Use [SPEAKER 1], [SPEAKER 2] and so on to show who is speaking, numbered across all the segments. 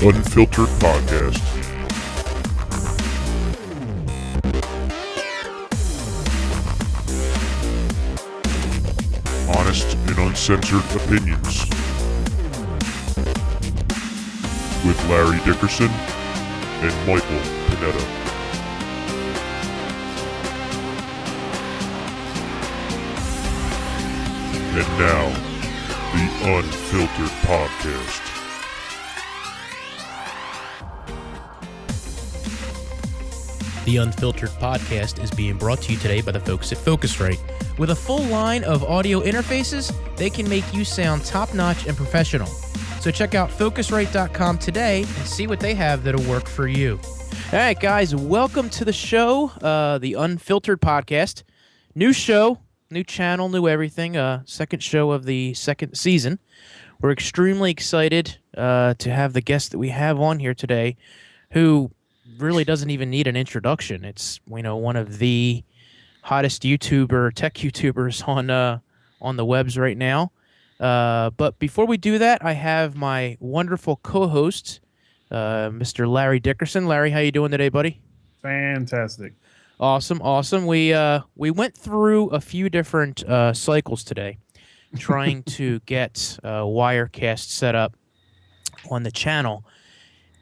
[SPEAKER 1] UnFiltered podcast. Honest and uncensored opinions. With Larry Dickerson and Michael Panetta. And now, the UnFiltered podcast.
[SPEAKER 2] The UnFiltered podcast is being brought to you today by the folks at Focusrite. With a full line of audio interfaces, they can make you sound top-notch and professional. So check out Focusrite.com today and see what they have that'll work for you. All right, guys, welcome to the show, the UnFiltered podcast. New show, new channel, new everything. Second show of the second season. We're extremely excited to have the guest that we have on here today, who really doesn't even need an introduction. It's, one of the hottest tech YouTubers on the webs right now. But before we do that, I have my wonderful co-host, Mr. Larry Dickerson. Larry, how you doing today, buddy?
[SPEAKER 3] Fantastic.
[SPEAKER 2] Awesome. We went through a few different cycles today, trying to get Wirecast set up on the channel.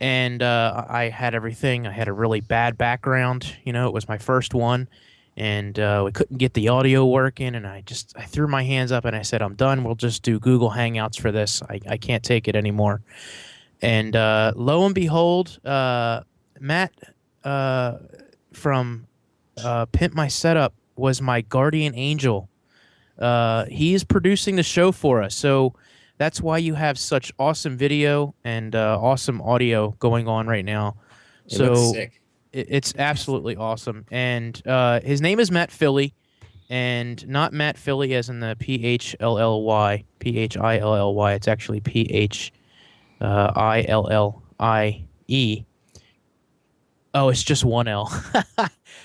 [SPEAKER 2] And I had everything. I had a really bad background. It was my first one. And we couldn't get the audio working. And I threw my hands up and I said, I'm done. We'll just do Google Hangouts for this. I can't take it anymore. And lo and behold, Matt from Pimp My Setup was my guardian angel. He is producing the show for us. So that's why you have such awesome video and awesome audio going on right now.
[SPEAKER 4] It looks sick.
[SPEAKER 2] It's absolutely awesome. And his name is Matt Philly, and not Matt Philly as in the Philly, Philly. It's actually Phillie. Oh, it's just one L.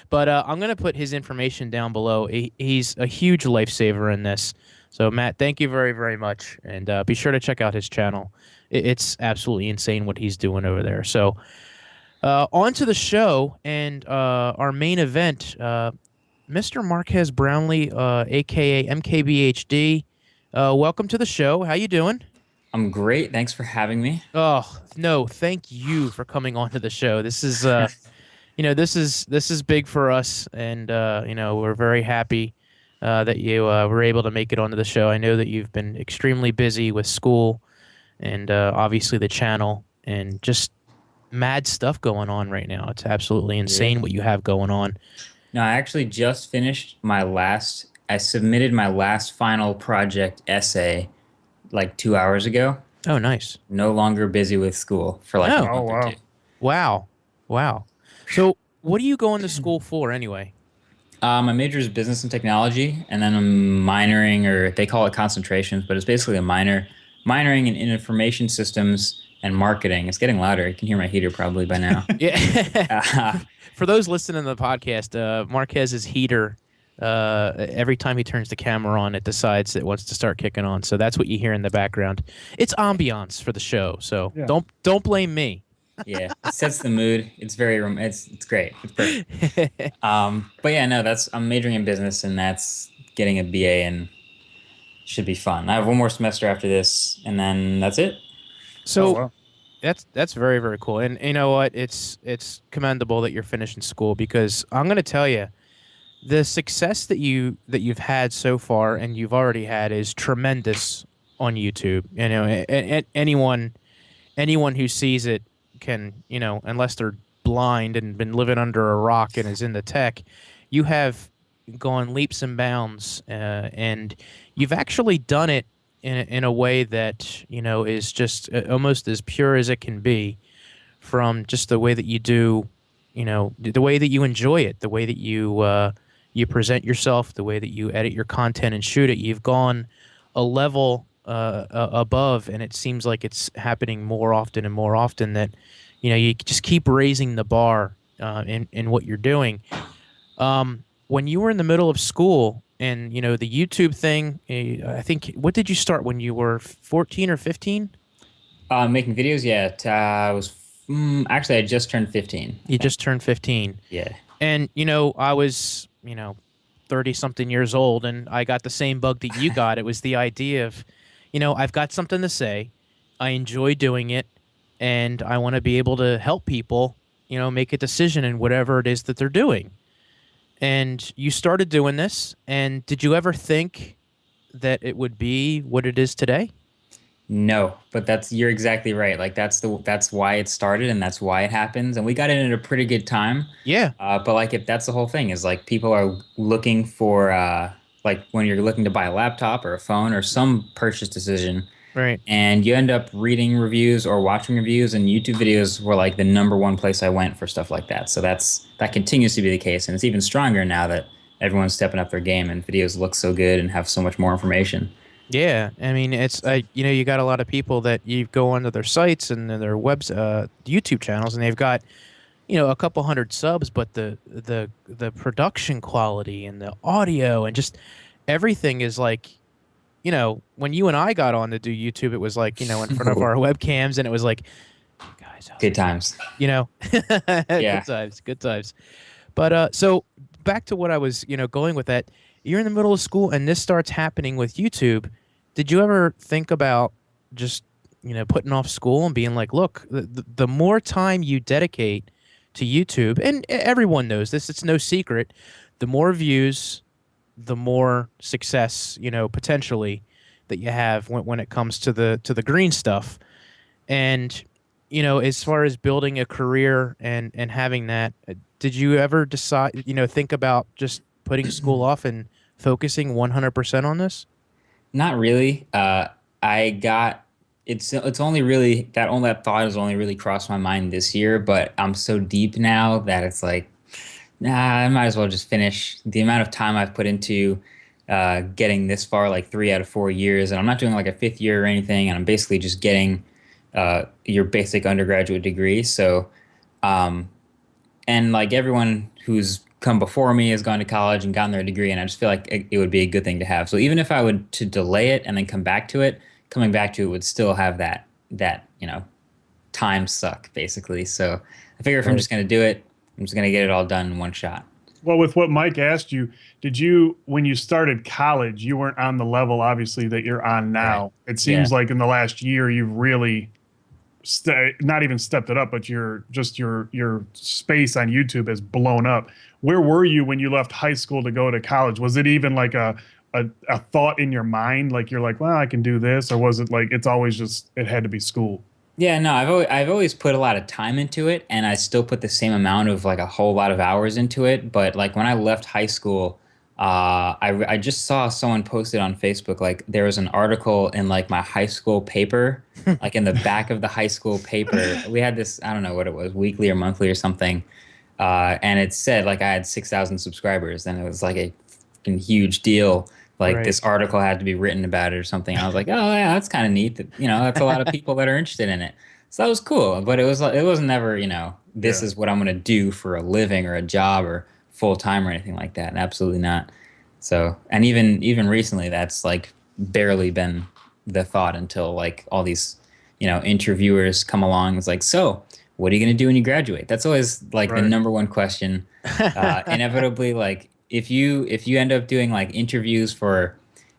[SPEAKER 2] But I'm going to put his information down below. He's a huge lifesaver in this. So, Matt, thank you very, very much. And be sure to check out his channel. It's absolutely insane what he's doing over there. So, on to the show and our main event, Mr. Marques Brownlee, a.k.a. MKBHD. Welcome to the show. How you doing?
[SPEAKER 4] I'm great. Thanks for having me.
[SPEAKER 2] Oh, no, thank you for coming on to the show. This is, this is big for us. And, we're very happy that you were able to make it onto the show. I know that you've been extremely busy with school and obviously the channel and just mad stuff going on right now. It's absolutely insane what you have going on.
[SPEAKER 4] No, I actually just finished I submitted my last final project essay like 2 hours ago.
[SPEAKER 2] Oh, nice.
[SPEAKER 4] No longer busy with school for like a month or two.
[SPEAKER 2] Wow. So what are you going to school for anyway?
[SPEAKER 4] My major is business and technology, and then I'm minoring, or they call it concentrations, but it's basically a minoring in information systems and marketing. It's getting louder. You can hear my heater probably by now.
[SPEAKER 2] Yeah. For those listening to the podcast, Marquez's heater, every time he turns the camera on, it decides it wants to start kicking on. So that's what you hear in the background. It's ambiance for the show. So don't blame me.
[SPEAKER 4] Yeah, it sets the mood. It's very it's great. It's perfect. But yeah, no, I'm majoring in business, and that's getting a BA, and should be fun. I have one more semester after this, and then that's it.
[SPEAKER 2] So that's very, very cool. And you know what? It's commendable that you're finishing school, because I'm going to tell you, the success that you've had so far and you've already had is tremendous on YouTube. And anyone who sees it can, unless they're blind and been living under a rock and is in the tech, you have gone leaps and bounds, and you've actually done it in a way that is just almost as pure as it can be, from just the way that you do, the way that you enjoy it, the way that you present yourself, the way that you edit your content and shoot it. You've gone a level above, and it seems like it's happening more often and more often that you just keep raising the bar in what you're doing. When you were in the middle of school and the YouTube thing, I think, what did you start when you were 14 or 15?
[SPEAKER 4] Making videos, yeah. I was actually I just turned 15, I
[SPEAKER 2] You
[SPEAKER 4] think.
[SPEAKER 2] just turned 15.
[SPEAKER 4] Yeah.
[SPEAKER 2] And, I was, 30 something years old and I got the same bug that you got. It was the idea of, I've got something to say. I enjoy doing it and I want to be able to help people, make a decision in whatever it is that they're doing. And you started doing this. And did you ever think that it would be what it is today?
[SPEAKER 4] No, but you're exactly right. Like that's why it started and that's why it happens. And we got in at a pretty good time.
[SPEAKER 2] Yeah.
[SPEAKER 4] But like if that's the whole thing is like people are looking for like when you're looking to buy a laptop or a phone or some purchase decision
[SPEAKER 2] Right.
[SPEAKER 4] and you end up reading reviews or watching reviews and YouTube videos were like the number one place I went for stuff like that. So that continues to be the case and it's even stronger now that everyone's stepping up their game and videos look so good and have so much more information.
[SPEAKER 2] Yeah, I mean it's you got a lot of people that you go onto their sites and their YouTube channels, and they've got a couple hundred subs, but the production quality and the audio and just everything is like, when you and I got on to do YouTube, it was like, in front of our webcams, and it was like, guys, how's
[SPEAKER 4] Good
[SPEAKER 2] it going?"
[SPEAKER 4] times.
[SPEAKER 2] Good
[SPEAKER 4] Yeah.
[SPEAKER 2] times, good times. But so back to what I was, going with that. You're in the middle of school and this starts happening with YouTube. Did you ever think about just, putting off school and being like, look, the more time you dedicate to YouTube, and everyone knows this, it's no secret, the more views, the more success, potentially that you have when it comes to the green stuff. And as far as building a career and having that, did you ever decide, think about just putting school off and focusing 100% on this?
[SPEAKER 4] Not really. I got it's only really that thought has only really crossed my mind this year, but I'm so deep now that it's like, nah, I might as well just finish. The amount of time I've put into getting this far, like 3 out of 4 years, and I'm not doing like a fifth year or anything, and I'm basically just getting your basic undergraduate degree. So, um, and like everyone who's come before me has gone to college and gotten their degree, and I just feel like it would be a good thing to have. So even if I would to delay it and then come back to it, coming back to it would still have that time suck basically. So I figure if I'm
[SPEAKER 2] Right.
[SPEAKER 4] just gonna do it, I'm just gonna get it all done in one shot.
[SPEAKER 3] Well, with what Mike asked you, did you, when you started college, you weren't on the level, obviously, that you're on
[SPEAKER 4] Right.
[SPEAKER 3] now? It
[SPEAKER 4] Yeah.
[SPEAKER 3] seems like in the last year, you've really not even stepped it up, but your space on YouTube has blown up. Where were you when you left high school to go to college? Was it even like a thought in your mind, like you're like, well, I can do this, or was it like it's always just it had to be school?
[SPEAKER 4] Yeah, no, I've always put a lot of time into it, and I still put the same amount of like a whole lot of hours into it. But like when I left high school, I just saw someone posted on Facebook like there was an article in like my high school paper, like in the back of the high school paper. We had this, I don't know what it was, weekly or monthly or something, and it said like I had 6,000 subscribers, and it was like a fucking huge deal. Like
[SPEAKER 2] Right.
[SPEAKER 4] this article had to be written about it or something. I was like, oh yeah, that's kind of neat. That that's a lot of people that are interested in it. So that was cool. But it was never this
[SPEAKER 3] Yeah.
[SPEAKER 4] is what I'm gonna do for a living or a job or full time or anything like that. Absolutely not. So and even recently, that's like barely been the thought until like all these interviewers come along. It's like, so what are you gonna do when you graduate? That's always like the
[SPEAKER 3] Right.
[SPEAKER 4] number one question. Inevitably, like if you end up doing like interviews for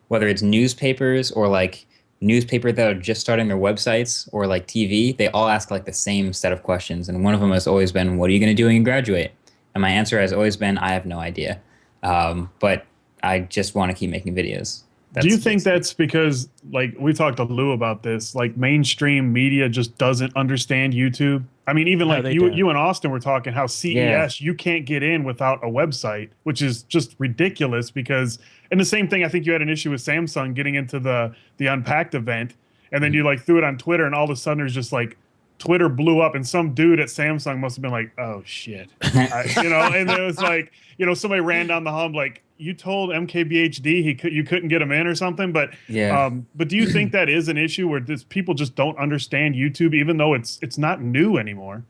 [SPEAKER 4] whether it's newspapers or like newspaper that are just starting their websites or like TV, they all ask like the same set of questions, and one of them has always been, "What are you going to do when you graduate?" And my answer has always been, "I have no idea," but I just want to keep making videos.
[SPEAKER 3] Do you think that's because, like, we talked to Lou about this, like, mainstream media just doesn't understand YouTube? I mean, even
[SPEAKER 2] No,
[SPEAKER 3] like
[SPEAKER 2] they
[SPEAKER 3] you,
[SPEAKER 2] don't.
[SPEAKER 3] you and Austin were talking how
[SPEAKER 4] Yeah.
[SPEAKER 3] CES, you can't get in without a website, which is just ridiculous because, and the same thing, I think you had an issue with Samsung getting into the Unpacked event, and then you like threw it on Twitter, and all of a sudden there's just like Twitter blew up, and some dude at Samsung must have been like, "Oh shit," and it was like, somebody ran down the hall like, "You told MKBHD you couldn't get him in or something." But
[SPEAKER 4] Yeah.
[SPEAKER 3] but do you think that is an issue where people just don't understand YouTube, even though it's not new anymore?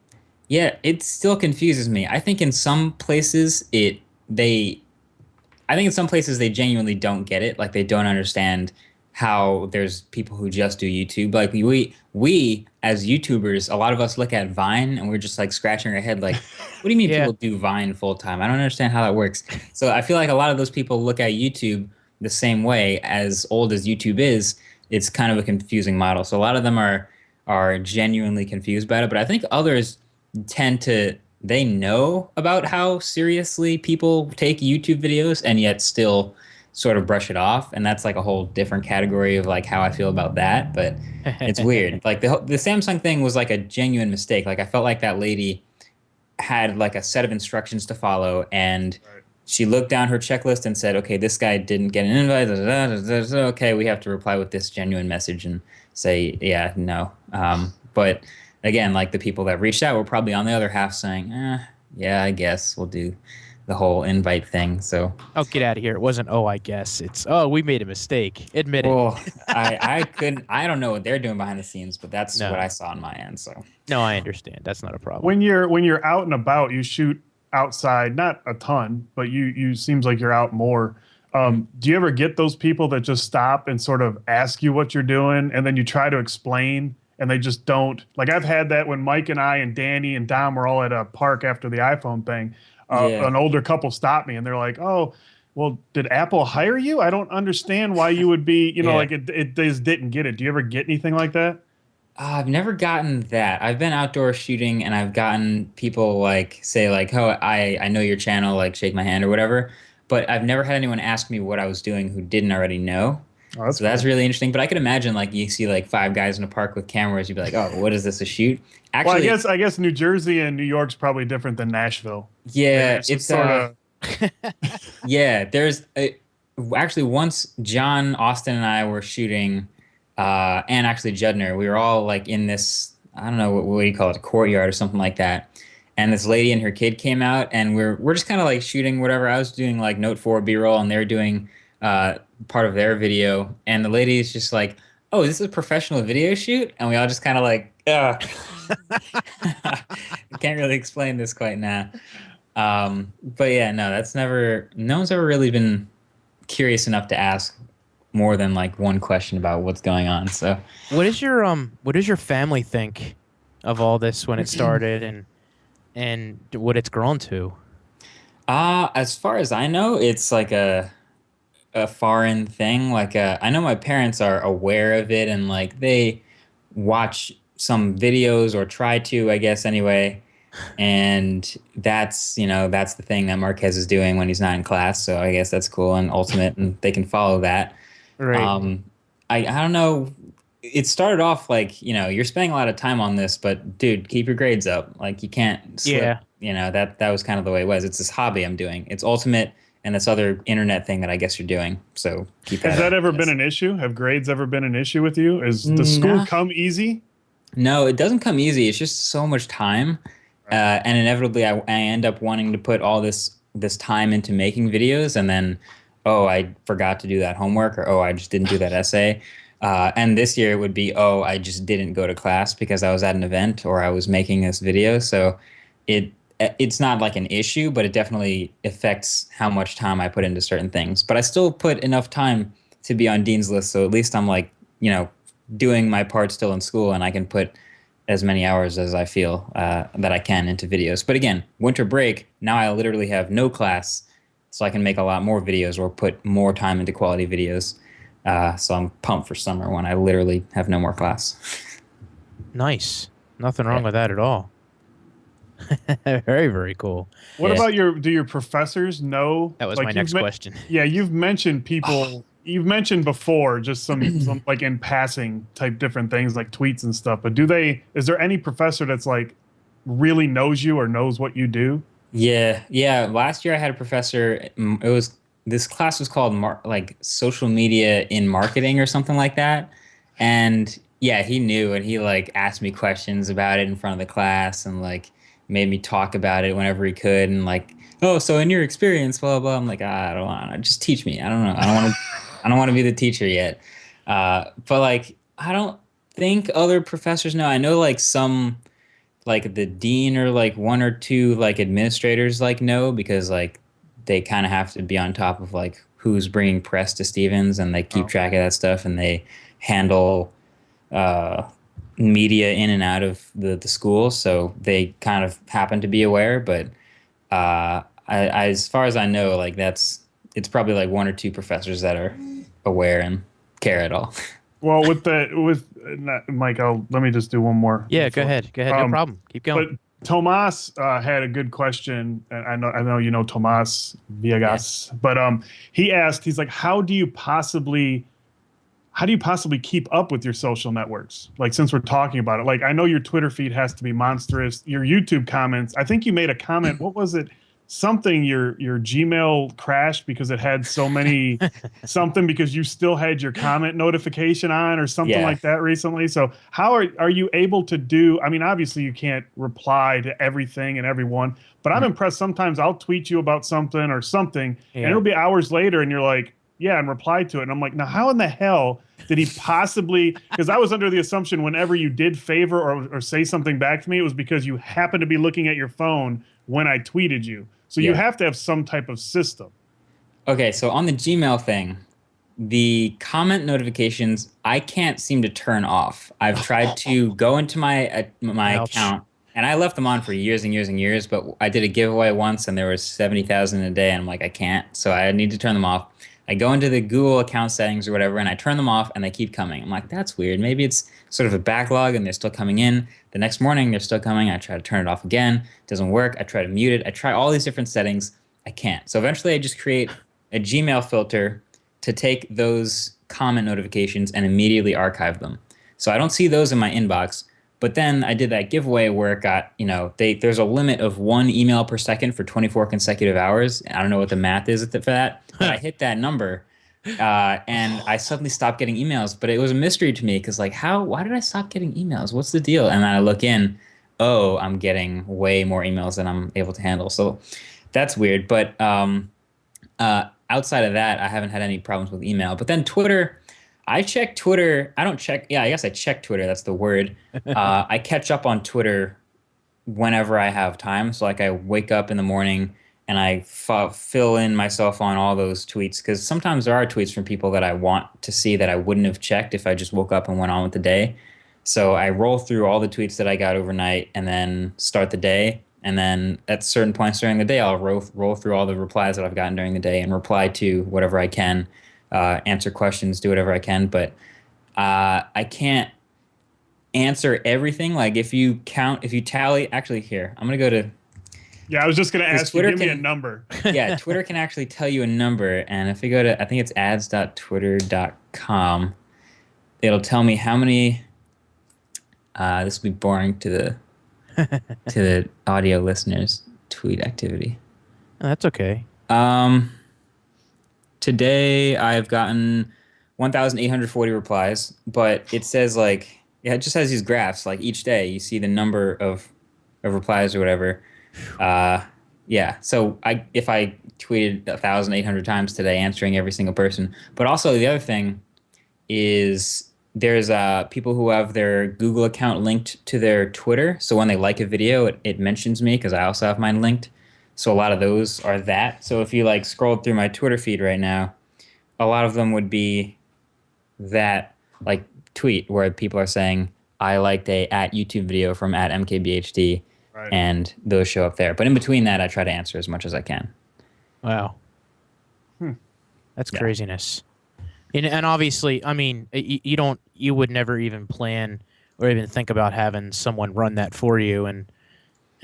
[SPEAKER 4] Yeah, it still confuses me. I think in some places I think in some places they genuinely don't get it. Like they don't understand how there's people who just do YouTube. Like we as YouTubers, a lot of us look at Vine and we're just like scratching our head like, what do you mean
[SPEAKER 2] Yeah.
[SPEAKER 4] people do Vine full time? I don't understand how that works. So I feel like a lot of those people look at YouTube the same way. As old as YouTube is, it's kind of a confusing model. So a lot of them are genuinely confused about it, but I think others tend to, they know about how seriously people take YouTube videos and yet still sort of brush it off, and that's like a whole different category of like how I feel about that. But it's weird. Like the Samsung thing was like a genuine mistake. Like I felt like that lady had like a set of instructions to follow, and she looked down her checklist and said, okay, this guy didn't get an invite. Okay, we have to reply with this genuine message and say, yeah, no. But again, like the people that reached out were probably on the other half saying, yeah, I guess we'll do the whole invite thing. So,
[SPEAKER 2] Oh, get out of here. It wasn't, oh, I guess. It's, oh, we made a mistake. Admit it.
[SPEAKER 4] well, I don't know what they're doing behind the scenes, but that's
[SPEAKER 2] No.
[SPEAKER 4] what I saw on my end. So,
[SPEAKER 2] No, I understand. That's not a problem.
[SPEAKER 3] When you're out and about, you shoot outside, not a ton, but you seems like you're out more. Do you ever get those people that just stop and sort of ask you what you're doing, and then you try to explain and they just don't? Like I've had that when Mike and I and Danny and Dom were all at a park after the iPhone thing.
[SPEAKER 4] Yeah.
[SPEAKER 3] An older couple stopped me and they're like, oh, well, did Apple hire you? I don't understand why you would be,
[SPEAKER 2] Yeah.
[SPEAKER 3] like it just didn't get it. Do you ever get anything like that?
[SPEAKER 4] I've never gotten that. I've been outdoor shooting and I've gotten people like say like, oh, I know your channel, like shake my hand or whatever. But I've never had anyone ask me what I was doing who didn't already know.
[SPEAKER 3] Oh,
[SPEAKER 4] So that's really interesting. But I could imagine like you see like 5 guys in a park with cameras, you'd be like, oh, what is this, a shoot? Actually,
[SPEAKER 3] Well, I guess New Jersey and New York's probably different than Nashville.
[SPEAKER 4] yeah, it's
[SPEAKER 3] sort of.
[SPEAKER 4] yeah, actually once John, Austin, and I were shooting, and actually Judner, we were all like in this, I don't know, what do you call it, a courtyard or something like that. And this lady and her kid came out, and we're just kind of like shooting whatever. I was doing like Note 4 B-roll, and they're doing part of their video. And the lady is just like, oh, this is a professional video shoot? And we all just kind of like, ugh. I can't really explain this quite now. But yeah, no, no one's ever really been curious enough to ask more than like one question about what's going on. So
[SPEAKER 2] What does your family think of all this when it started and what it's grown to?
[SPEAKER 4] as far as I know, it's like a foreign thing. Like I know my parents are aware of it and like they watch some videos or try to, I guess anyway. And that's the thing that Marquez is doing when he's not in class. So I guess that's cool and ultimate, and they can follow that.
[SPEAKER 2] Right.
[SPEAKER 4] I don't know. It started off like, you're spending a lot of time on this, but dude, keep your grades up. Like you can't slip.
[SPEAKER 2] Yeah.
[SPEAKER 4] That was kind of the way it was. It's this hobby I'm doing. It's ultimate and this other internet thing that I guess you're doing. So keep that.
[SPEAKER 3] Has that
[SPEAKER 4] up,
[SPEAKER 3] ever
[SPEAKER 4] I
[SPEAKER 3] been
[SPEAKER 4] guess.
[SPEAKER 3] an issue? Have grades ever been an issue with you? Does school
[SPEAKER 4] No.
[SPEAKER 3] come easy?
[SPEAKER 4] No, it doesn't come easy. It's just so much time. And inevitably I end up wanting to put all this time into making videos, and then, oh, I forgot to do that homework, or, oh, I just didn't do that essay. And this year it would be, oh, I just didn't go to class because I was at an event or I was making this video. So it's not like an issue, but it definitely affects how much time I put into certain things. But I still put enough time to be on Dean's List, so at least I'm like, doing my part still in school, and I can put as many hours as I feel that I can into videos. But again, winter break, now I literally have no class, so I can make a lot more videos or put more time into quality videos. So I'm pumped for summer when I literally have no more class.
[SPEAKER 2] Nice. Nothing wrong with that at all. Very, very cool.
[SPEAKER 3] What
[SPEAKER 4] Yeah.
[SPEAKER 3] about do your professors know?
[SPEAKER 2] That was
[SPEAKER 3] like,
[SPEAKER 2] my
[SPEAKER 3] you've
[SPEAKER 2] next question.
[SPEAKER 3] Yeah, you've mentioned people. You've mentioned before just some like in passing type different things like tweets and stuff. But is there any professor that's like really knows you or knows what you do?
[SPEAKER 4] Yeah. Last year I had a professor. This class was called like social media in marketing or something like that. And yeah, he knew, and he like asked me questions about it in front of the class and like made me talk about it whenever he could. And like, oh, so in your experience, blah, blah. I'm like, I don't want to, just teach me. I don't know. I don't want to be the teacher yet. But like, I don't think other professors know. I know like some, like the dean or like 1 or 2 like administrators like know, because like they kind of have to be on top of like who's bringing press to Stevens, and they keep track of that stuff, and they handle media in and out of the school, so they kind of happen to be aware. But as far as I know, like it's probably like one or two professors that are aware and care at all.
[SPEAKER 3] Well, Mike, let me just do one more.
[SPEAKER 2] Yeah, go ahead. No problem. Keep going.
[SPEAKER 3] But Tomas had a good question, and I know you know Tomas Villegas, but he asked, he's like, how do you possibly keep up with your social networks? Like, since we're talking about it, like, I know your Twitter feed has to be monstrous. Your YouTube comments, I think you made a comment. What was it? Something your Gmail crashed because it had so many something because you still had your comment notification on or something like that recently. So how are you able to do? I mean, obviously you can't reply to everything and everyone, but I'm impressed. Sometimes I'll tweet you about something and it'll be hours later and you're like, yeah, and reply to it. And I'm like, now how in the hell did he possibly, because I was under the assumption whenever you did favor or say something back to me, it was because you happened to be looking at your phone when I tweeted you. So you have to have some type of system.
[SPEAKER 4] Okay, so on the Gmail thing, the comment notifications, I can't seem to turn off. I've tried to go into my account, and I left them on for years and years and years, but I did a giveaway once, and there was 70,000 a day, and I'm like, I can't, so I need to turn them off. I go into the Google account settings or whatever, and I turn them off, and they keep coming. I'm like, that's weird. Maybe it's sort of a backlog, and they're still coming in. The next morning, they're still coming. I try to turn it off again. It doesn't work. I try to mute it. I try all these different settings. I can't. So eventually, I just create a Gmail filter to take those comment notifications and immediately archive them. So I don't see those in my inbox. But then I did that giveaway where it got, there's a limit of 1 email per second for 24 consecutive hours. I don't know what the math is for that, but I hit that number and I suddenly stopped getting emails. But it was a mystery to me because, like, why did I stop getting emails? What's the deal? And then I look in, I'm getting way more emails than I'm able to handle. So that's weird. But outside of that, I haven't had any problems with email. But then Twitter, I check Twitter. I don't check. Yeah, I guess I check Twitter. That's the word. I catch up on Twitter whenever I have time. So like I wake up in the morning and I fill in myself on all those tweets because sometimes there are tweets from people that I want to see that I wouldn't have checked if I just woke up and went on with the day. So I roll through all the tweets that I got overnight and then start the day. And then at certain points during the day, I'll roll through all the replies that I've gotten during the day and reply to whatever I can. Answer questions, do whatever I can, but I can't answer everything. Like if you tally, actually here, I'm going to go to.
[SPEAKER 3] Yeah, I was just going to ask
[SPEAKER 4] Twitter
[SPEAKER 3] you, give me a number.
[SPEAKER 4] Yeah, Twitter can actually tell you a number. And if we go to, I think it's ads.twitter.com, it'll tell me how many, this will be boring to the audio listeners, tweet activity.
[SPEAKER 2] Oh, that's okay.
[SPEAKER 4] Today I've gotten 1,840 replies, but it says it just has these graphs. Like each day you see the number of replies or whatever. Yeah. So if I tweeted 1,800 times today, answering every single person. But also the other thing is there's people who have their Google account linked to their Twitter. So when they like a video, it mentions me because I also have mine linked. So a lot of those are that. So if you scrolled through my Twitter feed right now, a lot of them would be that tweet where people are saying, I liked a @YouTube video from @MKBHD, right. And those show up there. But in between that, I try to answer as much as I can.
[SPEAKER 2] Wow. That's craziness. And obviously, I mean, you would never even plan or even think about having someone run that for you and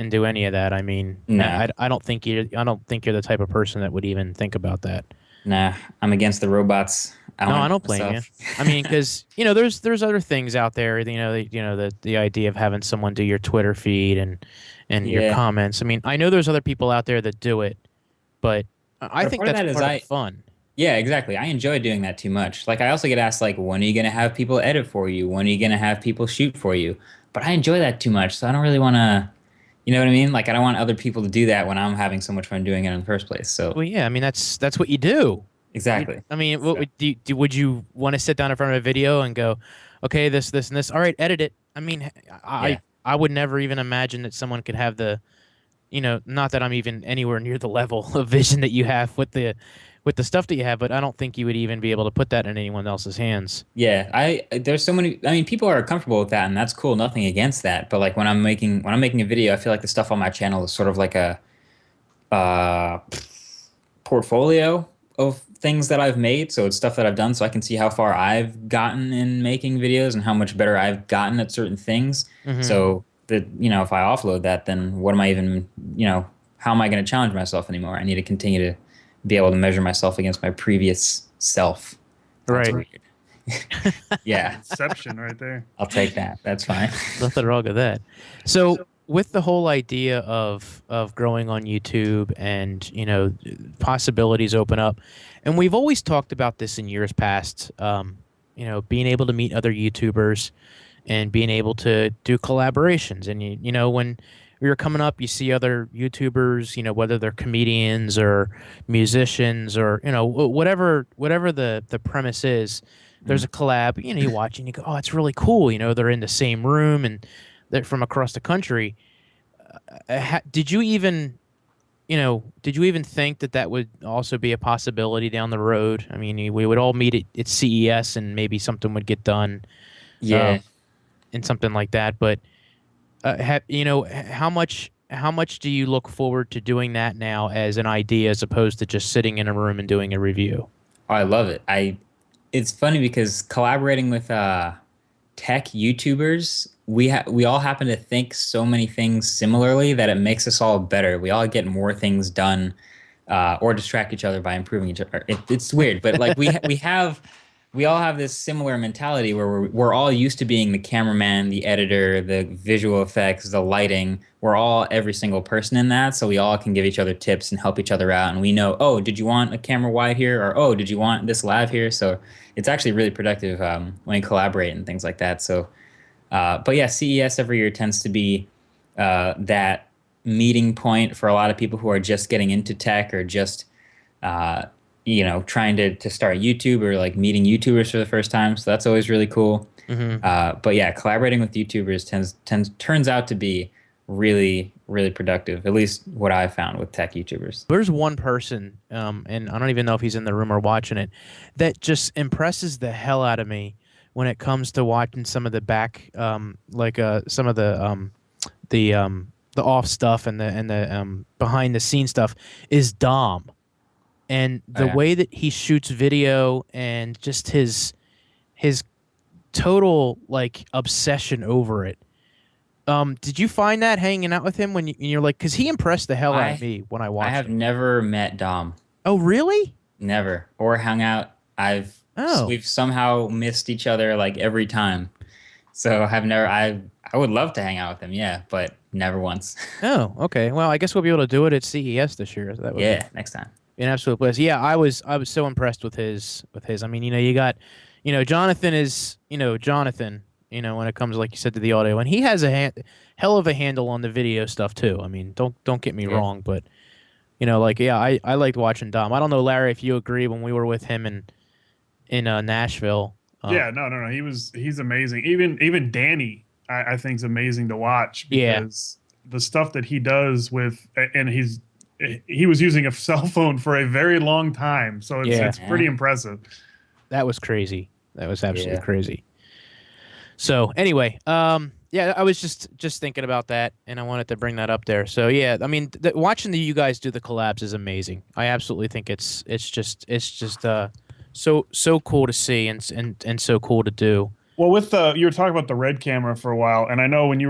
[SPEAKER 2] do any of that. I mean,
[SPEAKER 4] nah.
[SPEAKER 2] I don't think you're the type of person that would even think about that.
[SPEAKER 4] Nah, I'm against the robots.
[SPEAKER 2] I don't blame you. I mean, because there's other things out there. The idea of having someone do your Twitter feed and your comments. I mean, I know there's other people out there that do it, but I think that's part of the fun.
[SPEAKER 4] Yeah, exactly. I enjoy doing that too much. I also get asked when are you going to have people edit for you? When are you going to have people shoot for you? But I enjoy that too much, so I don't really want to. You know what I mean? I don't want other people to do that when I'm having so much fun doing it in the first place. So.
[SPEAKER 2] Well, yeah. I mean, that's what you do.
[SPEAKER 4] Exactly.
[SPEAKER 2] Would you want to sit down in front of a video and go, okay, this, and this. All right, edit it. I mean, I would never even imagine that someone could have the, not that I'm even anywhere near the level of vision that you have with the with the stuff that you have, but I don't think you would even be able to put that in anyone else's hands.
[SPEAKER 4] Yeah, there's so many. I mean, people are comfortable with that, and that's cool. Nothing against that. But like when I'm making a video, I feel like the stuff on my channel is sort of like a uh, portfolio of things that I've made. So it's stuff that I've done, so I can see how far I've gotten in making videos and how much better I've gotten at certain things. So that if I offload that, then what am I even how am I going to challenge myself anymore? I need to continue to be able to measure myself against my previous self. That's
[SPEAKER 2] Right.
[SPEAKER 4] weird. Yeah,
[SPEAKER 3] Inception right there.
[SPEAKER 4] I'll take that. That's fine.
[SPEAKER 2] Nothing wrong with that. So with the whole idea of growing on YouTube and possibilities open up, and we've always talked about this in years past, being able to meet other YouTubers and being able to do collaborations. And when we were coming up, you see other YouTubers, whether they're comedians or musicians or whatever the premise is. There's a collab. You watch and you go, oh, it's really cool. They're in the same room and they're from across the country. Did you even think that would also be a possibility down the road? I mean, we would all meet at CES and maybe something would get done.
[SPEAKER 4] Yeah.
[SPEAKER 2] And something like that. But how much do you look forward to doing that now as an idea as opposed to just sitting in a room and doing a review?
[SPEAKER 4] Oh, I love it. It's funny because collaborating with tech YouTubers, we all happen to think so many things similarly that it makes us all better. We all get more things done or distract each other by improving each other. It's weird, but like we all have this similar mentality where we're all used to being the cameraman, the editor, the visual effects, the lighting. We're all every single person in that, so we all can give each other tips and help each other out. And we know, oh, did you want a camera wide here? Or, oh, did you want this lav here? So it's actually really productive when you collaborate and things like that. So, but yeah, CES every year tends to be that meeting point for a lot of people who are just getting into tech or just trying to start YouTube or like meeting YouTubers for the first time. So that's always really cool. But yeah, collaborating with YouTubers turns out to be really, really productive, at least what I've found with tech YouTubers.
[SPEAKER 2] There's one person, and I don't even know if he's in the room or watching it, that just impresses the hell out of me when it comes to watching some of the back, some of the off stuff and the behind the scenes stuff is Dom. And the way that he shoots video and just his total like obsession over it. Did you find that hanging out with him when you're like, because he impressed the hell out of me when I watched.
[SPEAKER 4] I have never met Dom.
[SPEAKER 2] Oh, really?
[SPEAKER 4] Never. Or hung out. We've somehow missed each other like every time. So I've never. I would love to hang out with him. Yeah, but never once.
[SPEAKER 2] Oh, okay. Well, I guess we'll be able to do it at CES this year. That would be
[SPEAKER 4] next time.
[SPEAKER 2] An absolute bliss. Yeah, I was so impressed with his. I mean, you got, Jonathan is, Jonathan. When it comes, like you said, to the audio, and he has a hell of a handle on the video stuff too. I mean, don't get me wrong, but I liked watching Dom. I don't know, Larry, if you agree when we were with him in Nashville.
[SPEAKER 3] No. He's amazing. Even Danny, I think is amazing to watch because the stuff that he does with, and he was using a cell phone for a very long time, so it's pretty impressive.
[SPEAKER 2] That was crazy. That was absolutely crazy. So anyway, I was just thinking about that, and I wanted to bring that up there. So yeah, I mean, watching you guys do the collabs is amazing. I absolutely think it's just so cool to see and so cool to do.
[SPEAKER 3] Well, with you were talking about the Red camera for a while, and I know when you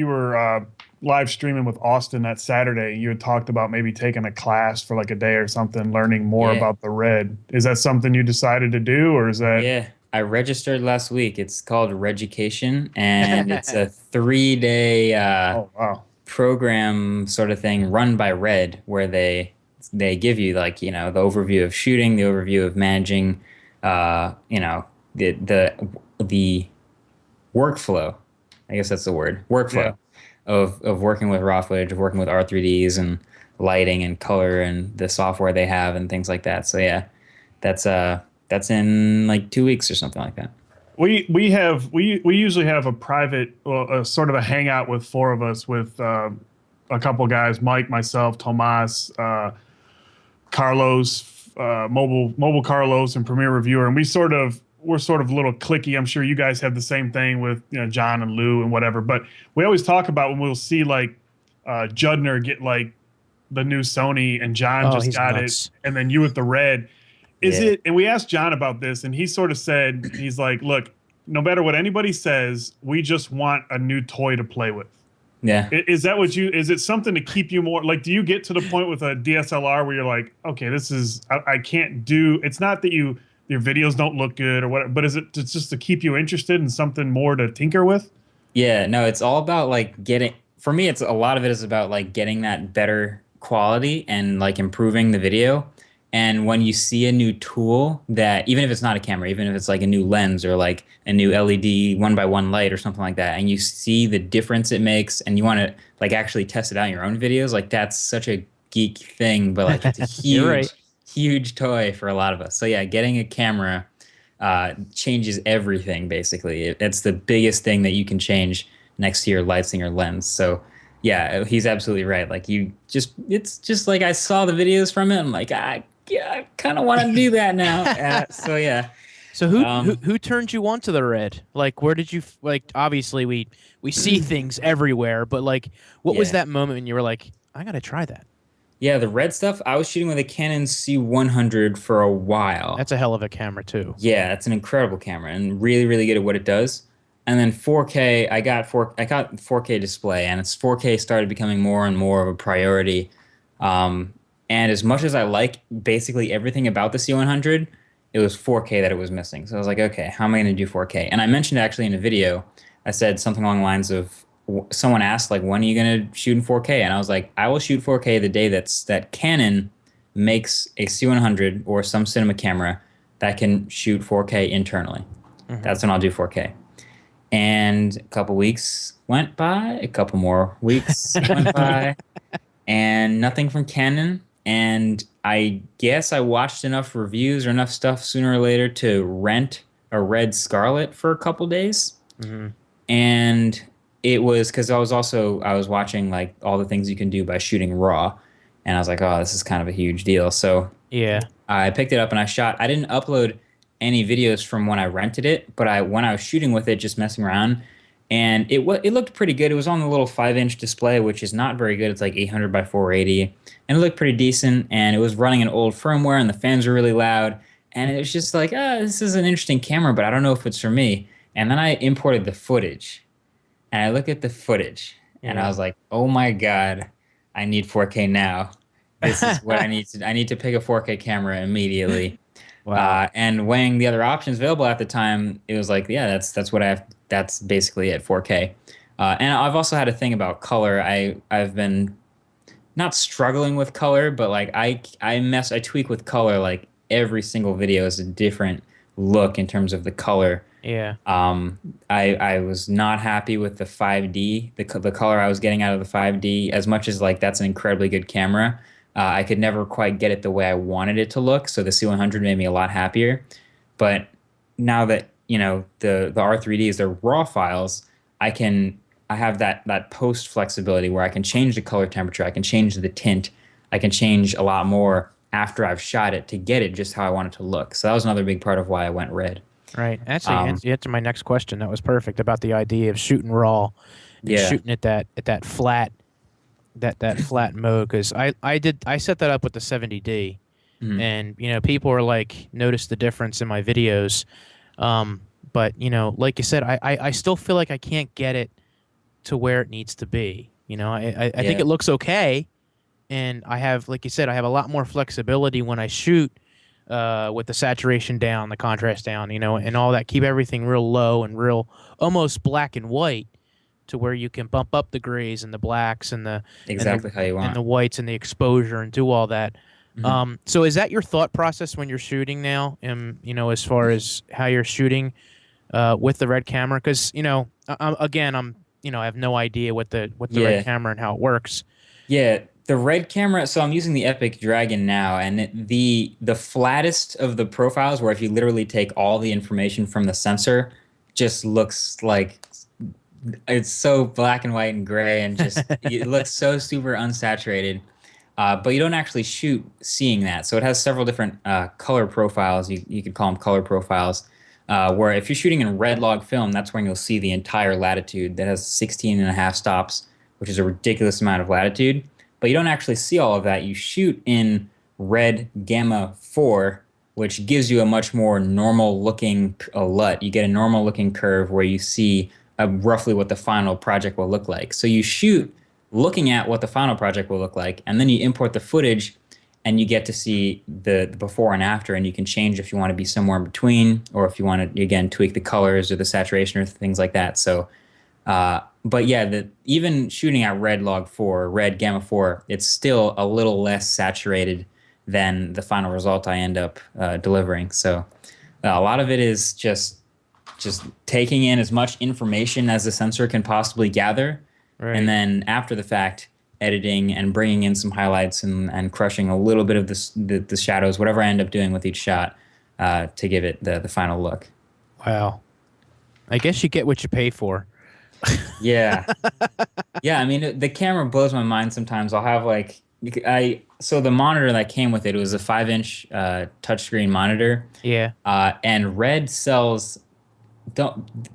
[SPEAKER 3] were live streaming with Austin that Saturday, you had talked about maybe taking a class for like a day or something, learning more about the Red. Is that something you decided to do, or is that?
[SPEAKER 4] Yeah, I registered last week. It's called Reducation, and it's a 3-day program sort of thing run by Red, where they give you like the overview of shooting, the overview of managing, the workflow. I guess that's the word. Workflow of working with raw footage, of working with R3Ds and lighting and color and the software they have and things like that. So yeah, that's in like 2 weeks or something like that.
[SPEAKER 3] We usually have a private, sort of a hangout with four of us with a couple guys, Mike, myself, Tomas, Carlos, mobile Carlos and Premiere Reviewer, and we're sort of a little clicky. I'm sure you guys have the same thing with John and Lou and whatever. But we always talk about when we'll see like Judner get like the new Sony, and John just got
[SPEAKER 2] nuts.
[SPEAKER 3] it, and then you with the Red. Is
[SPEAKER 4] Yeah.
[SPEAKER 3] it? And we asked John about this, and he sort of said, he's like, look, no matter what anybody says, we just want a new toy to play with.
[SPEAKER 4] Yeah.
[SPEAKER 3] Is that what is it something to keep you more, like, do you get to the point with a DSLR where you're like, okay, this is, I can't do, it's not that your videos don't look good or whatever, but is it just to keep you interested in something more to tinker with?
[SPEAKER 4] Yeah, no, it's all about like getting, for me, it's a lot of it is about like getting that better quality and like improving the video. And when you see a new tool that, even if it's not a camera, even if it's like a new lens or like a new LED 1x1 light or something like that, and you see the difference it makes and you want to like actually test it out in your own videos, like that's such a geek thing, but like it's a huge, huge toy for a lot of us. So yeah, getting a camera changes everything basically. It's the biggest thing that you can change next to your lights and your lens. So yeah, he's absolutely right. Like it's just like I saw the videos from it. I'm like, I kind of want to do that now. So yeah.
[SPEAKER 2] So who turned you on to the Red? Like, where did you like? Obviously, we see things everywhere, but like, what was that moment when you were like, I gotta try that?
[SPEAKER 4] Yeah, the Red stuff. I was shooting with a Canon C100 for a while.
[SPEAKER 2] That's a hell of a camera too.
[SPEAKER 4] Yeah, it's an incredible camera and really, really good at what it does. And then 4K, I got 4K display, and it's 4K started becoming more and more of a priority. And as much as I like basically everything about the C100, it was 4K that it was missing. So I was like, okay, how am I going to do 4K? And I mentioned actually in a video, I said something along the lines of, someone asked like, when are you going to shoot in 4K? And I was like, I will shoot 4K the day that Canon makes a C100 or some cinema camera that can shoot 4K internally. Mm-hmm. That's when I'll do 4K. And a couple weeks went by, a couple more weeks went by, and nothing from Canon. And I guess I watched enough reviews or enough stuff sooner or later to rent a Red Scarlet for a couple days. Mm-hmm. And it was because I was watching like all the things you can do by shooting RAW. And I was like, oh, this is kind of a huge deal. So
[SPEAKER 2] yeah,
[SPEAKER 4] I picked it up and I didn't upload any videos from when I rented it, but when I was shooting with it, just messing around, and it looked pretty good. It was on the little 5-inch display, which is not very good. It's like 800 by 480, and it looked pretty decent. And it was running an old firmware, and the fans were really loud. And it was just like, this is an interesting camera, but I don't know if it's for me. And then I imported the footage, and I looked at the footage, and I was like, oh my god, I need 4K now. This is what I need to. I need to pick a 4K camera immediately. Wow. And weighing the other options available at the time, it was like, yeah, that's what I have. That's basically it, 4K. And I've also had a thing about color. I've been not struggling with color, but like I tweak with color. Like every single video is a different look in terms of the color.
[SPEAKER 2] Yeah.
[SPEAKER 4] I was not happy with the 5D, the color I was getting out of the 5D. As much as like that's an incredibly good camera, I could never quite get it the way I wanted it to look. So the C100 made me a lot happier. But now that the R3Ds, they're raw files, I have that post flexibility where I can change the color temperature, I can change the tint, I can change a lot more after I've shot it to get it just how I want it to look. So that was another big part of why I went Red.
[SPEAKER 2] Right. Actually, you answered my next question. That was perfect about the idea of shooting raw and shooting at that flat flat mode, because I set that up with the 70D, and people are like, notice the difference in my videos, but like you said, I still feel like I can't get it to where it needs to be. I think it looks okay, and I have, like you said, I have a lot more flexibility when I shoot with the saturation down, the contrast down, and all that. Keep everything real low and real almost black and white, to where you can bump up the grays and the blacks and
[SPEAKER 4] how you want,
[SPEAKER 2] and the whites and the exposure, and do all that. Mm-hmm. So is that your thought process when you're shooting now? As far as how you're shooting with the Red camera, because I have no idea what the Red camera and how it works.
[SPEAKER 4] Yeah, the Red camera. So I'm using the Epic Dragon now, and the flattest of the profiles, where if you literally take all the information from the sensor, just looks like it's so black and white and gray, and just it looks so super unsaturated. but you don't actually shoot seeing that. So it has several different color profiles. You could call them color profiles. Where if you're shooting in red log film, that's when you'll see the entire latitude that has 16 and a half stops, which is a ridiculous amount of latitude. But you don't actually see all of that. You shoot in red gamma 4, which gives you a much more normal looking LUT. You get a normal looking curve where you see roughly what the final project will look like. So you shoot looking at what the final project will look like, and then you import the footage and you get to see the before and after, and you can change if you want to be somewhere in between, or if you want to, again, tweak the colors or the saturation or things like that. So, but yeah, even shooting at red log 4, red gamma 4, it's still a little less saturated than the final result I end up delivering. So a lot of it is just taking in as much information as the sensor can possibly gather, right. And then after the fact, editing and bringing in some highlights and crushing a little bit of the shadows, whatever I end up doing with each shot, to give it the final look. Wow.
[SPEAKER 2] I guess you get what you pay for.
[SPEAKER 4] Yeah. Yeah, I mean, the camera blows my mind sometimes. I'll have so the monitor that came with it was a 5-inch touchscreen monitor.
[SPEAKER 2] Yeah.
[SPEAKER 4] And Red sells...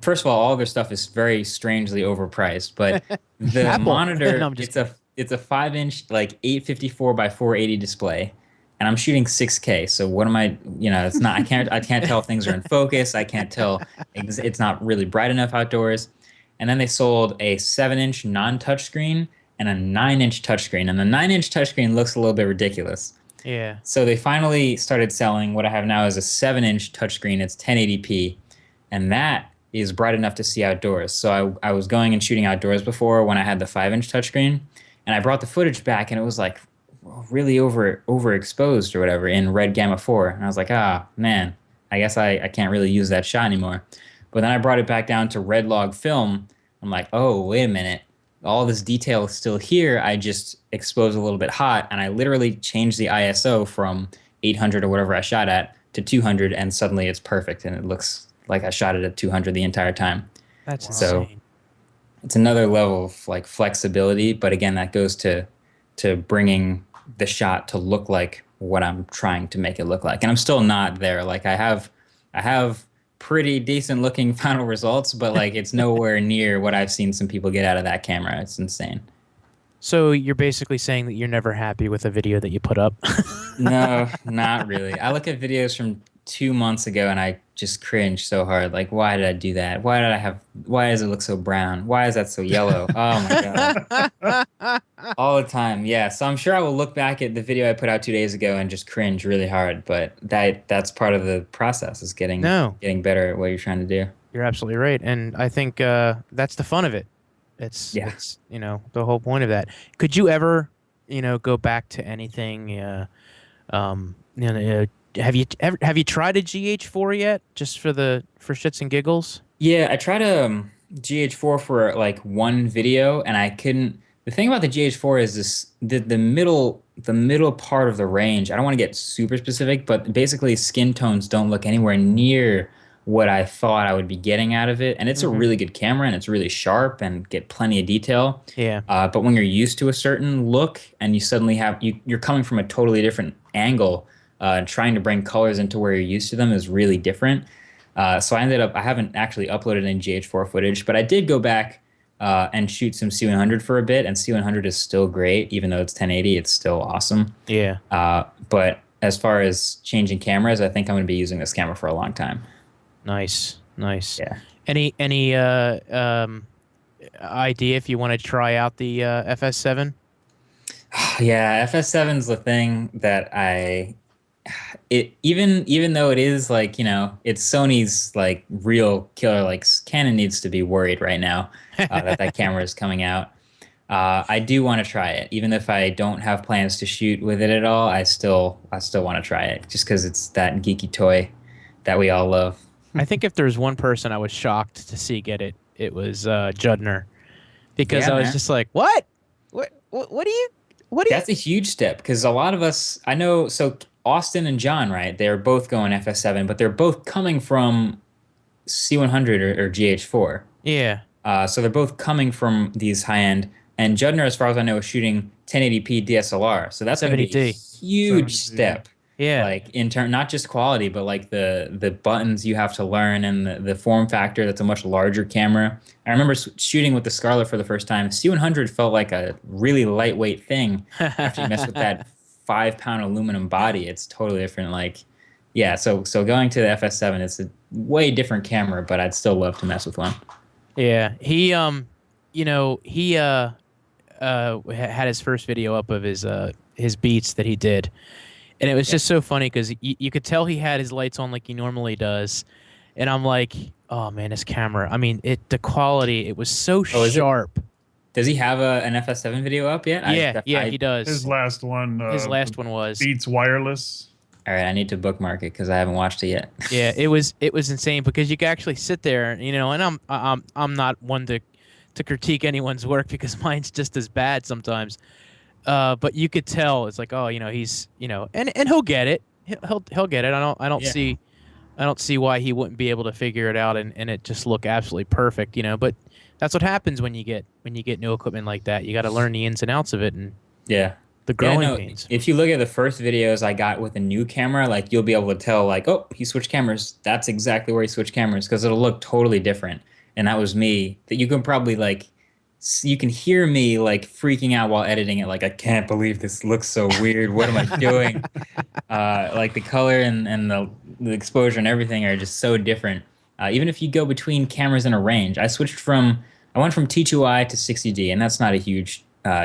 [SPEAKER 4] First of all their stuff is very strangely overpriced, but the monitor, no, it's a 5-inch, like 854 by 480 display, and I'm shooting 6K. So what am I? It's not. I can't tell if things are in focus. I can't tell. It's not really bright enough outdoors. And then they sold a 7-inch non-touchscreen and a 9-inch touchscreen, and the 9-inch touchscreen looks a little bit ridiculous.
[SPEAKER 2] Yeah.
[SPEAKER 4] So they finally started selling what I have now is a 7-inch touchscreen. It's 1080p. And that is bright enough to see outdoors. So I was going and shooting outdoors before when I had the 5-inch touchscreen, and I brought the footage back, and it was like really overexposed or whatever in red gamma 4. And I was like, man, I guess I can't really use that shot anymore. But then I brought it back down to red log film. I'm like, oh, wait a minute. All this detail is still here. I just exposed a little bit hot, and I literally changed the ISO from 800 or whatever I shot at to 200, and suddenly it's perfect, and it looks like I shot it at 200 the entire time.
[SPEAKER 2] That's insane.
[SPEAKER 4] It's another level of like flexibility, but again, that goes to bringing the shot to look like what I'm trying to make it look like. And I'm still not there. Like I have pretty decent looking final results, but like it's nowhere near what I've seen some people get out of that camera. It's insane.
[SPEAKER 2] So you're basically saying that you're never happy with a video that you put up?
[SPEAKER 4] No, not really. I look at videos from 2 months ago and I just cringe so hard. Like, why did I do that? Why does it look so brown? Why is that so yellow? Oh my God. All the time. Yeah. So I'm sure I will look back at the video I put out 2 days ago and just cringe really hard. But that's part of the process, is getting better at what you're trying to do.
[SPEAKER 2] You're absolutely right. And I think that's the fun of it. It's the whole point of that. Could you ever, go back to anything, have you tried a GH4 yet, just for shits and giggles?
[SPEAKER 4] Yeah, I tried a GH4 for like one video, and I couldn't. The thing about the GH4 is the middle part of the range. I don't want to get super specific, but basically skin tones don't look anywhere near what I thought I would be getting out of it. And it's a really good camera, and it's really sharp and get plenty of detail.
[SPEAKER 2] Yeah.
[SPEAKER 4] But when you're used to a certain look and you suddenly you're coming from a totally different angle, trying to bring colors into where you're used to them is really different. So I haven't actually uploaded any GH4 footage, but I did go back and shoot some C100 for a bit, and C100 is still great. Even though it's 1080, it's still awesome.
[SPEAKER 2] Yeah.
[SPEAKER 4] But as far as changing cameras, I think I'm going to be using this camera for a long time.
[SPEAKER 2] Nice.
[SPEAKER 4] Yeah.
[SPEAKER 2] Any idea if you want to try out the FS7?
[SPEAKER 4] Yeah, FS7's the thing that even though it is like, it's Sony's like real killer, like Canon needs to be worried right now that camera is coming out. I do want to try it, even if I don't have plans to shoot with it at all. I still want to try it, just because it's that geeky toy that we all love.
[SPEAKER 2] I think if there's one person I was shocked to see get it, it was Judner, because I was just like, what do you?
[SPEAKER 4] That's a huge step, because a lot of us, I know, so Austin and John, right? They're both going FS7, but they're both coming from C100 or GH4.
[SPEAKER 2] Yeah.
[SPEAKER 4] So they're both coming from these high end. And Judner, as far as I know, is shooting 1080p DSLR. So that's going to be a
[SPEAKER 2] 70D.
[SPEAKER 4] huge
[SPEAKER 3] 70D.
[SPEAKER 4] step.
[SPEAKER 2] Yeah.
[SPEAKER 4] Like in turn, not just quality, but like the buttons you have to learn and the form factor. That's a much larger camera. I remember shooting with the Scarlett for the first time. C100 felt like a really lightweight thing after you mess with that 5-pound aluminum body. It's totally different. Like, yeah. So going to the FS7, it's a way different camera, but I'd still love to mess with one.
[SPEAKER 2] Yeah. He had his first video up of his beats that he did. And it was just so funny because you could tell he had his lights on like he normally does. And I'm like, oh, man, his camera. I mean, the quality, it was so sharp.
[SPEAKER 4] Does he have an FS7 video up yet?
[SPEAKER 2] Yeah, he does.
[SPEAKER 3] His last one.
[SPEAKER 2] His last one was
[SPEAKER 3] Beats Wireless.
[SPEAKER 4] All right, I need to bookmark it because I haven't watched it yet.
[SPEAKER 2] Yeah, it was insane because you could actually sit there, and I'm not one to critique anyone's work because mine's just as bad sometimes. But you could tell it's like, oh, he's, and he'll get it. He'll get it. I don't see why he wouldn't be able to figure it out and it just look absolutely perfect, But that's what happens when you get new equipment like that. You got to learn the ins and outs of it and the growing pains.
[SPEAKER 4] If you look at the first videos I got with a new camera, like you'll be able to tell, like, oh, he switched cameras. That's exactly where he switched cameras because it'll look totally different. And that was me. That you can probably you can hear me like freaking out while editing it. Like, I can't believe this looks so weird. What am I doing? Like the color and the exposure and everything are just so different. Even if you go between cameras in a range, I went from T2i to 60D, and that's not a huge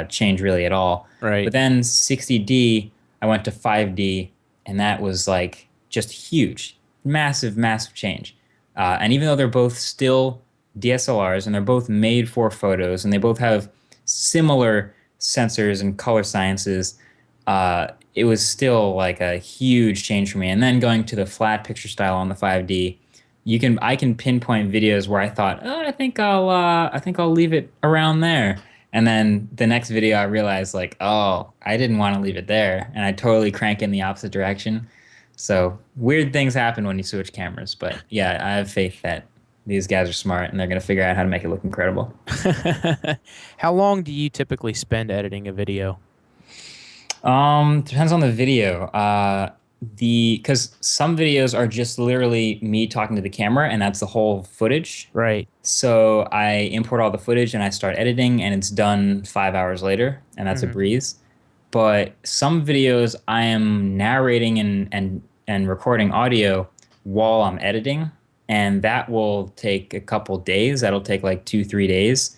[SPEAKER 4] change really at all.
[SPEAKER 2] Right.
[SPEAKER 4] But then 60D, I went to 5D, and that was like just huge, massive, massive change. And even though they're both still DSLRs and they're both made for photos and they both have similar sensors and color sciences, it was still like a huge change for me. And then going to the flat picture style on the 5D, I can pinpoint videos where I thought, oh, I think I'll leave it around there. And then the next video I realized like, oh, I didn't want to leave it there, and I totally crank in the opposite direction. So weird things happen when you switch cameras, but yeah, I have faith that these guys are smart and they're going to figure out how to make it look incredible.
[SPEAKER 2] How long do you typically spend editing a video?
[SPEAKER 4] Depends on the video. Because some videos are just literally me talking to the camera and that's the whole footage.
[SPEAKER 2] Right.
[SPEAKER 4] So I import all the footage and I start editing and it's done 5 hours later, and that's a breeze. But some videos I am narrating and recording audio while I'm editing, and that will take a couple days. That'll take like 2-3 days,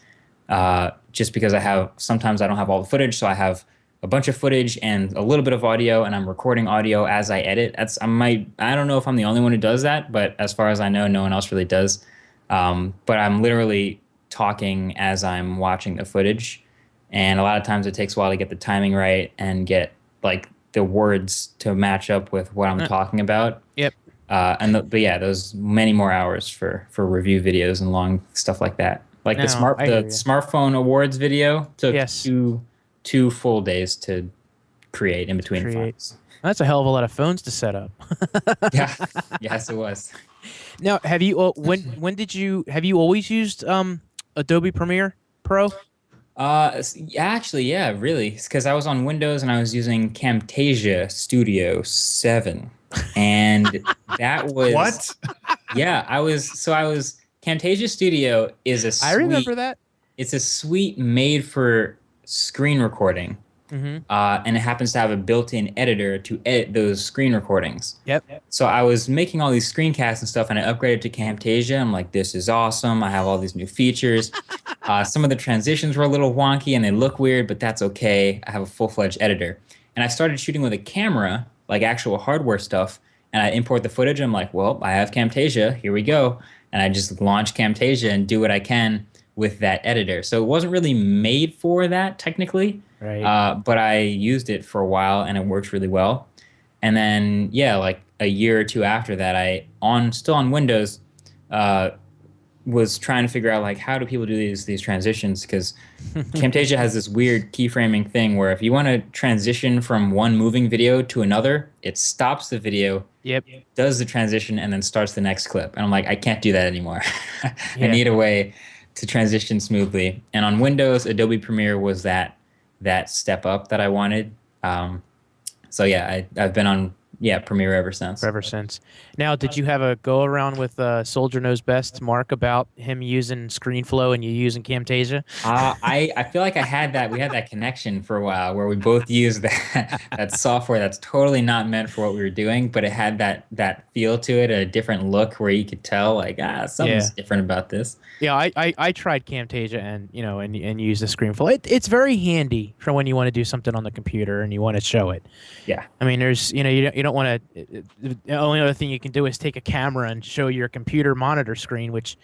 [SPEAKER 4] just because sometimes I don't have all the footage, so I have a bunch of footage and a little bit of audio, and I'm recording audio as I edit. I don't know if I'm the only one who does that, but as far as I know, no one else really does. But I'm literally talking as I'm watching the footage, and a lot of times it takes a while to get the timing right and get like the words to match up with what I'm talking about.
[SPEAKER 2] Yep.
[SPEAKER 4] But yeah, those many more hours for review videos and long stuff like that. Like the smartphone awards video took two full days to create in between files.
[SPEAKER 2] That's a hell of a lot of phones to set up.
[SPEAKER 4] Yeah. Yes, it was.
[SPEAKER 2] Now, have you have you always used Adobe Premiere Pro?
[SPEAKER 4] Actually, yeah, really. Because I was on Windows and I was using Camtasia Studio 7. And that was
[SPEAKER 3] what?
[SPEAKER 4] Yeah, Camtasia Studio is a suite.
[SPEAKER 2] I remember that.
[SPEAKER 4] It's a suite made for screen recording. And it happens to have a built-in editor to edit those screen recordings.
[SPEAKER 2] Yep.
[SPEAKER 4] So I was making all these screencasts and stuff, and I upgraded to Camtasia. I'm like, this is awesome. I have all these new features. Some of the transitions were a little wonky, and they look weird, but that's okay. I have a full-fledged editor. And I started shooting with a camera, like actual hardware stuff, and I import the footage. I'm like, well, I have Camtasia. Here we go. And I just launch Camtasia and do what I can with that editor. So it wasn't really made for that technically.
[SPEAKER 2] Right.
[SPEAKER 4] But I used it for a while and it works really well. And then, yeah, like a year or two after that, still on Windows, was trying to figure out like how do people do these transitions, because Camtasia has this weird keyframing thing where if you want to transition from one moving video to another, it stops the video, does the transition, and then starts the next clip. And I'm like, I can't do that anymore. I need a way to transition smoothly. And on Windows, Adobe Premiere was that that step up that I wanted. So yeah, I've been on Premiere ever since.
[SPEAKER 2] Ever since. Now, did you have a go around with Soldier Knows Best, Mark, about him using ScreenFlow and you using Camtasia?
[SPEAKER 4] I feel like I had that. We had that connection for a while where we both used that software that's totally not meant for what we were doing, but it had that feel to it, a different look where you could tell like something's different about this.
[SPEAKER 2] Yeah, I tried Camtasia and use the ScreenFlow. It's very handy for when you want to do something on the computer and you want to show it.
[SPEAKER 4] Yeah.
[SPEAKER 2] I mean, there's you don't want to. The only other thing you can do is take a camera and show your computer monitor screen, which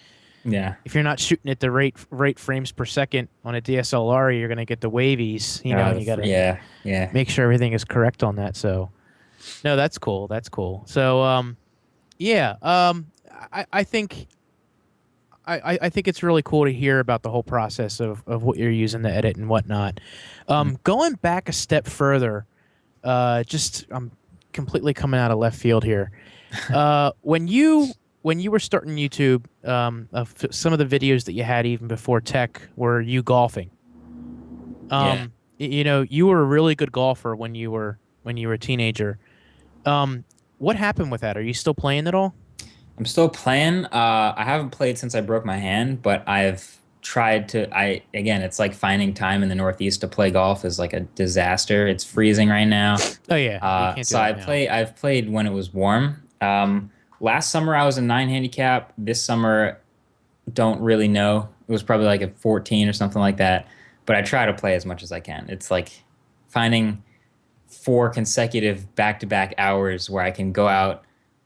[SPEAKER 2] if you're not shooting at the right frames per second on a DSLR, you're gonna get the wavies. You gotta make sure everything is correct on that. So, no, that's cool. That's cool. So, I think. I think it's really cool to hear about the whole process of what you're using to edit and whatnot. Going back a step further, I'm completely coming out of left field here. When you were starting YouTube, some of the videos that you had even before tech were you golfing. You were a really good golfer when you were a teenager. What happened with that? Are you still playing at all?
[SPEAKER 4] I'm still playing. I haven't played since I broke my hand, but I've tried to. Again, it's like finding time in the Northeast to play golf is like a disaster. It's freezing right now.
[SPEAKER 2] Oh yeah.
[SPEAKER 4] So I've played when it was warm. Last summer I was a 9 handicap. This summer, don't really know. It was probably like a 14 or something like that. But I try to play as much as I can. It's like finding 4 consecutive back-to-back hours where I can go out,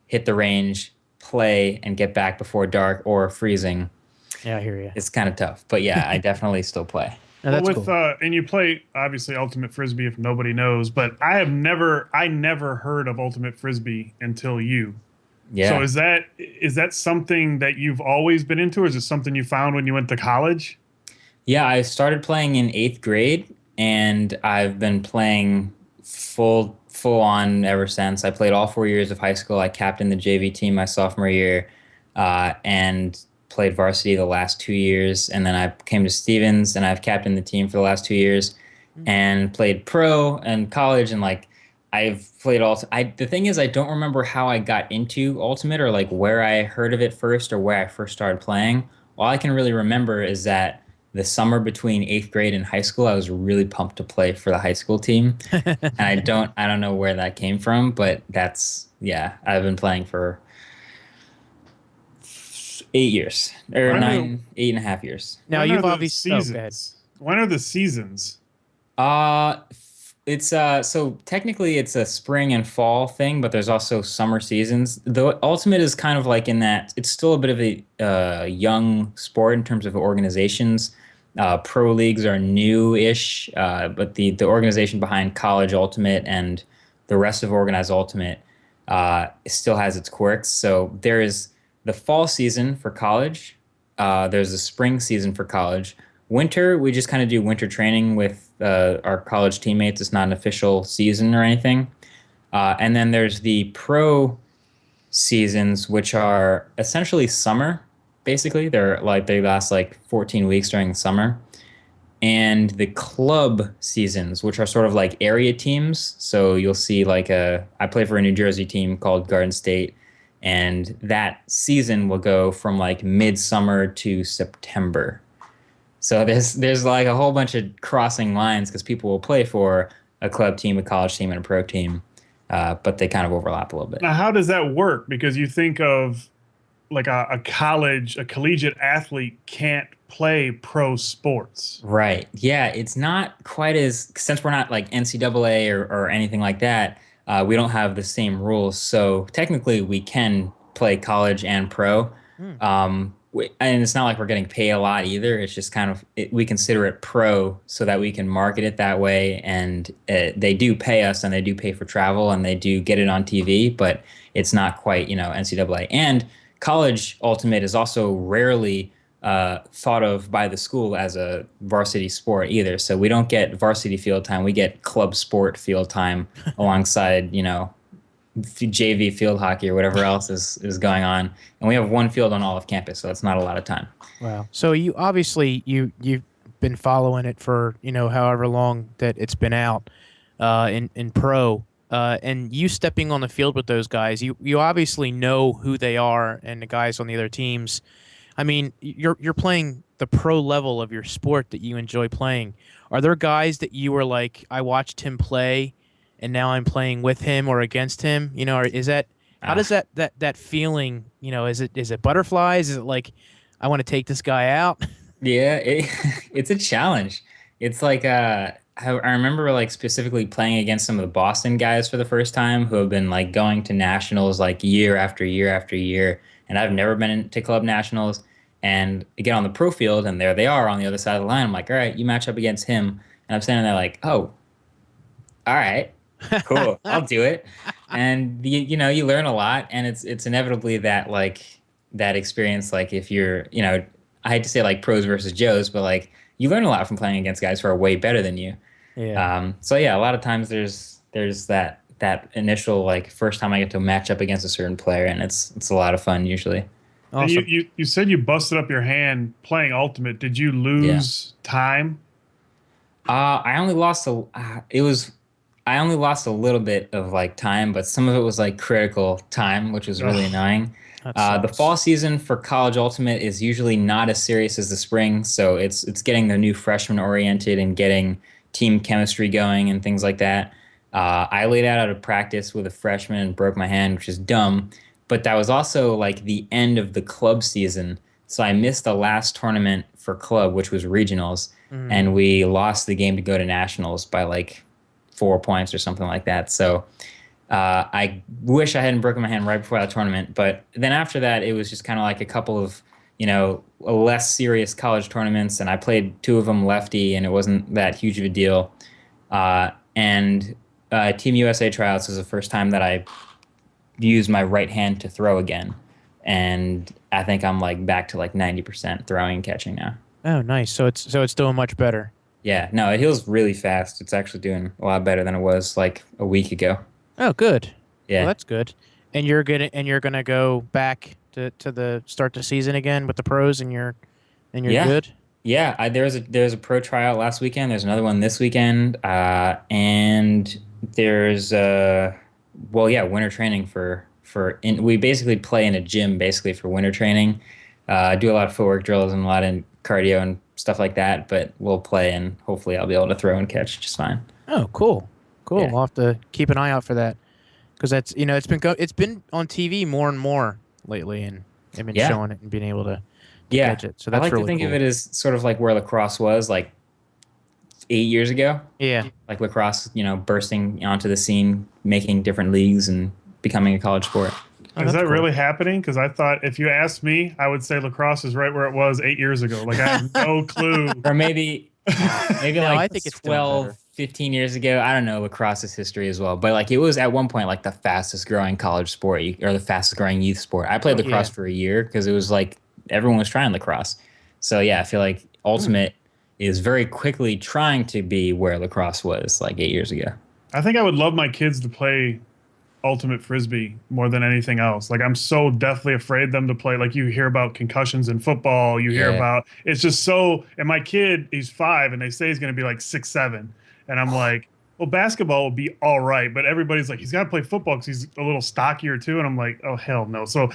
[SPEAKER 4] hit the range, play, and get back before dark or freezing.
[SPEAKER 2] Yeah, I hear you.
[SPEAKER 4] It's kind of tough, but yeah, I definitely still play.
[SPEAKER 2] No, that's cool.
[SPEAKER 3] And you play obviously Ultimate Frisbee if nobody knows, but I never heard of Ultimate Frisbee until you.
[SPEAKER 4] Yeah.
[SPEAKER 3] So is that something that you've always been into, or is it something you found when you went to college?
[SPEAKER 4] Yeah, I started playing in 8th grade, and I've been playing full on ever since. I played all 4 years of high school. I captained the JV team my sophomore year, and played varsity the last 2 years. And then I came to Stevens, and I've captained the team for the last 2 years, and played pro and college. And like I've played all. The thing is, I don't remember how I got into Ultimate or like where I heard of it first or where I first started playing. All I can really remember is that the summer between 8th grade and high school, I was really pumped to play for the high school team. And I don't know where that came from, but I've been playing for 8 years or 8.5 years.
[SPEAKER 2] Now you've obviously
[SPEAKER 3] When are the seasons?
[SPEAKER 4] It's so technically it's a spring and fall thing, but there's also summer seasons. The Ultimate is kind of like in that it's still a bit of a young sport in terms of organizations. Pro leagues are new-ish, but the organization behind College Ultimate and the rest of Organized Ultimate still has its quirks. So there is the fall season for college. There's a spring season for college. Winter, we just kind of do winter training with our college teammates. It's not an official season or anything. And then there's the pro seasons, which are essentially summer. Basically, they last like 14 weeks during the summer. And the club seasons, which are sort of like area teams. So you'll see like I play for a New Jersey team called Garden State, and that season will go from like midsummer to September. So there's like a whole bunch of crossing lines because people will play for a club team, a college team, and a pro team, but they kind of overlap a little bit.
[SPEAKER 3] Now, how does that work? Because you think of like a collegiate athlete can't play pro sports.
[SPEAKER 4] Right. Yeah, it's not quite as, since we're not like NCAA or anything like that, we don't have the same rules. So technically we can play college and pro. And it's not like we're getting paid a lot either. It's just kind of, we consider it pro so that we can market it that way. And they do pay us, and they do pay for travel, and they do get it on TV, but it's not quite, NCAA. And college ultimate is also rarely thought of by the school as a varsity sport either. So we don't get varsity field time. We get club sport field time alongside, JV field hockey or whatever else is going on. And we have one field on all of campus, so it's not a lot of time.
[SPEAKER 2] Wow. So you obviously you been following it for however long that it's been out in pro. And you stepping on the field with those guys, you obviously know who they are and the guys on the other teams. I mean, you're playing the pro level of your sport that you enjoy playing. Are there guys that you were like, I watched him play, and now I'm playing with him or against him? Or is that how does that feeling? Is it butterflies? Is it like I want to take this guy out?
[SPEAKER 4] Yeah, it's a challenge. It's like I remember like specifically playing against some of the Boston guys for the first time who have been like going to nationals like year after year after year, and I've never been to club nationals. And I get on the pro field, and there they are on the other side of the line. I'm like, all right, you match up against him, and I'm standing there like, oh, all right, cool, I'll do it. And you learn a lot, and it's inevitably that like that experience. Like if you're, I hate to say like pros versus Joes, but like you learn a lot from playing against guys who are way better than you.
[SPEAKER 2] Yeah.
[SPEAKER 4] So yeah, a lot of times there's that initial like first time I get to match up against a certain player, and it's a lot of fun usually.
[SPEAKER 2] Awesome.
[SPEAKER 3] And you said you busted up your hand playing Ultimate. Did you lose time?
[SPEAKER 4] I only lost I only lost a little bit of like time, but some of it was like critical time, which was really annoying.
[SPEAKER 2] That
[SPEAKER 4] The
[SPEAKER 2] sucks.
[SPEAKER 4] fall season for college ultimate is usually not as serious as the spring, so it's getting the new freshmen oriented and getting team chemistry going and things like that. I laid out of practice with a freshman and broke my hand, which is dumb, but that was also like the end of the club season, so I missed the last tournament for club, which was regionals, and we lost the game to go to nationals by like 4 points or something like that. So I wish I hadn't broken my hand right before that tournament. But then after that, it was just kind of like a couple of, less serious college tournaments. And I played two of them lefty, and it wasn't that huge of a deal. And Team USA tryouts was the first time that I used my right hand to throw again. And I think I'm like back to like 90% throwing and catching now.
[SPEAKER 2] Oh, nice. So it's doing much better.
[SPEAKER 4] Yeah, no, it heals really fast. It's actually doing a lot better than it was like a week ago.
[SPEAKER 2] Oh, good.
[SPEAKER 4] Yeah.
[SPEAKER 2] Well, that's good. And you're gonna go back to the start the season again with the pros, and you're
[SPEAKER 4] Yeah.
[SPEAKER 2] good.
[SPEAKER 4] Yeah, there's a pro tryout last weekend. There's another one this weekend, and there's winter training we basically play in a gym basically for winter training. Do a lot of footwork drills and a lot of cardio and stuff like that. But we'll play, and hopefully I'll be able to throw and catch just fine.
[SPEAKER 2] Oh, cool.
[SPEAKER 4] Yeah.
[SPEAKER 2] I'll have to keep an eye out for that because that's it's been on TV more and more lately, and they've been showing it and being able to catch it. So that's
[SPEAKER 4] I like
[SPEAKER 2] really
[SPEAKER 4] to think
[SPEAKER 2] cool.
[SPEAKER 4] of it as sort of like where lacrosse was like 8 years ago.
[SPEAKER 2] Yeah.
[SPEAKER 4] Like lacrosse, bursting onto the scene, making different leagues and becoming a college sport.
[SPEAKER 2] Oh,
[SPEAKER 3] Is
[SPEAKER 2] that's
[SPEAKER 3] that
[SPEAKER 2] cool.
[SPEAKER 3] really happening? Because I thought if you asked me, I would say lacrosse is right where it was 8 years ago. Like I have no clue.
[SPEAKER 4] Or maybe
[SPEAKER 2] No,
[SPEAKER 4] like
[SPEAKER 2] I think it's doing
[SPEAKER 4] 12,
[SPEAKER 2] better.
[SPEAKER 4] 15 years ago. I don't know lacrosse's history as well. But like it was at one point like the fastest growing college sport or the fastest growing youth sport. I played lacrosse for a year because it was like everyone was trying lacrosse. So yeah, I feel like Ultimate is very quickly trying to be where lacrosse was like 8 years ago.
[SPEAKER 3] I think I would love my kids to play ultimate frisbee more than anything else. Like I'm so deathly afraid them to play. Like you hear about concussions in football, you hear about it's just so. And my kid, he's 5, and they say he's going to be like 6, 7, and I'm like, well, basketball will be all right, but everybody's like, he's got to play football because he's a little stockier too. And I'm like, oh hell no. So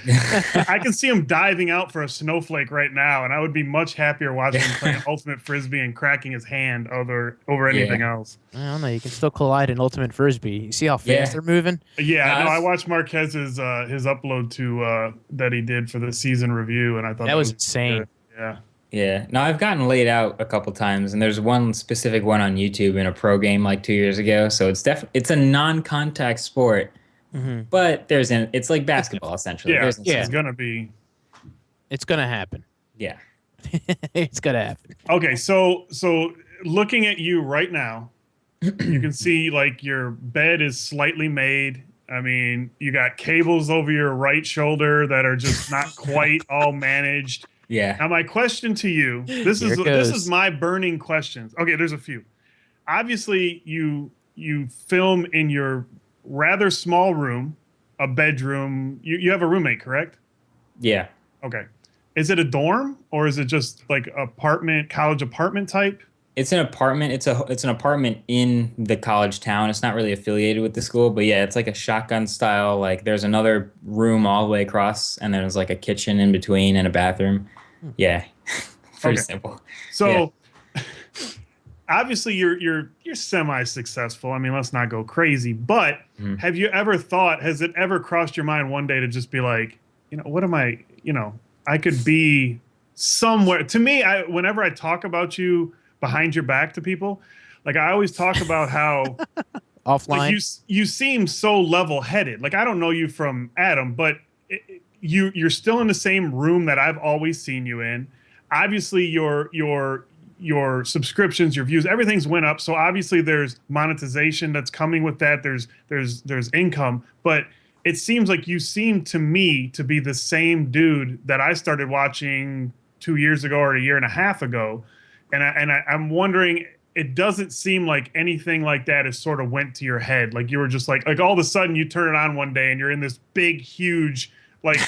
[SPEAKER 3] I can see him diving out for a snowflake right now, and I would be much happier watching him playing ultimate frisbee and cracking his hand over anything else.
[SPEAKER 2] I don't know. You can still collide in ultimate frisbee. You see how fast they're moving?
[SPEAKER 3] Yeah, no, I watched Marquez's his upload to that he did for the season review, and I thought
[SPEAKER 2] That was insane.
[SPEAKER 3] good. Yeah.
[SPEAKER 4] Yeah. No, I've gotten laid out a couple times, and there's one specific one on YouTube in a pro game like 2 years ago. So it's a non-contact sport, but it's like basketball essentially.
[SPEAKER 3] Yeah,
[SPEAKER 4] There's
[SPEAKER 3] it's gonna be.
[SPEAKER 2] It's gonna happen.
[SPEAKER 4] Yeah.
[SPEAKER 2] It's gonna happen.
[SPEAKER 3] Okay, so looking at you right now, you can see like your bed is slightly made. I mean, you got cables over your right shoulder that are just not quite all managed.
[SPEAKER 4] Yeah.
[SPEAKER 3] Now, my question to you, this is my burning questions. Okay, there's a few. Obviously, you film in your rather small room, a bedroom. You have a roommate, correct?
[SPEAKER 4] Yeah.
[SPEAKER 3] Okay. Is it a dorm or is it just like college apartment type?
[SPEAKER 4] It's an apartment. It's an apartment in the college town. It's not really affiliated with the school, but yeah, it's like a shotgun style. Like there's another room all the way across, and there's like a kitchen in between and a bathroom. Yeah, pretty
[SPEAKER 3] Okay.
[SPEAKER 4] simple.
[SPEAKER 3] So obviously you're semi-successful. I mean, let's not go crazy, but have you ever thought, has it ever crossed your mind one day to just be like, what am I, I could be somewhere. To me, whenever I talk about you behind your back to people, like I always talk about how
[SPEAKER 2] Offline.
[SPEAKER 3] like you seem so level-headed. Like I don't know you from Adam, but you're still in the same room that I've always seen you in. Obviously, your subscriptions, your views, everything's went up. So obviously, there's monetization that's coming with that. There's income, but it seems like you seem to me to be the same dude that I started watching 2 years ago or a year and a half ago, and I'm wondering. It doesn't seem like anything like that has sort of went to your head. Like you were just like all of a sudden you turn it on one day and you're in this big, huge, like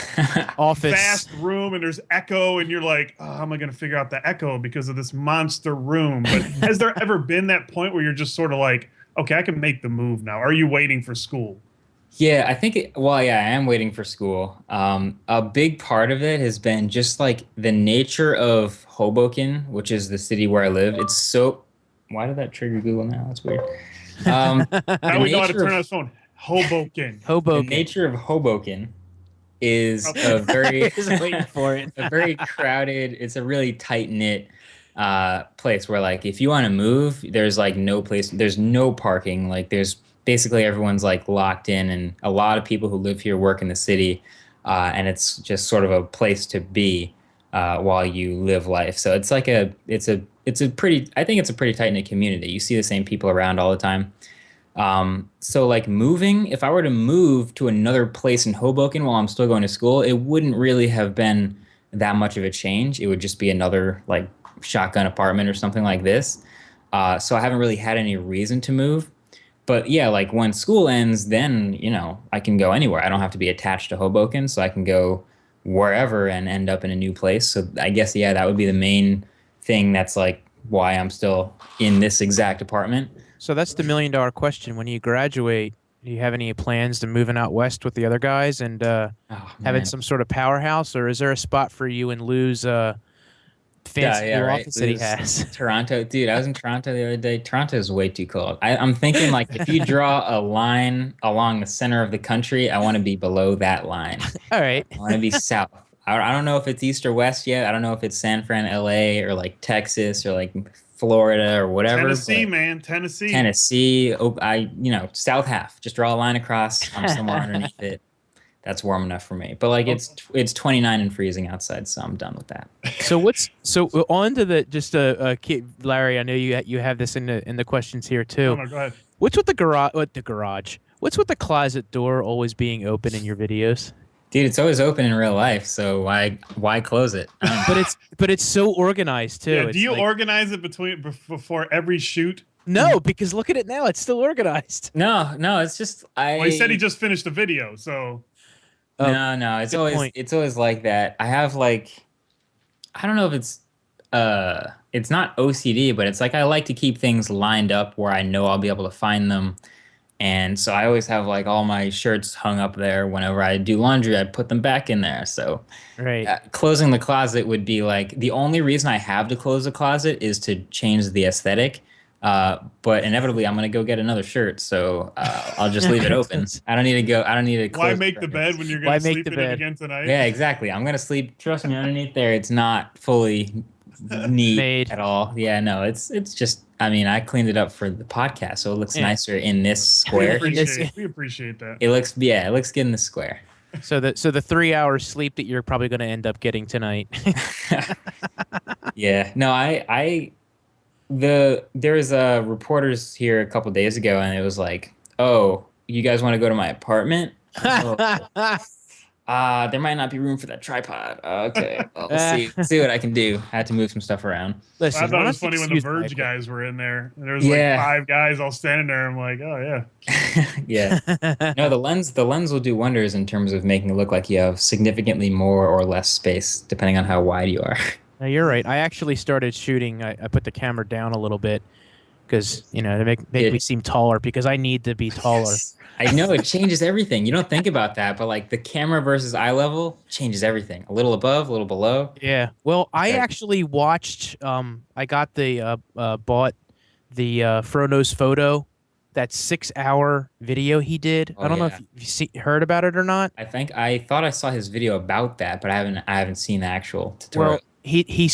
[SPEAKER 2] Office.
[SPEAKER 3] vast room and there's echo and you're like, oh, how am I going to figure out the echo because of this monster room? But has there ever been that point where you're just sort of like, okay, I can make the move now? Are you waiting for school?
[SPEAKER 4] Yeah, I think, I am waiting for school. A big part of it has been just like the nature of Hoboken, which is the city where I live. It's so, why did that trigger Google now? That's weird.
[SPEAKER 3] Now we know how to
[SPEAKER 4] nature
[SPEAKER 3] turn
[SPEAKER 4] of-
[SPEAKER 3] on his phone. Hoboken.
[SPEAKER 4] The
[SPEAKER 2] Hoboken.
[SPEAKER 4] nature of Hoboken is a very,
[SPEAKER 2] Just waiting for it.
[SPEAKER 4] a very crowded, it's a really tight-knit place where like if you want to move, there's like no place, there's no parking, like there's basically everyone's like locked in, and a lot of people who live here work in the city, and it's just sort of a place to be while you live life. So it's like it's a pretty, I think it's a pretty tight-knit community. You see the same people around all the time. So like moving, if I were to move to another place in Hoboken while I'm still going to school, it wouldn't really have been that much of a change. It would just be another like shotgun apartment or something like this. So I haven't really had any reason to move. But yeah, like when school ends, then, I can go anywhere. I don't have to be attached to Hoboken, so I can go wherever and end up in a new place. So I guess, yeah, that would be the main thing that's like why I'm still in this exact apartment.
[SPEAKER 2] So that's the $1 million question. When you graduate, do you have any plans to moving out west with the other guys and having some sort of powerhouse, or is there a spot for you in Lou's fancy new office that he has?
[SPEAKER 4] Toronto, dude. I was in Toronto the other day. Toronto is way too cold. I'm thinking like if you draw a line along the center of the country, I want to be below that line.
[SPEAKER 2] All right.
[SPEAKER 4] I want to be south. I don't know if it's east or west yet. I don't know if it's San Fran, LA, or like Texas, or like Florida, or whatever.
[SPEAKER 3] Tennessee, man. Tennessee.
[SPEAKER 4] Tennessee. South half. Just draw a line across. I'm somewhere underneath it. That's warm enough for me. But like it's 29 and freezing outside, so I'm done with that.
[SPEAKER 2] So on to the Larry. I know you have this in the questions here too.
[SPEAKER 3] No, go ahead.
[SPEAKER 2] What's with the garage? What's with the closet door always being open in your videos?
[SPEAKER 4] Dude, it's always open in real life, so why close it?
[SPEAKER 2] But it's so organized too.
[SPEAKER 3] Yeah,
[SPEAKER 2] It's
[SPEAKER 3] do you
[SPEAKER 2] like,
[SPEAKER 3] organize it before every shoot?
[SPEAKER 2] No, because look at it now. It's still organized.
[SPEAKER 4] No, it's just
[SPEAKER 3] Well, he said he just finished the video, so
[SPEAKER 4] No, it's always like that. I have like, I don't know if it's not OCD, but it's like I like to keep things lined up where I know I'll be able to find them. And so I always have like all my shirts hung up there. Whenever I do laundry, I put them back in there. So
[SPEAKER 2] Right.
[SPEAKER 4] Closing the closet would be like, the only reason I have to close the closet is to change the aesthetic. But inevitably I'm going to go get another shirt. So I'll just leave it open. I don't need to close.
[SPEAKER 3] why make the bed when you're going to sleep in it again tonight?
[SPEAKER 4] Yeah, exactly. I'm going to sleep. Trust me, underneath there, it's not fully neat
[SPEAKER 2] Made.
[SPEAKER 4] at all. Yeah, no, it's just, I mean, I cleaned it up for the podcast, so it looks nicer in this square.
[SPEAKER 3] We appreciate that.
[SPEAKER 4] It looks good in the square.
[SPEAKER 2] So the 3 hours sleep that you're probably going to end up getting tonight.
[SPEAKER 4] Yeah, no, there was reporters here a couple days ago, and it was like, oh, you guys want to go to my apartment? Oh. There might not be room for that tripod. Okay, well, we'll
[SPEAKER 2] Uh,
[SPEAKER 4] see what I can do. I had to move some stuff around.
[SPEAKER 3] I
[SPEAKER 2] Listen,
[SPEAKER 3] thought
[SPEAKER 2] why
[SPEAKER 3] it was
[SPEAKER 2] don't you
[SPEAKER 3] funny
[SPEAKER 2] just
[SPEAKER 3] when the
[SPEAKER 2] use my
[SPEAKER 3] Verge
[SPEAKER 2] equipment?
[SPEAKER 3] guys were in there. And there was like
[SPEAKER 4] Yeah,
[SPEAKER 3] 5 guys all standing there. I'm like, oh yeah.
[SPEAKER 4] yeah. No, the lens will do wonders in terms of making it look like you have significantly more or less space, depending on how wide you are.
[SPEAKER 2] No, you're right. I actually started shooting. I put the camera down a little bit because to make me
[SPEAKER 4] It
[SPEAKER 2] seem taller because I need to be taller.
[SPEAKER 4] Yes. I know it changes everything. You don't think about that, but like the camera versus eye level changes everything. A little above, a little below.
[SPEAKER 2] Yeah. Well,
[SPEAKER 4] It's
[SPEAKER 2] I
[SPEAKER 4] like,
[SPEAKER 2] actually watched. I got the bought the Frono's photo, that 6 hour video he did.
[SPEAKER 4] oh
[SPEAKER 2] I don't know if
[SPEAKER 4] yeah.
[SPEAKER 2] heard about it or not.
[SPEAKER 4] I thought I saw his video about that, but I haven't seen the actual tutorial.
[SPEAKER 2] Well, he's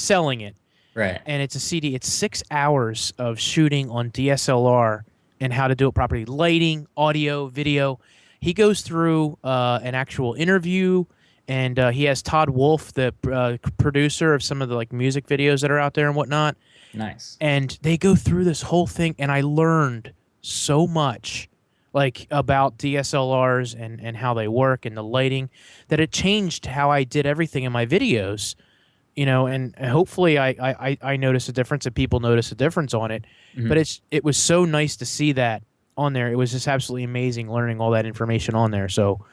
[SPEAKER 2] selling it,
[SPEAKER 4] Right.
[SPEAKER 2] and it's a CD. It's 6 hours of shooting on DSLR and how to do it properly, lighting, audio, video. He goes through an actual interview, and he has Todd Wolf, the producer of some of the like music videos that are out there and whatnot.
[SPEAKER 4] Nice.
[SPEAKER 2] And they go through this whole thing, and I learned so much like about DSLRs and how they work and the lighting, that it changed how I did everything in my videos. And hopefully I notice a difference and people notice a difference on it.
[SPEAKER 4] Mhm.
[SPEAKER 2] But it was so nice to see that on there. It was just absolutely amazing learning all that information on there. So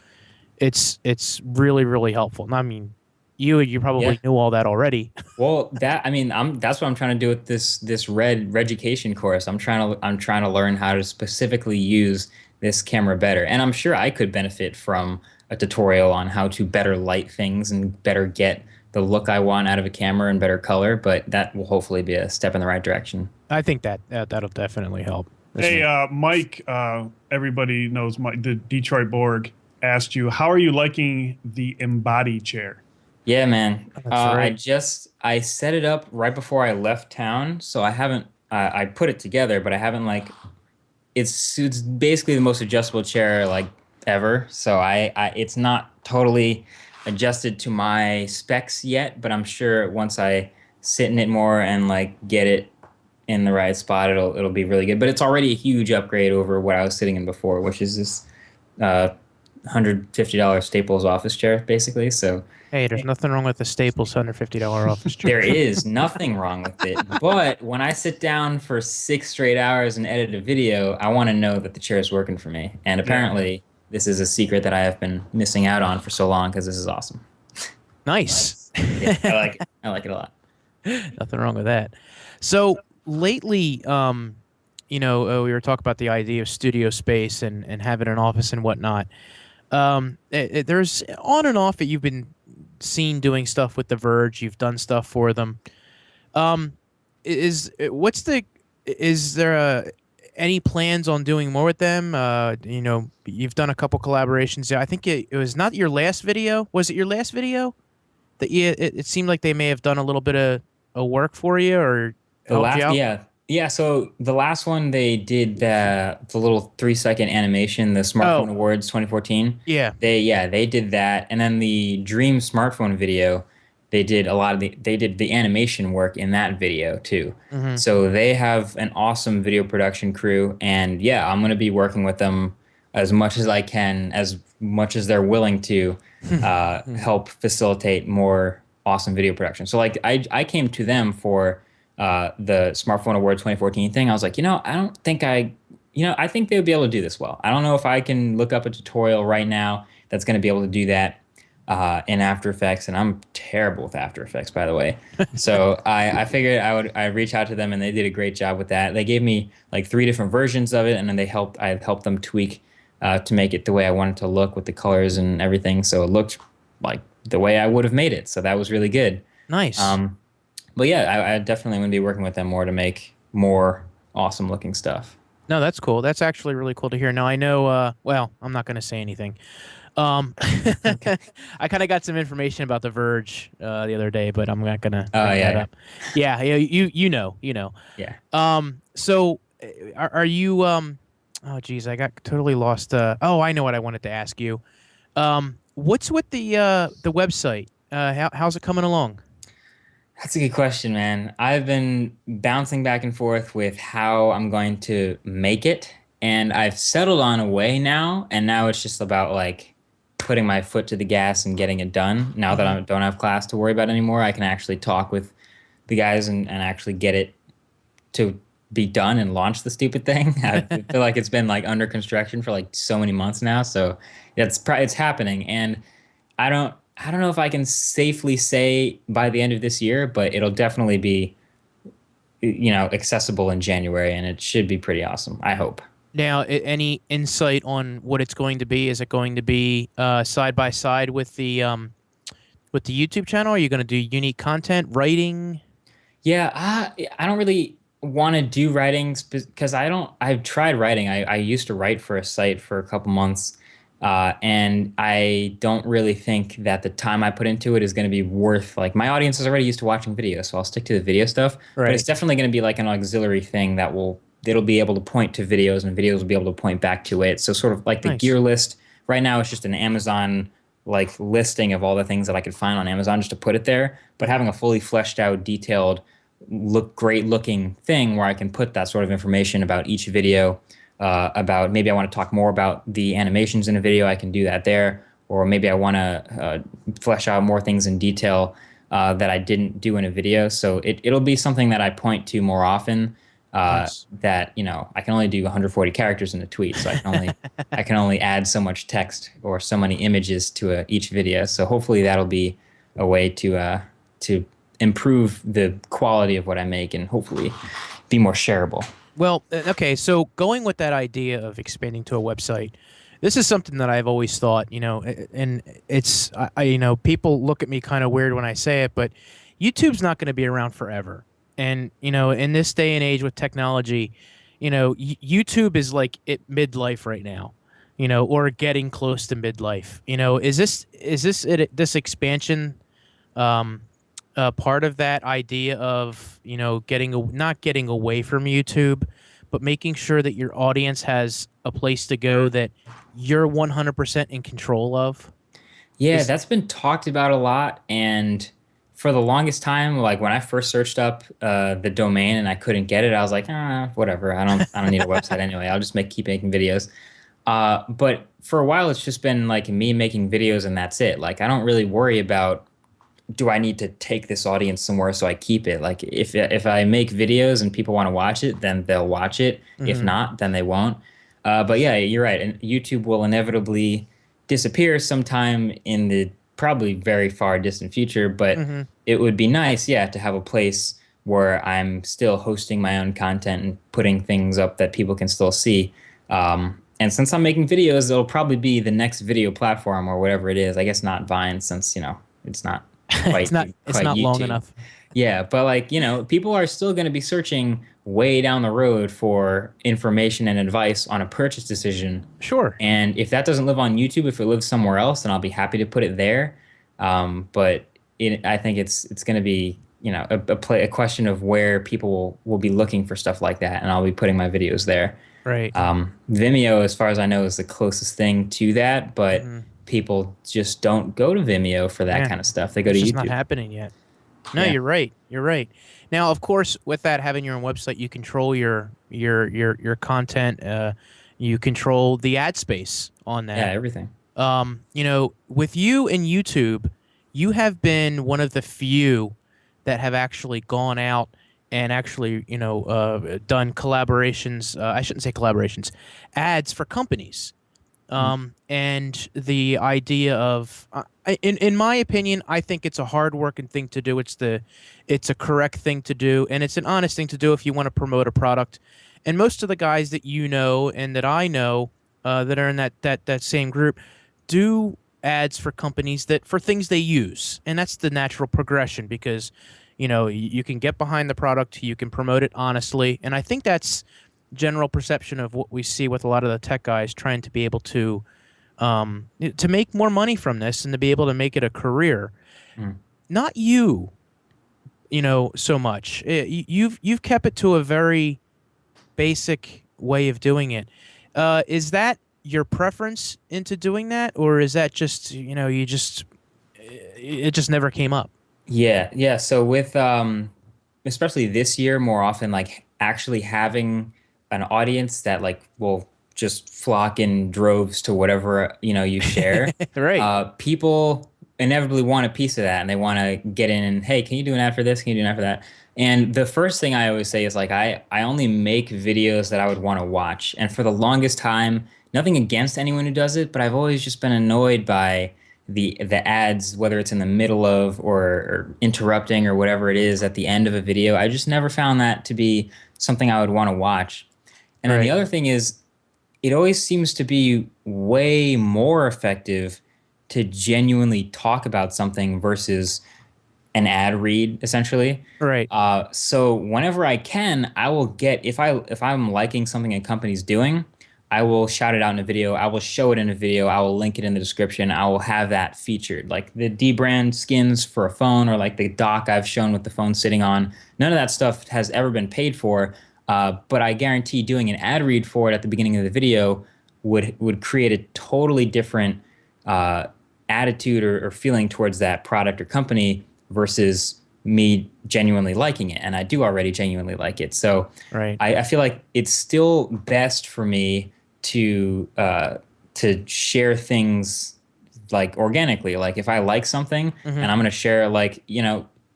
[SPEAKER 2] it's really, really helpful. And I mean, you
[SPEAKER 4] Yeah.
[SPEAKER 2] probably knew all that already.
[SPEAKER 4] Well, that's what I'm trying to do with this red education course. I'm trying to learn how to specifically use this camera better. And I'm sure I could benefit from a tutorial on how to better light things and better get the look I want out of a camera and better color, but that will hopefully be a step in the right direction.
[SPEAKER 2] I think that'll definitely help.
[SPEAKER 3] Hey, Mike, everybody knows Mike, the Detroit Borg asked you, how are you liking the Embody chair?
[SPEAKER 4] Yeah, man.
[SPEAKER 2] That's right.
[SPEAKER 4] I set it up right before I left town, so I haven't I put it together, but I haven't like it's basically the most adjustable chair like ever. So I it's not totally adjusted to my specs yet, but I'm sure once I sit in it more and like get it in the right spot, it'll be really good. But it's already a huge upgrade over what I was sitting in before, which is this uh, $150 Staples office chair, basically. So
[SPEAKER 2] Hey, there's nothing wrong with the Staples $150 office chair.
[SPEAKER 4] there is nothing wrong with it. But when I sit down for 6 straight hours and edit a video, I want to know that the chair is working for me. And apparently, this is a secret that I have been missing out on for so long because this is awesome.
[SPEAKER 2] Nice.
[SPEAKER 4] Yeah, I like it. I like it a lot.
[SPEAKER 2] Nothing wrong with that. So lately, we were talking about the idea of studio space and having an office and whatnot. There's on and off that you've been seen doing stuff with The Verge. You've done stuff for them. Um, is there any plans on doing more with them? You've done a couple collaborations. Yeah, I think it was not your last video. Was it your last video that it seemed like they may have done a little bit of work for you or
[SPEAKER 4] The
[SPEAKER 2] helped you
[SPEAKER 4] last,
[SPEAKER 2] out?
[SPEAKER 4] yeah. So the last one they did the little 3 second animation, the Smartphone
[SPEAKER 2] Oh,
[SPEAKER 4] Awards 2014.
[SPEAKER 2] yeah.
[SPEAKER 4] They did that, and then the Dream smartphone video, they did the animation work in that video too.
[SPEAKER 2] Hmm.
[SPEAKER 4] So they have an awesome video production crew, and yeah, I'm gonna be working with them as much as I can, as much as they're willing to help facilitate more awesome video production. So like I came to them for the Smartphone Award 2014 thing. I was like, I don't think I think they would be able to do this well. I don't know if I can look up a tutorial right now that's going to be able to do that in After Effects, and I'm terrible with After Effects, by the way. So I figured I'd reach out to them, and they did a great job with that. They gave me like 3 different versions of it, and then I helped them tweak to make it the way I wanted to look with the colors and everything. So it looked like the way I would have made it. So that was really good.
[SPEAKER 2] Nice.
[SPEAKER 4] But yeah, I definitely want to be working with them more to make more awesome looking stuff.
[SPEAKER 2] No, that's cool. That's actually really cool to hear. Now I know. Well, I'm not going to say anything. I kind of got some information about The Verge the other day, but I'm not going to bring that up. Yeah, you know.
[SPEAKER 4] Yeah.
[SPEAKER 2] So are you? Oh, geez, I got totally lost. I know what I wanted to ask you. What's with the website? How's it coming along?
[SPEAKER 4] That's a good question, man. I've been bouncing back and forth with how I'm going to make it, and I've settled on a way now, and now it's just about like putting my foot to the gas and getting it done. Now that I don't have class to worry about anymore, I can actually talk with the guys and actually get it to be done and launch the stupid thing. I feel like it's been like under construction for like so many months now. So it's happening. And I don't know if I can safely say by the end of this year, but it'll definitely be, accessible in January, and it should be pretty awesome. I hope.
[SPEAKER 2] Now, any insight on what it's going to be? Is it going to be side by side with the YouTube channel? Are you going to do unique content, writing?
[SPEAKER 4] Yeah, I don't really want to do writing because I've tried writing. I used to write for a site for a couple months, and I don't really think that the time I put into it is going to be worth, like, my audience is already used to watching videos, so I'll stick to the video stuff.
[SPEAKER 2] Right.
[SPEAKER 4] But it's definitely going to be like an auxiliary thing it'll be able to point to videos, and videos will be able to point back to it. So sort of like the gear list right now, it's just an Amazon like listing of all the things that I could find on Amazon just to put it there. But having a fully fleshed out, detailed, great looking thing where I can put that sort of information about each video, about maybe I want to talk more about the animations in a video, I can do that there. Or maybe I want to flesh out more things in detail that I didn't do in a video. So it'll be something that I point to more often.
[SPEAKER 2] Nice.
[SPEAKER 4] That I can only do 140 characters in a tweet, so I can only add so much text or so many images to each video. So hopefully that'll be a way to improve the quality of what I make and hopefully be more shareable.
[SPEAKER 2] Well, okay, so going with that idea of expanding to a website, this is something that I've always thought, and it's people look at me kind of weird when I say it, but YouTube's not going to be around forever. And, in this day and age with technology, YouTube is like at midlife right now, or getting close to midlife. Is this expansion part of that idea of, not getting away from YouTube, but making sure that your audience has a place to go that you're 100% in control of?
[SPEAKER 4] Yeah, that's been talked about a lot. And for the longest time, like when I first searched up the domain and I couldn't get it, I was like, whatever. I don't need a website anyway. I'll just keep making videos. But for a while, it's just been like me making videos and that's it. Like I don't really worry about, do I need to take this audience somewhere so I keep it? Like if I make videos and people want to watch it, then they'll watch it. If not, then they won't. But yeah, you're right. And YouTube will inevitably disappear sometime in the probably very far distant future, but it would be nice, to have a place where I'm still hosting my own content and putting things up that people can still see. And since I'm making videos, it'll probably be the next video platform or whatever it is. I guess not Vine, since it's not quite
[SPEAKER 2] it's not
[SPEAKER 4] YouTube.
[SPEAKER 2] long enough.
[SPEAKER 4] Yeah, but people are still going to be searching way down the road for information and advice on a purchase decision.
[SPEAKER 2] Sure.
[SPEAKER 4] And if that doesn't live on YouTube, if it lives somewhere else, then I'll be happy to put it there. But I think it's going to be a question of where people will be looking for stuff like that, and I'll be putting my videos there.
[SPEAKER 2] Right.
[SPEAKER 4] Vimeo, as far as I know, is the closest thing to that, but people just don't go to Vimeo for that kind of stuff. They go to YouTube.
[SPEAKER 2] It's not happening yet. No, you're right. You're right. Now, of course, with that, having your own website, you control your content. You control the ad space on that.
[SPEAKER 4] Yeah, everything.
[SPEAKER 2] With you and YouTube, you have been one of the few that have actually gone out and actually, done collaborations. I shouldn't say collaborations, ads for companies. And the idea of, in my opinion, I think it's a hard-working thing to do. It's a correct thing to do, and it's an honest thing to do if you want to promote a product. And most of the guys that you know and that I know that are in that same group do ads for companies for things they use, and that's the natural progression because, you can get behind the product, you can promote it honestly, and I think that's general perception of what we see with a lot of the tech guys trying to be able to make more money from this and to be able to make it a career. Not you, so much. You've kept it to a very basic way of doing it. Is that your preference into doing that, or is that just it just never came up?
[SPEAKER 4] Yeah. So with especially this year, more often, like actually having an audience that will just flock in droves to whatever you share.
[SPEAKER 2] Right.
[SPEAKER 4] People inevitably want a piece of that, and they want to get in and, hey, can you do an ad for this? Can you do an ad for that? And the first thing I always say is like I only make videos that I would want to watch. And for the longest time, nothing against anyone who does it, but I've always just been annoyed by the ads, whether it's in the middle of or interrupting or whatever it is at the end of a video. I just never found that to be something I would want to watch. And then the other thing is, it always seems to be way more effective to genuinely talk about something versus an ad read, essentially.
[SPEAKER 2] Right.
[SPEAKER 4] So whenever I can, I will get, if I'm liking something a company's doing, I will shout it out in a video. I will show it in a video. I will link it in the description. I will have that featured, like the D-brand skins for a phone, or like the dock I've shown with the phone sitting on. None of that stuff has ever been paid for. But I guarantee doing an ad read for it at the beginning of the video would create a totally different attitude or feeling towards that product or company versus me genuinely liking it. And I do already genuinely like it. So I feel like it's still best for me to share things like organically. Like if I like something and I'm going to share, like,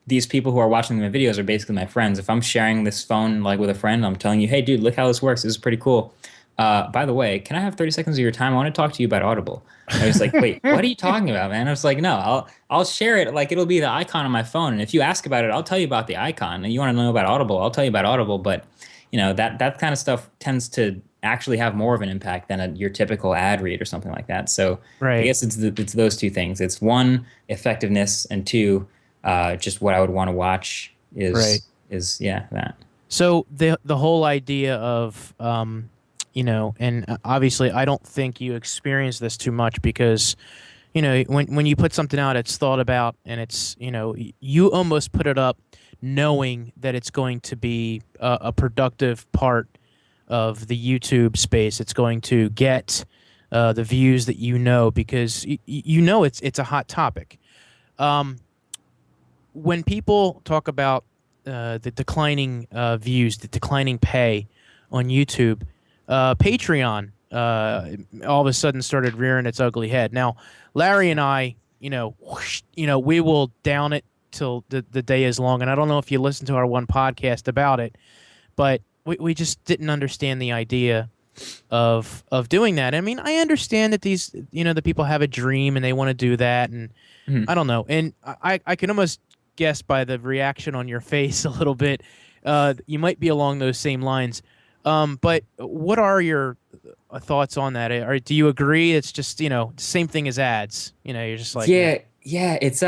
[SPEAKER 4] these people who are watching my videos are basically my friends. If I'm sharing this phone like with a friend, I'm telling you, hey, dude, look how this works. This is pretty cool. By the way, can I have 30 seconds of your time? I want to talk to you about Audible. I was like, wait, what are you talking about, man? I was like, no, I'll share it. Like, it'll be the icon on my phone. And if you ask about it, I'll tell you about the icon. And you want to know about Audible, I'll tell you about Audible. But, that kind of stuff tends to actually have more of an impact than your typical ad read or something like that. So I guess it's those two things. It's one, effectiveness, and two, just what I would want to watch is that.
[SPEAKER 2] So the whole idea of and obviously I don't think you experience this too much because when you put something out, it's thought about, and it's you almost put it up knowing that it's going to be a productive part of the YouTube space. It's going to get the views that because it's a hot topic. When people talk about the declining views, the declining pay on YouTube, Patreon all of a sudden started rearing its ugly head. Now, Larry and I, we will down it till the day is long. And I don't know if you listened to our one podcast about it, but we just didn't understand the idea of doing that. I mean, I understand that these, the people have a dream and they want to do that, and I don't know. And I can almost guess by the reaction on your face a little bit, you might be along those same lines. But what are your thoughts on that? Or do you agree it's just, same thing as ads? You're just like,
[SPEAKER 4] yeah, it's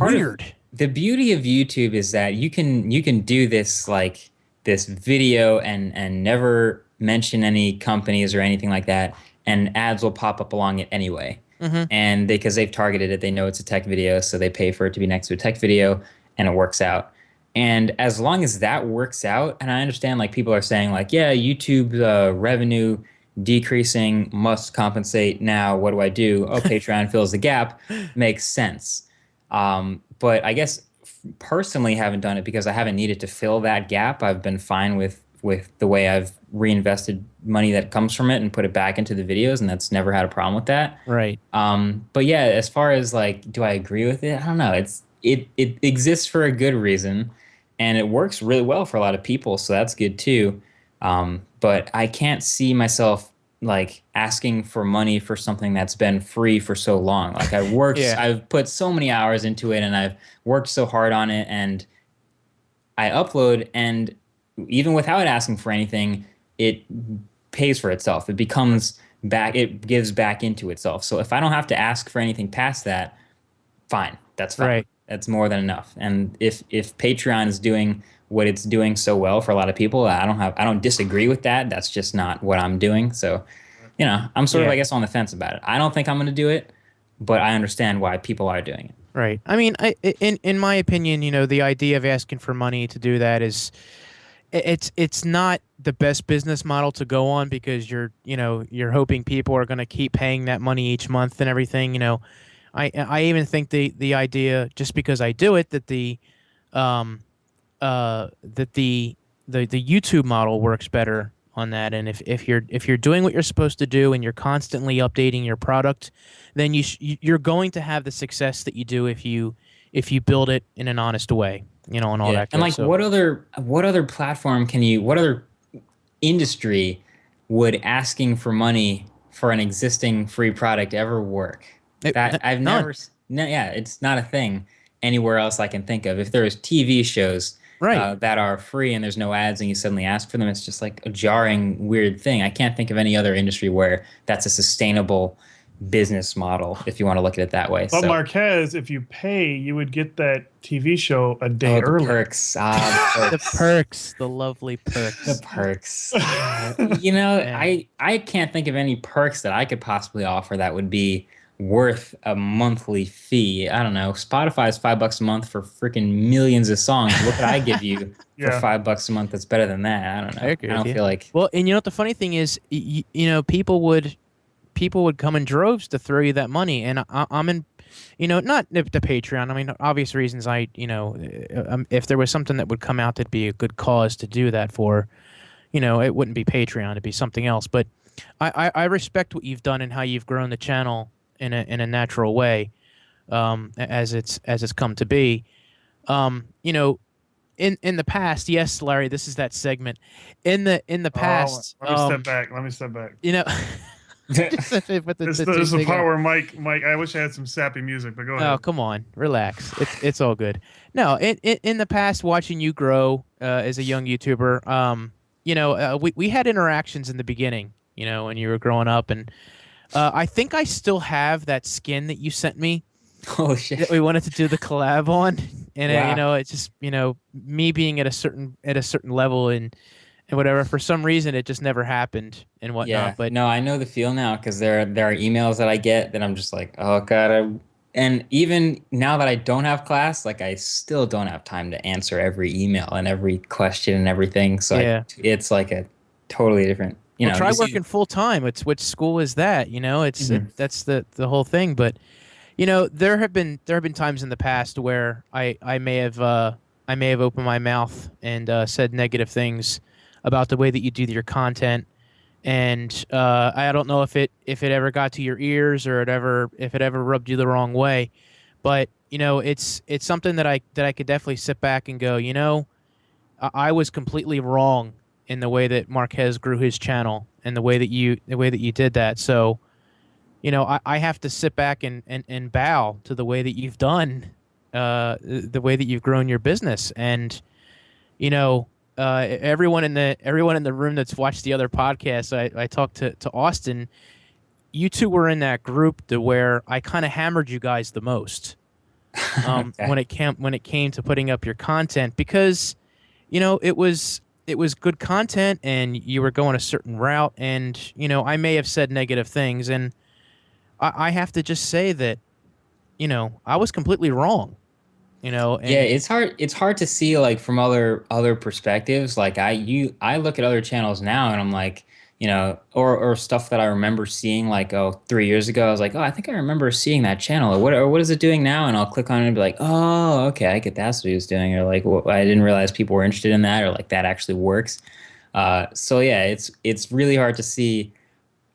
[SPEAKER 2] weird.
[SPEAKER 4] The beauty of YouTube is that you can do this, like this video and never mention any companies or anything like that, and ads will pop up along it anyway. And because they've targeted it, they know it's a tech video, so they pay for it to be next to a tech video, and it works out. And as long as that works out, and I understand like people are saying like, yeah, YouTube's revenue decreasing must compensate. Now, what do I do? Oh, Patreon fills the gap. Makes sense. But I guess personally haven't done it because I haven't needed to fill that gap. I've been fine with the way I've reinvested money that comes from it and put it back into the videos, and that's never had a problem with that.
[SPEAKER 2] Right.
[SPEAKER 4] But yeah, as far as like, do I agree with it? I don't know. It exists for a good reason, and it works really well for a lot of people, so that's good too. But I can't see myself like asking for money for something that's been free for so long. Like I've worked, I've put so many hours into it, and I've worked so hard on it, and I upload, and even without asking for anything, it pays for itself. It becomes back, it gives back into itself. So if I don't have to ask for anything past that, fine. That's fine.
[SPEAKER 2] Right.
[SPEAKER 4] That's more than enough. And if Patreon is doing what it's doing so well for a lot of people, I don't disagree with that. That's just not what I'm doing. So, I'm sort of, I guess, on the fence about it. I don't think I'm going to do it, but I understand why people are doing it.
[SPEAKER 2] Right. I mean, in my opinion, the idea of asking for money to do that is, it's not the best business model to go on, because you're hoping people are going to keep paying that money each month and everything. I even think the idea, just because I do it, that the YouTube model works better on that. And if you're doing what you're supposed to do and you're constantly updating your product, then you're going to have the success that you do if you build it in an honest way, and all
[SPEAKER 4] Yeah.
[SPEAKER 2] that.
[SPEAKER 4] And like,
[SPEAKER 2] So,
[SPEAKER 4] what other platform what other industry would asking for money for an existing free product ever work? That I've
[SPEAKER 2] none.
[SPEAKER 4] never, yeah, it's not a thing anywhere else I can think of. If there's TV shows
[SPEAKER 2] Right.
[SPEAKER 4] that are free and there's no ads and you suddenly ask for them, it's just like a jarring, weird thing. I can't think of any other industry where that's a sustainable business model, if you want to look at it that way.
[SPEAKER 3] But
[SPEAKER 4] So,
[SPEAKER 3] Marquez, if you pay, you would get that TV show a day
[SPEAKER 4] oh, the
[SPEAKER 3] early.
[SPEAKER 4] perks. The
[SPEAKER 2] The
[SPEAKER 4] perks.
[SPEAKER 2] perks, the lovely perks.
[SPEAKER 4] The perks. I can't think of any perks that I could possibly offer that would be worth a monthly fee. I don't know. Spotify's $5 a month for freaking millions of songs. What could I give you for
[SPEAKER 3] Yeah.
[SPEAKER 4] $5 a month that's better than that? I don't know.
[SPEAKER 2] I agree
[SPEAKER 4] don't
[SPEAKER 2] with you.
[SPEAKER 4] feel like
[SPEAKER 2] Well, and what the funny thing is, people would come in droves to throw you that money, and I'm in, not the Patreon. I mean, obvious reasons. If there was something that would come out that'd be a good cause to do that for, it wouldn't be Patreon. It'd be something else. But I respect what you've done and how you've grown the channel in a natural way, as it's come to be. In the past, yes, Larry, this is that segment. In the past,
[SPEAKER 3] Let me step back.
[SPEAKER 2] Just with the
[SPEAKER 3] This
[SPEAKER 2] two
[SPEAKER 3] is the
[SPEAKER 2] thing-
[SPEAKER 3] part where Mike. I wish I had some sappy music, but go ahead.
[SPEAKER 2] Oh, come on, relax. It's all good. No, in the past, watching you grow as a young YouTuber, we had interactions in the beginning, when you were growing up, and I think I still have that skin that you sent me
[SPEAKER 4] oh shit.
[SPEAKER 2] that we wanted to do the collab on, and
[SPEAKER 4] Wow.
[SPEAKER 2] it's just me being at a certain level and whatever. For some reason, it just never happened and whatnot.
[SPEAKER 4] Yeah,
[SPEAKER 2] But
[SPEAKER 4] no, I know the feel now because there are emails that I get that I'm just like, oh god. And even now that I don't have class, like I still don't have time to answer every email and every question and everything. So
[SPEAKER 2] Yeah.
[SPEAKER 4] it's like a totally different.
[SPEAKER 2] try
[SPEAKER 4] you see-
[SPEAKER 2] working full time. It's which school is that? That's the whole thing. But there have been times in the past where I may have opened my mouth and said negative things about the way that you do your content, and I don't know if it ever got to your ears or if it ever rubbed you the wrong way, but it's something that I could definitely sit back and go, I was completely wrong in the way that Marquez grew his channel and the way that you did that. So, I have to sit back and bow to the way that you've done, the way that you've grown your business. And, everyone in the room that's watched the other podcasts, I talked to Austin. You two were in that group to where I kind of hammered you guys the most,
[SPEAKER 4] Okay.
[SPEAKER 2] when it came to putting up your content, because, it was good content and you were going a certain route, and I may have said negative things, and I have to just say that I was completely wrong. And
[SPEAKER 4] Yeah, it's hard to see like from other perspectives. Like I look at other channels now and I'm like, or stuff that I remember seeing like 3 years ago. I was like, oh, I think I remember seeing that channel. Or what is it doing now? And I'll click on it and be like, oh, okay, I get that's what he was doing. Or like, well, I didn't realize people were interested in that, or like that actually works. So yeah, it's really hard to see.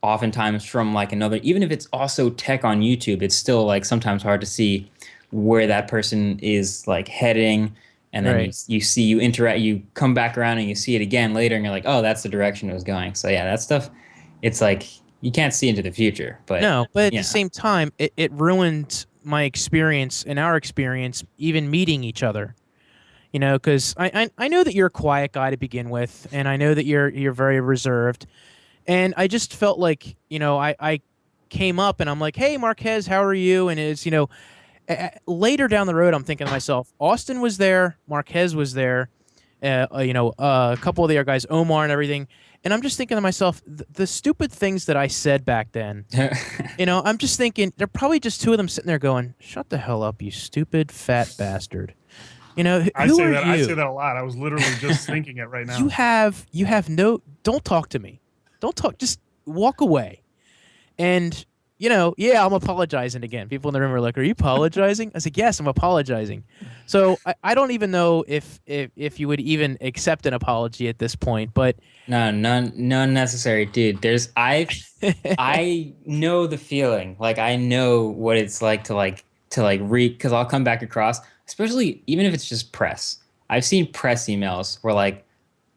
[SPEAKER 4] Oftentimes from like another, even if it's also tech on YouTube, it's still like sometimes hard to see where that person is like heading, and then
[SPEAKER 2] Right.
[SPEAKER 4] you interact, you come back around and you see it again later, and you're like, oh, that's the direction it was going. So yeah, that stuff, it's like you can't see into the future. But
[SPEAKER 2] no, but at
[SPEAKER 4] yeah.
[SPEAKER 2] the same time, it ruined my experience and our experience even meeting each other. Because I know that you're a quiet guy to begin with, and I know that you're very reserved, and I just felt like I came up and I'm like, hey Marquez, how are you? And it's later down the road, I'm thinking to myself, Austin was there, Marquez was there, a couple of the other guys, Omar and everything. And I'm just thinking to myself, the stupid things that I said back then, I'm just thinking, they're probably just two of them sitting there going, shut the hell up, you stupid fat bastard. Who
[SPEAKER 3] I say
[SPEAKER 2] are
[SPEAKER 3] that.
[SPEAKER 2] you?
[SPEAKER 3] I say that a lot. I was literally just thinking it right now.
[SPEAKER 2] You have no, don't talk to me. Don't talk, just walk away. And yeah, I'm apologizing again. People in the room are like, "Are you apologizing?" I said, "Yes, I'm apologizing." So I don't even know if you would even accept an apology at this point, but
[SPEAKER 4] No, none necessary, dude. I know the feeling. Like I know what it's like to read because I'll come back across, especially even if it's just press. I've seen press emails where like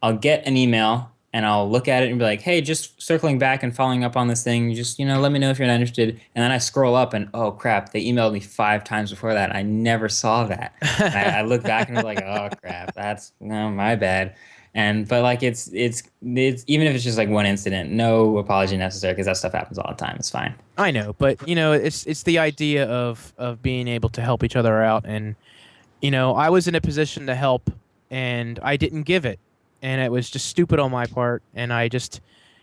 [SPEAKER 4] I'll get an email and I'll look at it and be like, hey, just circling back and following up on this thing, just let me know if you're not interested. And then I scroll up and oh crap, they emailed me 5 times before that. I never saw that. And I look back and I'm like, oh crap, that's no my bad. And but like it's even if it's just like one incident, no apology necessary because that stuff happens all the time. It's fine.
[SPEAKER 2] I know, but it's the idea of being able to help each other out, and I was in a position to help, and I didn't give it, and it was just stupid on my part, and I just,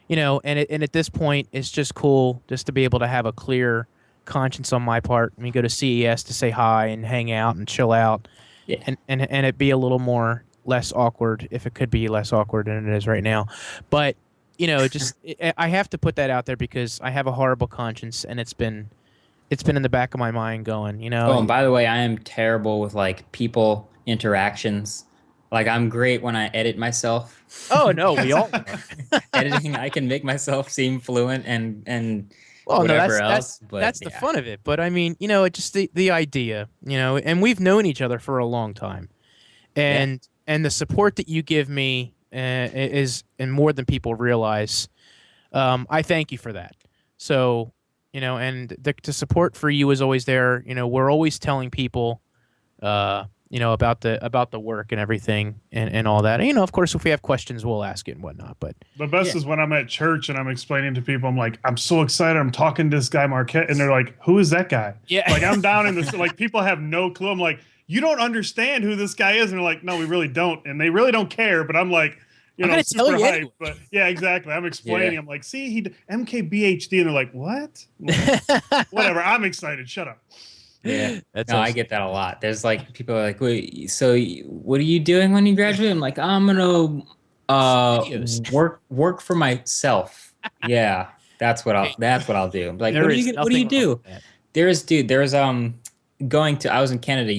[SPEAKER 2] and at this point, it's just cool just to be able to have a clear conscience on my part. I mean, go to CES to say hi and hang out and chill out,
[SPEAKER 4] Yeah.
[SPEAKER 2] and it be a little more less awkward if it could be less awkward than it is right now, but just I have to put that out there because I have a horrible conscience, and it's been in the back of my mind going.
[SPEAKER 4] Oh, and by the way, I am terrible with like people interactions. Like I'm great when I edit myself.
[SPEAKER 2] Oh no, we all are.
[SPEAKER 4] Editing, I can make myself seem fluent and
[SPEAKER 2] Well, no,
[SPEAKER 4] whatever else. But
[SPEAKER 2] that's the
[SPEAKER 4] yeah.
[SPEAKER 2] fun of it. But I mean, it's just the idea, and we've known each other for a long time, and the support that you give me is and more than people realize. I thank you for that. So, and the support for you is always there. We're always telling people, about the work and everything and all that. And, of course, if we have questions, we'll ask it and whatnot. But
[SPEAKER 3] the best is when I'm at church and I'm explaining to people, I'm like, I'm so excited. I'm talking to this guy, Marquette. And they're like, who is that guy?
[SPEAKER 2] Yeah.
[SPEAKER 3] Like I'm down in this, like people have no clue. I'm like, you don't understand who this guy is. And they're like, no, we really don't. And they really don't care. But I'm like,
[SPEAKER 2] I'm gonna
[SPEAKER 3] super
[SPEAKER 2] tell you
[SPEAKER 3] hype.
[SPEAKER 2] anyway.
[SPEAKER 3] But yeah, exactly. I'm explaining.
[SPEAKER 4] Yeah.
[SPEAKER 3] I'm like, see, MKBHD. And they're like, what? Whatever. I'm excited. Shut up.
[SPEAKER 4] Yeah,
[SPEAKER 2] That's
[SPEAKER 4] no, I
[SPEAKER 2] awesome.
[SPEAKER 4] get that a lot. There's like people are like, wait, so what are you doing when you graduate? I'm like, I'm gonna
[SPEAKER 2] Videos.
[SPEAKER 4] work for myself. Yeah, that's what I'll do. Like,
[SPEAKER 2] There is
[SPEAKER 4] what do you
[SPEAKER 2] nothing wrong
[SPEAKER 4] do?
[SPEAKER 2] with that.
[SPEAKER 4] There's going to I was in Canada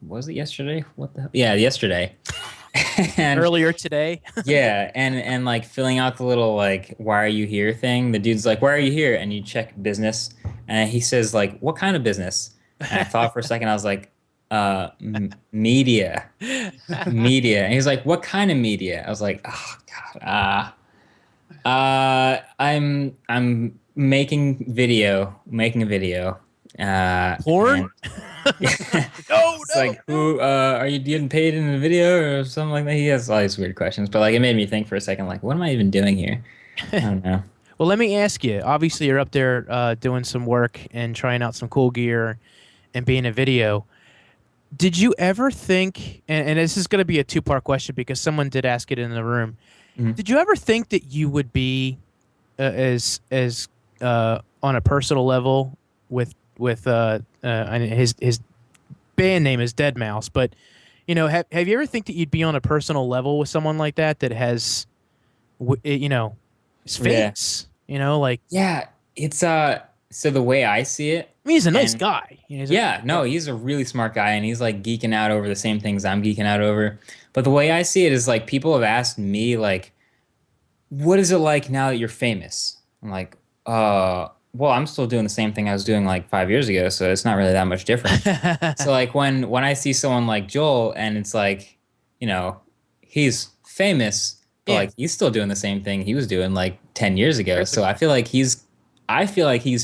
[SPEAKER 4] was it yesterday? What the hell? Yeah, yesterday. And
[SPEAKER 2] Earlier today.
[SPEAKER 4] yeah, and like filling out the little like why are you here thing. The dude's like, why are you here? And you check business, and he says like, what kind of business? And I thought for a second, I was like, media, media. And he's like, what kind of media? I was like, oh god, I'm making a video.
[SPEAKER 2] Porn? No,
[SPEAKER 4] It's like, who are you getting paid in the video or something like that? He has all these weird questions, but like it made me think for a second, like, what am I even doing here? I don't know.
[SPEAKER 2] Well, let me ask you. Obviously, you're up there doing some work and trying out some cool gear and being a video. Did you ever think, and this is going to be a two-part question because someone did ask it in the room.
[SPEAKER 4] Mhm.
[SPEAKER 2] Did you ever think that you would be as on a personal level with and his band name is Dead Mouse, but have you ever think that you'd be on a personal level with someone like that has is famous, like
[SPEAKER 4] Yeah, it's so the way I see it,
[SPEAKER 2] I mean, he's a nice
[SPEAKER 4] and
[SPEAKER 2] guy.
[SPEAKER 4] he's a really smart guy and he's like geeking out over the same things I'm geeking out over. But the way I see it is like people have asked me like, what is it like now that you're famous? I'm like, well, I'm still doing the same thing I was doing like 5 years ago, so it's not really that much different. So like when I see someone like Joel and it's like, he's famous, but
[SPEAKER 2] Yeah.
[SPEAKER 4] like he's still doing the same thing he was doing like 10 years ago. So I feel like he's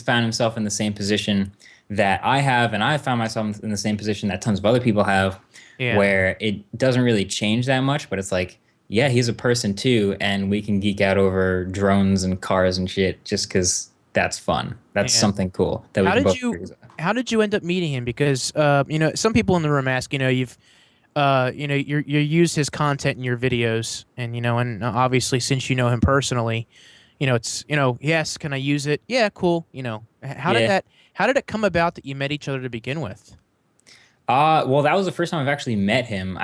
[SPEAKER 4] found himself in the same position that I have, and I found myself in the same position that tons of other people have,
[SPEAKER 2] Yeah.
[SPEAKER 4] where it doesn't really change that much, but it's like, yeah, he's a person too, and we can geek out over drones and cars and shit just because that's fun. That's
[SPEAKER 2] Yeah.
[SPEAKER 4] something cool that we
[SPEAKER 2] How
[SPEAKER 4] can
[SPEAKER 2] did
[SPEAKER 4] both
[SPEAKER 2] you-
[SPEAKER 4] agree with.
[SPEAKER 2] How did you end up meeting him? Because some people in the room ask, you've you use his content in your videos, and and obviously since you know him personally, it's yes, can I use it? Yeah, cool. How did it come about that you met each other to begin with?
[SPEAKER 4] Well, that was the first time I've actually met him.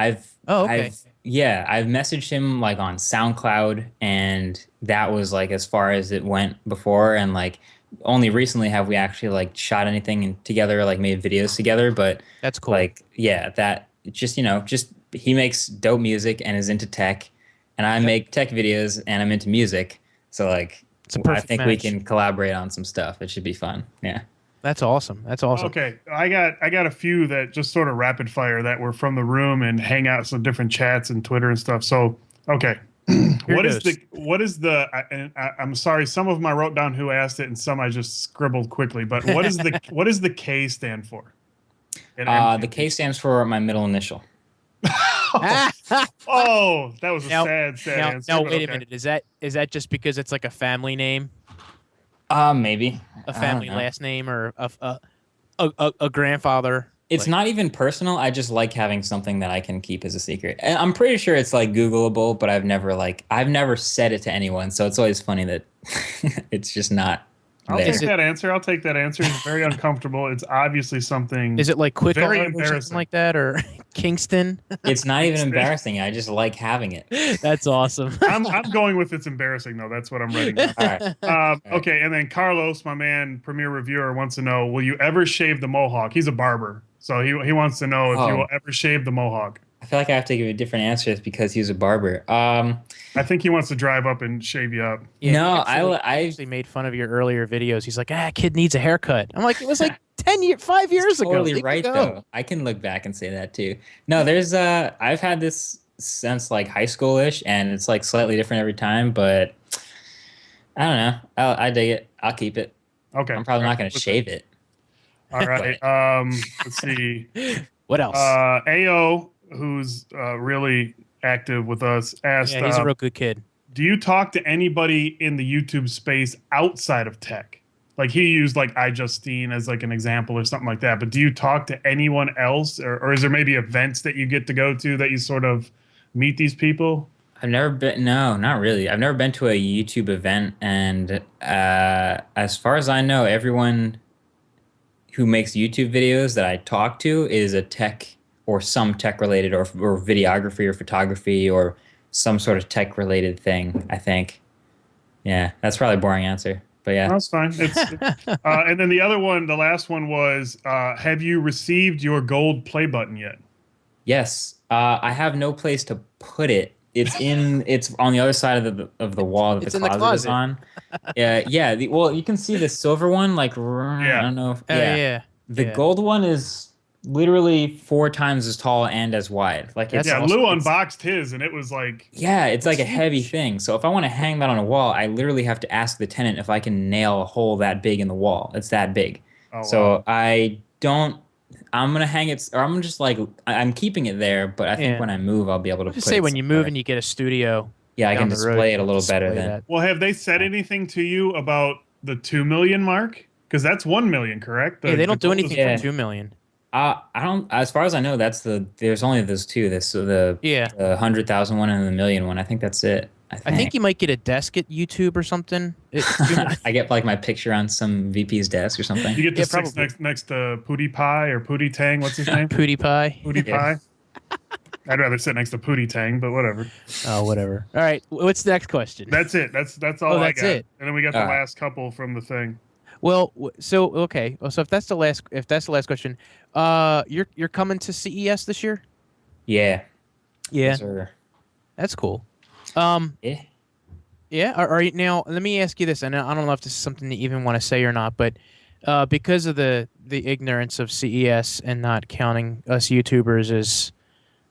[SPEAKER 2] Oh, okay.
[SPEAKER 4] I've messaged him like on SoundCloud, and that was like as far as it went before. And like only recently have we actually like shot anything together, like made videos together. But
[SPEAKER 2] That's cool.
[SPEAKER 4] like, yeah, that just just he makes dope music and is into tech, and I make tech videos and I'm into music. So like,
[SPEAKER 2] It's a
[SPEAKER 4] I
[SPEAKER 2] perfect
[SPEAKER 4] think we
[SPEAKER 2] match.
[SPEAKER 4] can collaborate on some stuff. It should be fun. Yeah.
[SPEAKER 2] That's awesome. That's awesome.
[SPEAKER 3] Okay, I got a few that just sort of rapid fire that were from the room and hangouts and different chats and Twitter and stuff. So, okay,
[SPEAKER 2] Here
[SPEAKER 3] what
[SPEAKER 2] it
[SPEAKER 3] is the? I'm sorry, some of them I wrote down who asked it, and some I just scribbled quickly. But what is the what does the K stand for? In
[SPEAKER 4] The K stands for my middle initial.
[SPEAKER 3] Oh, that was a
[SPEAKER 2] Now-
[SPEAKER 3] sad
[SPEAKER 2] now,
[SPEAKER 3] answer.
[SPEAKER 2] now
[SPEAKER 3] but
[SPEAKER 2] wait a
[SPEAKER 3] okay.
[SPEAKER 2] minute. Is that just because it's like a family name,
[SPEAKER 4] Maybe
[SPEAKER 2] a
[SPEAKER 4] I don't
[SPEAKER 2] family
[SPEAKER 4] know.
[SPEAKER 2] last name, or a grandfather?
[SPEAKER 4] It's
[SPEAKER 2] Like-
[SPEAKER 4] not even personal. I just like having something that I can keep as a secret. And I'm pretty sure it's like Googleable, but I've never said it to anyone. So it's always funny that it's just not
[SPEAKER 3] I'll
[SPEAKER 4] there.
[SPEAKER 3] take that answer. I'll take that answer. It's very uncomfortable. It's obviously something.
[SPEAKER 2] Is it like Quick
[SPEAKER 3] Very
[SPEAKER 2] Art or something
[SPEAKER 3] embarrassing.
[SPEAKER 2] like that, or Kingston?
[SPEAKER 4] It's not even embarrassing. I just like having it.
[SPEAKER 2] That's awesome.
[SPEAKER 3] I'm going with it's embarrassing though. That's what I'm writing down.
[SPEAKER 4] All right.
[SPEAKER 3] Okay, and then Carlos, my man, premier reviewer, wants to know: will you ever shave the mohawk? He's a barber, so he wants to know if you
[SPEAKER 4] Oh.
[SPEAKER 3] will ever shave the mohawk.
[SPEAKER 4] I feel like I have to give a different answer because he's a barber.
[SPEAKER 3] I think he wants to drive up and shave you up.
[SPEAKER 2] Yeah,
[SPEAKER 4] No,
[SPEAKER 2] he
[SPEAKER 4] I
[SPEAKER 2] actually made fun of your earlier videos. He's like, kid needs a haircut. I'm like, it was like 5 years ago.
[SPEAKER 4] totally
[SPEAKER 2] Leave it
[SPEAKER 4] right
[SPEAKER 2] go.
[SPEAKER 4] though. I can look back and say that too. No, there's I've had this since like high schoolish, and it's like slightly different every time, but I don't know. I dig it. I'll keep it.
[SPEAKER 3] Okay,
[SPEAKER 4] I'm probably not going to shave it.
[SPEAKER 3] All right. Let's see.
[SPEAKER 2] What else?
[SPEAKER 3] Ao, who's really active with us, asked,
[SPEAKER 2] Yeah, he's a real good kid.
[SPEAKER 3] do you talk to anybody in the YouTube space outside of tech? Like he used like iJustine as like an example or something like that. But do you talk to anyone else, or is there maybe events that you get to go to that you sort of meet these people?
[SPEAKER 4] I've never been. No, not really. I've never been to a YouTube event, and as far as I know, everyone who makes YouTube videos that I talk to is a tech or some tech related, or videography or photography or some sort of tech related thing. I think. Yeah, that's probably a boring answer, but yeah.
[SPEAKER 3] That's fine. And then the other one, the last one was, have you received your gold play button yet?
[SPEAKER 4] Yes, I have no place to put it. It's on the other side of the wall that
[SPEAKER 2] It's
[SPEAKER 4] the
[SPEAKER 2] in the
[SPEAKER 4] closet is
[SPEAKER 2] closet.
[SPEAKER 4] on. Yeah. Well, you can see the silver one, like I don't know.
[SPEAKER 2] Yeah.
[SPEAKER 4] The
[SPEAKER 2] yeah.
[SPEAKER 4] gold one is literally 4 times as tall and as wide. Like it's
[SPEAKER 2] That's
[SPEAKER 3] Yeah,
[SPEAKER 2] awesome.
[SPEAKER 3] Lou unboxed his, and it was like,
[SPEAKER 4] yeah, it's like a
[SPEAKER 2] It's
[SPEAKER 4] heavy
[SPEAKER 2] huge.
[SPEAKER 4] thing. So if I want to hang that on a wall, I literally have to ask the tenant if I can nail a hole that big in the wall. It's that big.
[SPEAKER 3] oh,
[SPEAKER 4] So
[SPEAKER 3] wow.
[SPEAKER 4] I don't. I'm gonna hang it, or I'm just like I'm keeping it there. But I think
[SPEAKER 2] Yeah.
[SPEAKER 4] when I move, I'll be able to.
[SPEAKER 2] Just
[SPEAKER 4] put
[SPEAKER 2] say
[SPEAKER 4] it
[SPEAKER 2] when you
[SPEAKER 4] somewhere.
[SPEAKER 2] move and you get a studio.
[SPEAKER 4] Yeah, I
[SPEAKER 2] down
[SPEAKER 4] can
[SPEAKER 2] the road,
[SPEAKER 4] display
[SPEAKER 2] you
[SPEAKER 4] it a
[SPEAKER 2] can
[SPEAKER 4] little better
[SPEAKER 2] display
[SPEAKER 4] than.
[SPEAKER 2] that.
[SPEAKER 3] Well, have they said anything to you about the 2 million mark? Because that's 1 million, correct?
[SPEAKER 2] Yeah, they don't do
[SPEAKER 3] gold is
[SPEAKER 2] anything
[SPEAKER 4] Yeah.
[SPEAKER 2] for 2 million.
[SPEAKER 4] I don't. As far as I know, there's only those two. The
[SPEAKER 2] Yeah.
[SPEAKER 4] 100,000 one and the million one. I think that's it.
[SPEAKER 2] I think you might get a desk at YouTube or something.
[SPEAKER 4] I get like my picture on some VP's desk or something.
[SPEAKER 3] You get to
[SPEAKER 2] Yeah,
[SPEAKER 3] sit
[SPEAKER 2] probably.
[SPEAKER 3] next to Pootie Pie or Pootie Tang. What's his name?
[SPEAKER 2] Pootie Pie.
[SPEAKER 3] Pootie
[SPEAKER 4] Yeah.
[SPEAKER 3] Pie. I'd rather sit next to Pootie Tang, but whatever.
[SPEAKER 2] Oh, whatever. All right. What's the next question?
[SPEAKER 3] That's it. That's all
[SPEAKER 2] Oh,
[SPEAKER 3] I
[SPEAKER 2] that's
[SPEAKER 3] got.
[SPEAKER 2] it.
[SPEAKER 3] And then we got the
[SPEAKER 4] All right.
[SPEAKER 3] last couple from the thing.
[SPEAKER 2] Well, okay. Well, so if that's the last question, you're coming to CES this year?
[SPEAKER 4] Yeah.
[SPEAKER 2] Yeah,
[SPEAKER 4] Yes, sir.
[SPEAKER 2] that's cool.
[SPEAKER 4] Yeah.
[SPEAKER 2] Yeah. Are you now? Let me ask you this, and I don't know if this is something that you even want to say or not, but because of the ignorance of CES and not counting us YouTubers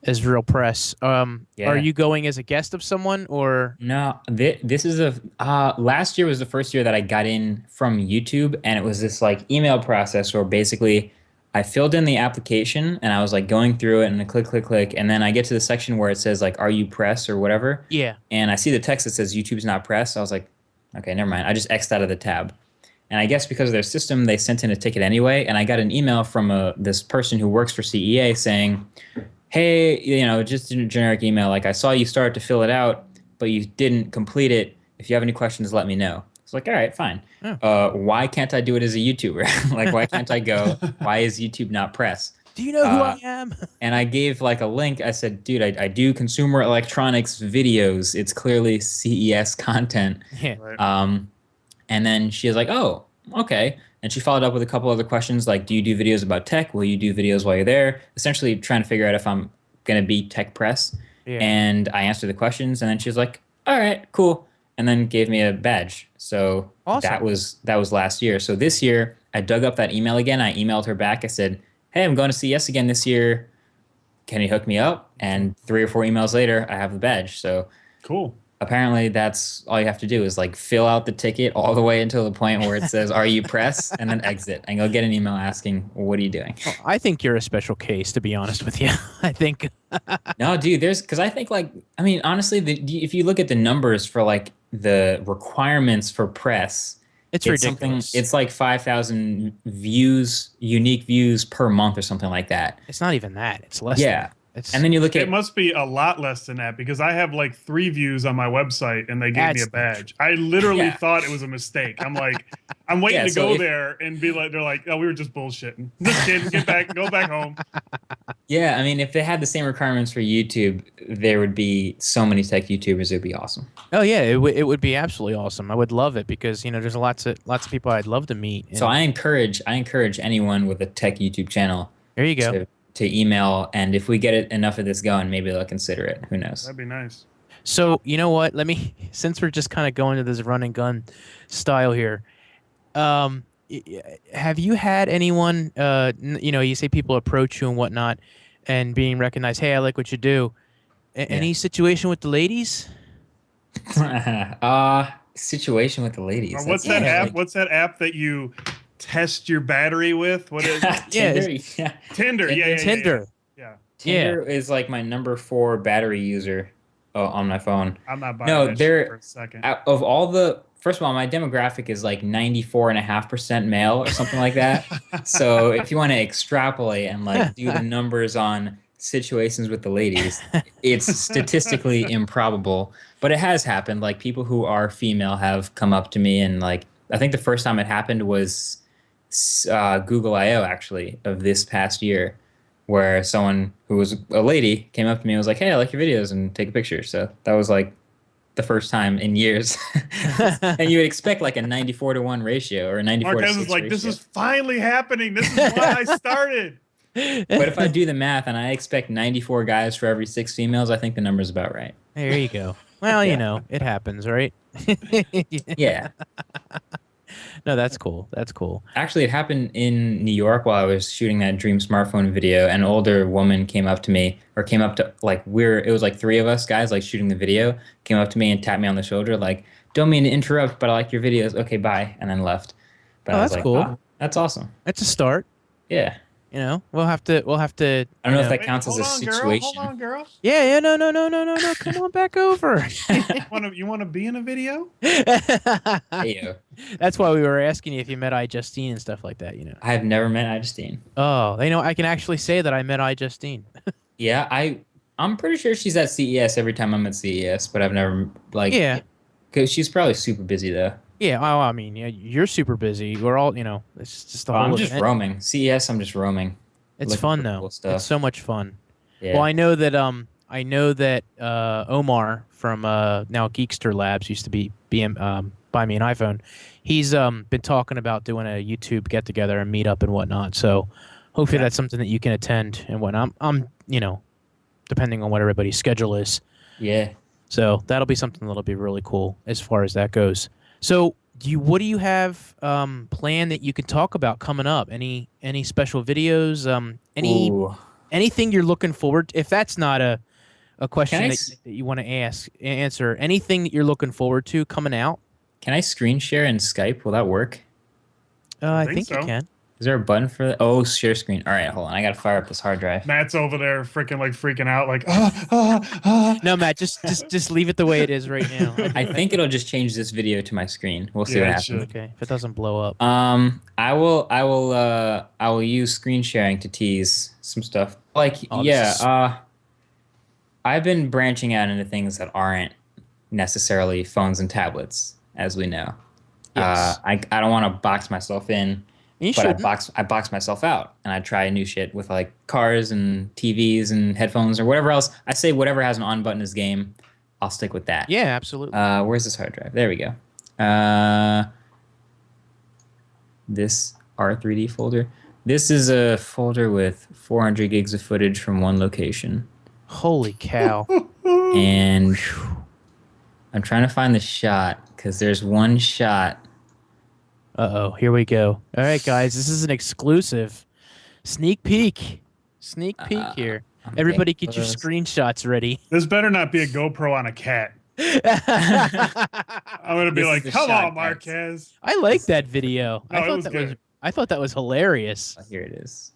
[SPEAKER 2] as real press,
[SPEAKER 4] Yeah.
[SPEAKER 2] are you going as a guest of someone or?
[SPEAKER 4] No, this is last year was the first year that I got in from YouTube, and it was this like email process where basically I filled in the application and I was like going through it and I click, and then I get to the section where it says like, are you press or whatever?
[SPEAKER 2] Yeah.
[SPEAKER 4] And I see the text that says YouTube's not press. I was like, okay, never mind. I just X'd out of the tab. And I guess because of their system, they sent in a ticket anyway. And I got an email from this person who works for CEA saying, hey, just a generic email. Like, I saw you start to fill it out, but you didn't complete it. If you have any questions, let me know. It's like, all right, fine.
[SPEAKER 2] Yeah.
[SPEAKER 4] Why can't I do it as a YouTuber? Like, why can't I go? Why is YouTube not press?
[SPEAKER 2] Do you know who I am?
[SPEAKER 4] And I gave like a link. I said, dude, I do consumer electronics videos. It's clearly CES content.
[SPEAKER 2] Yeah.
[SPEAKER 3] Right.
[SPEAKER 4] And then she was like, oh, okay. And she followed up with a couple other questions like, do you do videos about tech? Will you do videos while you're there? Essentially trying to figure out if I'm going to be tech press.
[SPEAKER 2] Yeah.
[SPEAKER 4] And I answered the questions, and then she was like, all right, cool. And then gave me a badge. So
[SPEAKER 2] Awesome.
[SPEAKER 4] that was last year. So this year I dug up that email again. I emailed her back. I said, hey, I'm going to CES again this year. Can you hook me up? And 3 or 4 emails later, I have the badge. So
[SPEAKER 3] Cool.
[SPEAKER 4] apparently that's all you have to do is like fill out the ticket all the way until the point where it says, are you press? And then exit. And you'll get an email asking, well, what are you doing?
[SPEAKER 2] Well, I think you're a special case, to be honest with you. I think.
[SPEAKER 4] No, dude, because I think like, I mean, honestly, if you look at the numbers for like the requirements for press,
[SPEAKER 2] It's ridiculous.
[SPEAKER 4] It's like 5,000 views, unique views per month or something like that.
[SPEAKER 2] It's not even that. It's less. Than
[SPEAKER 4] Yeah.
[SPEAKER 2] that. It's,
[SPEAKER 4] And then you look
[SPEAKER 3] It
[SPEAKER 4] at,
[SPEAKER 3] must be a lot less than that because I have like 3 views on my website and they gave me a badge. I literally
[SPEAKER 4] Yeah.
[SPEAKER 3] thought it was a mistake. I'm like, I'm waiting
[SPEAKER 4] Yeah,
[SPEAKER 3] to
[SPEAKER 4] so
[SPEAKER 3] go
[SPEAKER 4] if-
[SPEAKER 3] there and be like, they're like, oh, we were just bullshitting. Just kidding. Get back, go back home.
[SPEAKER 4] yeah, I mean, if they had the same requirements for YouTube, there would be so many tech YouTubers. It would be awesome.
[SPEAKER 2] oh yeah, it would be absolutely awesome. I would love it because there's lots of people I'd love to meet.
[SPEAKER 4] So
[SPEAKER 2] and
[SPEAKER 4] I encourage anyone with a tech YouTube channel
[SPEAKER 2] there you go.
[SPEAKER 4] to email, and if we get enough of this going, maybe they'll consider it. Who knows?
[SPEAKER 3] That'd be nice.
[SPEAKER 2] So you know what? Let me since we're just kind of going to this run and gun style here. Have you had anyone? You say people approach you and whatnot, and being recognized. Hey, I like what you do. Any situation with the ladies?
[SPEAKER 4] Situation with the ladies.
[SPEAKER 3] What's
[SPEAKER 4] That's
[SPEAKER 3] that app?
[SPEAKER 4] like-
[SPEAKER 3] What's that app that you test your battery with? What is it?
[SPEAKER 4] Tinder. Yeah.
[SPEAKER 3] Tinder. Yeah, yeah,
[SPEAKER 2] Tinder.
[SPEAKER 3] Yeah.
[SPEAKER 4] Tinder is like my number 4 battery user on my phone.
[SPEAKER 3] I'm not buying
[SPEAKER 4] No,
[SPEAKER 3] that
[SPEAKER 4] they're-
[SPEAKER 3] shit for a second.
[SPEAKER 4] Of all the, first of all, my demographic is like 94.5% male or something like that. So if you want to extrapolate and like do the numbers on situations with the ladies, it's statistically improbable, but it has happened. Like people who are female have come up to me, and like I think the first time it happened was Google I/O actually of this past year, where someone who was a lady came up to me and was like, hey, I like your videos, and take a picture. So that was like the first time in years. And you would expect like a 94-to-1 ratio or a 94-to-6
[SPEAKER 3] Marquez is like,
[SPEAKER 4] ratio.
[SPEAKER 3] this is finally happening. This is why I started.
[SPEAKER 4] But if I do the math and I expect 94 guys for every 6 females, I think the number's about right.
[SPEAKER 2] There you go. Well, it happens, right?
[SPEAKER 4] Yeah.
[SPEAKER 2] No, that's cool. That's cool.
[SPEAKER 4] Actually, it happened in New York while I was shooting that Dream smartphone video. An older woman came up to me, or came up to, like, it was like 3 of us guys, like, shooting the video, came up to me and tapped me on the shoulder, like, don't mean to interrupt, but I like your videos. Okay, bye. And then left. But
[SPEAKER 2] Oh,
[SPEAKER 4] I was
[SPEAKER 2] that's
[SPEAKER 4] like,
[SPEAKER 2] cool.
[SPEAKER 4] "Oh, that's awesome.
[SPEAKER 2] That's a start.
[SPEAKER 4] Yeah.
[SPEAKER 2] We'll have to.
[SPEAKER 4] I don't know if that
[SPEAKER 3] Wait,
[SPEAKER 4] counts as
[SPEAKER 3] hold
[SPEAKER 4] a
[SPEAKER 3] on, girl.
[SPEAKER 4] situation.
[SPEAKER 3] Hold on, girl.
[SPEAKER 2] Yeah. No. Come on back over.
[SPEAKER 3] You want to be in a video?
[SPEAKER 4] Hey, yo.
[SPEAKER 2] That's why we were asking you if you met iJustine and stuff like that.
[SPEAKER 4] I have never met Justine.
[SPEAKER 2] Oh, I can actually say that I met iJustine.
[SPEAKER 4] Yeah, I'm pretty sure she's at CES every time I'm at CES, but I've never
[SPEAKER 2] Yeah.
[SPEAKER 4] because she's probably super busy though.
[SPEAKER 2] Yeah. Oh, I mean, you're super busy. We're all, it's just the whole.
[SPEAKER 4] I'm just
[SPEAKER 2] event.
[SPEAKER 4] roaming. CES, I'm just roaming.
[SPEAKER 2] It's
[SPEAKER 4] looking
[SPEAKER 2] fun
[SPEAKER 4] for
[SPEAKER 2] though.
[SPEAKER 4] cool stuff.
[SPEAKER 2] It's so much fun.
[SPEAKER 4] Yeah.
[SPEAKER 2] Well, I know that Omar from now Geekster Labs used to be buy me an iPhone. He's been talking about doing a YouTube get together and meet up and whatnot. So hopefully that's something that you can attend and whatnot. I'm depending on what everybody's schedule is.
[SPEAKER 4] Yeah.
[SPEAKER 2] So that'll be something that'll be really cool as far as that goes. So what do you have planned that you can talk about coming up? Any special videos?
[SPEAKER 4] Ooh.
[SPEAKER 2] Anything you're looking forward to? If that's not a question
[SPEAKER 4] Can I
[SPEAKER 2] that you want to answer, anything that you're looking forward to coming out?
[SPEAKER 4] Can I screen share in Skype? Will that work?
[SPEAKER 2] I
[SPEAKER 3] think
[SPEAKER 2] think you
[SPEAKER 3] so.
[SPEAKER 2] can.
[SPEAKER 4] Is there a button for that? Oh, share screen. All right, hold on. I gotta fire up this hard drive.
[SPEAKER 3] Matt's over there freaking out like,
[SPEAKER 2] No, Matt, just leave it the way it is right now.
[SPEAKER 4] I think it'll just change this video to my screen. We'll see
[SPEAKER 3] Yeah,
[SPEAKER 4] what
[SPEAKER 3] it
[SPEAKER 4] happens.
[SPEAKER 3] should.
[SPEAKER 2] Okay, if it doesn't blow up.
[SPEAKER 4] I will use screen sharing to tease some stuff. Like,
[SPEAKER 2] Oh, this is-
[SPEAKER 4] I've been branching out into things that aren't necessarily phones and tablets, as we know.
[SPEAKER 2] Yes.
[SPEAKER 4] I don't want to box myself in,
[SPEAKER 2] You
[SPEAKER 4] but
[SPEAKER 2] shouldn't.
[SPEAKER 4] I box myself out, and I try new shit with like cars and TVs and headphones or whatever else. I say whatever has an on button is game. I'll stick with that.
[SPEAKER 2] Yeah, absolutely.
[SPEAKER 4] Where's this hard drive? There we go. this R3D folder. This is a folder with 400 gigs of footage from one location.
[SPEAKER 2] Holy cow.
[SPEAKER 4] And I'm trying to find the shot because there's one shot.
[SPEAKER 2] Uh-oh, here we go. All right, guys, this is an exclusive sneak peek. Sneak peek here.
[SPEAKER 4] I'm
[SPEAKER 2] Everybody
[SPEAKER 4] getting
[SPEAKER 2] get your
[SPEAKER 4] close.
[SPEAKER 2] screenshots ready.
[SPEAKER 3] This better not be a GoPro on a cat. I'm gonna be
[SPEAKER 4] This is
[SPEAKER 3] like,
[SPEAKER 4] the
[SPEAKER 3] come
[SPEAKER 4] shot,
[SPEAKER 3] on,
[SPEAKER 4] guys.
[SPEAKER 3] Marquez.
[SPEAKER 2] I like that video.
[SPEAKER 3] No, it was
[SPEAKER 2] that
[SPEAKER 3] good.
[SPEAKER 2] I thought that was hilarious.
[SPEAKER 4] Oh, here it is.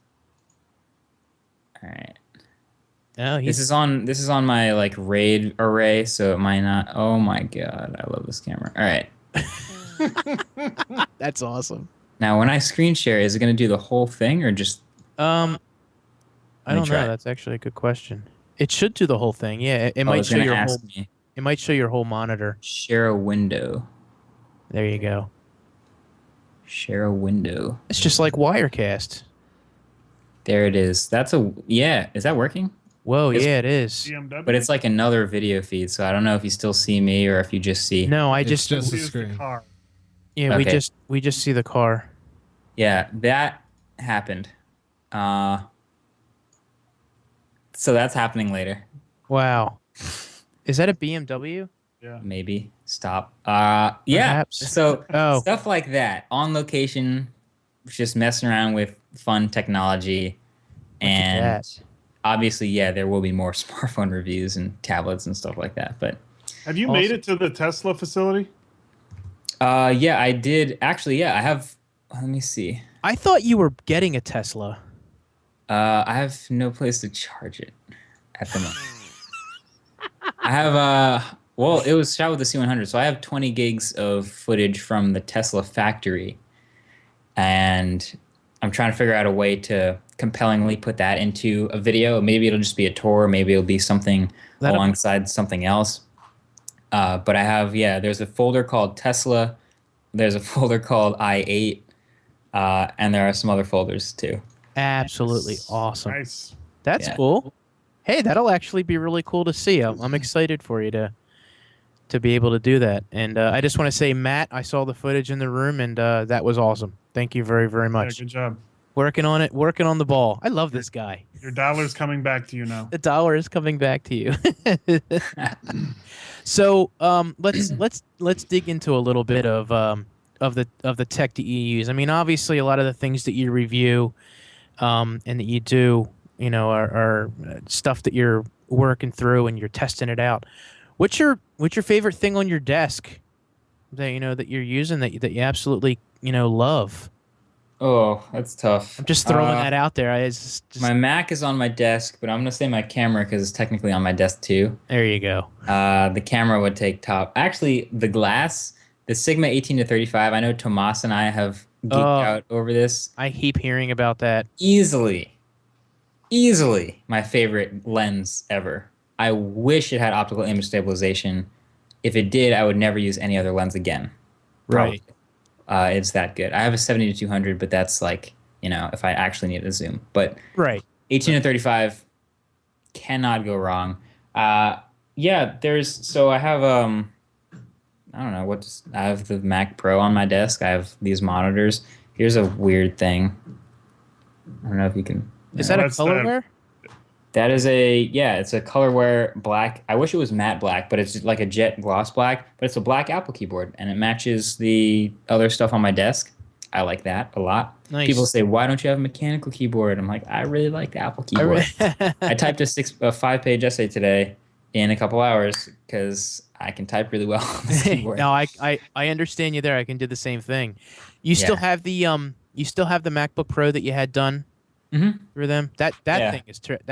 [SPEAKER 4] All right.
[SPEAKER 2] Oh,
[SPEAKER 4] This is on my like RAID array, so it might not. Oh my god, I love this camera. All right.
[SPEAKER 2] that's awesome.
[SPEAKER 4] Now, when I screen share, is it going to do the whole thing or just?
[SPEAKER 2] I
[SPEAKER 4] Let me
[SPEAKER 2] don't
[SPEAKER 4] try
[SPEAKER 2] know.
[SPEAKER 4] it.
[SPEAKER 2] That's actually a good question. It should do the whole thing. Yeah, it
[SPEAKER 4] Oh,
[SPEAKER 2] might
[SPEAKER 4] it's
[SPEAKER 2] show
[SPEAKER 4] gonna
[SPEAKER 2] your
[SPEAKER 4] ask
[SPEAKER 2] whole.
[SPEAKER 4] me.
[SPEAKER 2] It might show your whole monitor.
[SPEAKER 4] Share a window.
[SPEAKER 2] There you go.
[SPEAKER 4] Share a window.
[SPEAKER 2] It's just like Wirecast.
[SPEAKER 4] There it is. That's a yeah. Is that working?
[SPEAKER 2] Whoa,
[SPEAKER 4] It's-
[SPEAKER 2] yeah, it is.
[SPEAKER 3] BMW.
[SPEAKER 4] But it's like another video feed, so I don't know if you still see me or if you just see.
[SPEAKER 2] No, I
[SPEAKER 5] It's
[SPEAKER 2] just
[SPEAKER 5] just a
[SPEAKER 3] Here's the
[SPEAKER 5] screen.
[SPEAKER 3] car.
[SPEAKER 2] yeah,
[SPEAKER 4] Okay.
[SPEAKER 2] we just see the car.
[SPEAKER 4] Yeah, that happened. So that's happening later.
[SPEAKER 2] Wow. Is that a BMW?
[SPEAKER 3] Yeah.
[SPEAKER 4] Maybe stop. Yeah.
[SPEAKER 2] Perhaps.
[SPEAKER 4] So
[SPEAKER 2] Oh.
[SPEAKER 4] stuff like that on location, just messing around with fun technology,
[SPEAKER 2] Look at
[SPEAKER 4] and
[SPEAKER 2] that.
[SPEAKER 4] obviously, yeah, there will be more smartphone reviews and tablets and stuff like that. But
[SPEAKER 3] Have you
[SPEAKER 2] Also-
[SPEAKER 3] made it to the Tesla facility?
[SPEAKER 4] yeah, I did actually. Yeah, I have. Let me see.
[SPEAKER 2] I thought you were getting a Tesla.
[SPEAKER 4] I have no place to charge it at the moment. I have well, it was shot with the C100, so I have 20 gigs of footage from the Tesla factory, and I'm trying to figure out a way to compellingly put that into a video. Maybe it'll just be a tour, maybe it'll be something
[SPEAKER 2] That'll-
[SPEAKER 4] alongside something else. But I have, yeah, there's a folder called Tesla, there's a folder called i8, and there are some other folders too.
[SPEAKER 2] Absolutely awesome.
[SPEAKER 3] Nice.
[SPEAKER 2] That's
[SPEAKER 4] Yeah.
[SPEAKER 2] cool. Hey, that'll actually be really cool to see. I'm excited for you to be able to do that. And I just want to say, Matt, I saw the footage in the room, and that was awesome. Thank you very, very
[SPEAKER 3] Yeah,
[SPEAKER 2] much.
[SPEAKER 3] good job.
[SPEAKER 2] Working on it, working on the ball. I love this guy.
[SPEAKER 3] Your dollar's coming back to you now.
[SPEAKER 2] The dollar is coming back to you. So let's dig into a little bit of the tech that you use. I mean, obviously, a lot of the things that you review and that you do, you know, are stuff that you're working through and you're testing it out. What's your favorite thing on your desk that you know that you're using that you absolutely love?
[SPEAKER 4] Oh, that's tough.
[SPEAKER 2] I'm just throwing that out there. It's just,
[SPEAKER 4] My Mac is on my desk, but I'm gonna say my camera because it's technically on my desk too.
[SPEAKER 2] there you go.
[SPEAKER 4] The camera would take top. Actually, the glass, the Sigma 18 to 35. I know Tomas and I have geeked
[SPEAKER 2] Oh.
[SPEAKER 4] out over this.
[SPEAKER 2] I keep hearing about that.
[SPEAKER 4] Easily my favorite lens ever. I wish it had optical image stabilization. If it did, I would never use any other lens again.
[SPEAKER 2] Right.
[SPEAKER 4] It's that good. I have a 70 to 200, but that's like, if I actually need a zoom. But
[SPEAKER 2] Right.
[SPEAKER 4] 18 to 35 cannot go wrong. Yeah, so I have I don't know I have the Mac Pro on my desk. I have these monitors. Here's a weird thing. I don't know if you can.
[SPEAKER 2] Is that a
[SPEAKER 3] That's the-
[SPEAKER 2] colorware?
[SPEAKER 4] That is it's a colorware black. I wish it was matte black, but it's like a jet gloss black, but it's a black Apple keyboard and it matches the other stuff on my desk. I like that a lot.
[SPEAKER 2] Nice.
[SPEAKER 4] People say, why don't you have a mechanical keyboard? I'm like, I really like the Apple keyboard. I typed a 5-page essay today in a couple hours because I can type really well on this keyboard.
[SPEAKER 2] No, I understand you there. I can do the same thing. You still
[SPEAKER 4] Yeah.
[SPEAKER 2] have the MacBook Pro that you had done
[SPEAKER 4] Mhm.
[SPEAKER 2] through them. That
[SPEAKER 4] Yeah.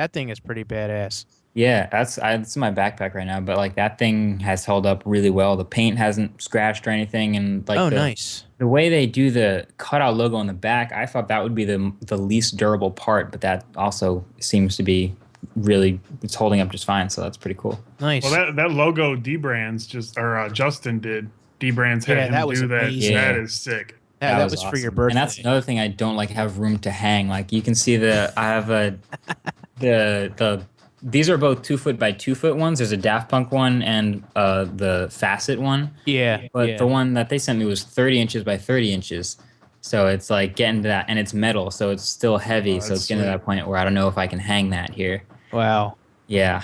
[SPEAKER 2] thing is pretty badass.
[SPEAKER 4] Yeah, it's in my backpack right now, but like that thing has held up really well. The paint hasn't scratched or anything, and like
[SPEAKER 2] Nice.
[SPEAKER 4] the way they do the cutout logo on the back, I thought that would be the least durable part, but that also seems to be it's holding up just fine. So that's pretty cool.
[SPEAKER 2] Nice.
[SPEAKER 3] Well, that logo D-Brands Justin did. D-Brands had
[SPEAKER 2] Yeah,
[SPEAKER 3] him
[SPEAKER 2] that was
[SPEAKER 3] do that.
[SPEAKER 2] amazing.
[SPEAKER 3] That
[SPEAKER 4] Yeah.
[SPEAKER 3] is sick.
[SPEAKER 2] that
[SPEAKER 4] was
[SPEAKER 2] was for your
[SPEAKER 4] awesome.
[SPEAKER 2] birthday.
[SPEAKER 4] And that's another thing I don't like have room to hang. Like you can see I have these are both 2 foot by 2 foot ones. There's a Daft Punk one and the Facet one.
[SPEAKER 2] yeah.
[SPEAKER 4] But
[SPEAKER 2] yeah.
[SPEAKER 4] the one that they sent me was 30 inches by 30 inches. So it's like getting to that, and it's metal, so it's still heavy.
[SPEAKER 3] Oh,
[SPEAKER 4] So
[SPEAKER 3] that's
[SPEAKER 4] it's getting to
[SPEAKER 3] sweet.
[SPEAKER 4] that point where I don't know if I can hang that here.
[SPEAKER 2] Wow.
[SPEAKER 4] Yeah.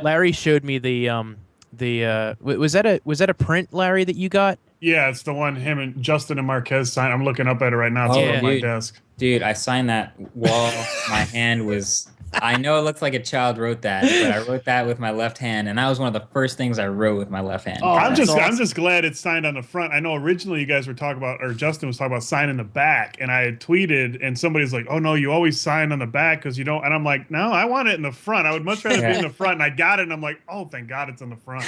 [SPEAKER 2] Larry showed me was that a print, Larry, that you got?
[SPEAKER 3] Yeah, it's the one him and Justin and Marquez signed. I'm looking up at it right now. It's
[SPEAKER 4] Oh,
[SPEAKER 3] over on my
[SPEAKER 4] dude.
[SPEAKER 3] desk.
[SPEAKER 4] Dude, I signed that while my hand was. I know it looks like a child wrote that, but I wrote that with my left hand, and that was one of the first things I wrote with my left hand.
[SPEAKER 2] Oh,
[SPEAKER 3] I'm
[SPEAKER 2] that's
[SPEAKER 3] I'm
[SPEAKER 2] awesome.
[SPEAKER 3] just glad it's signed on the front. I know originally you guys were talking about, or Justin was talking about signing the back, and I had tweeted, and somebody's like, "Oh no, you always sign on the back because you don't." And I'm like, "No, I want it in the front. I would much rather be in the front." And I got it, and I'm like, "Oh, thank God it's in the front."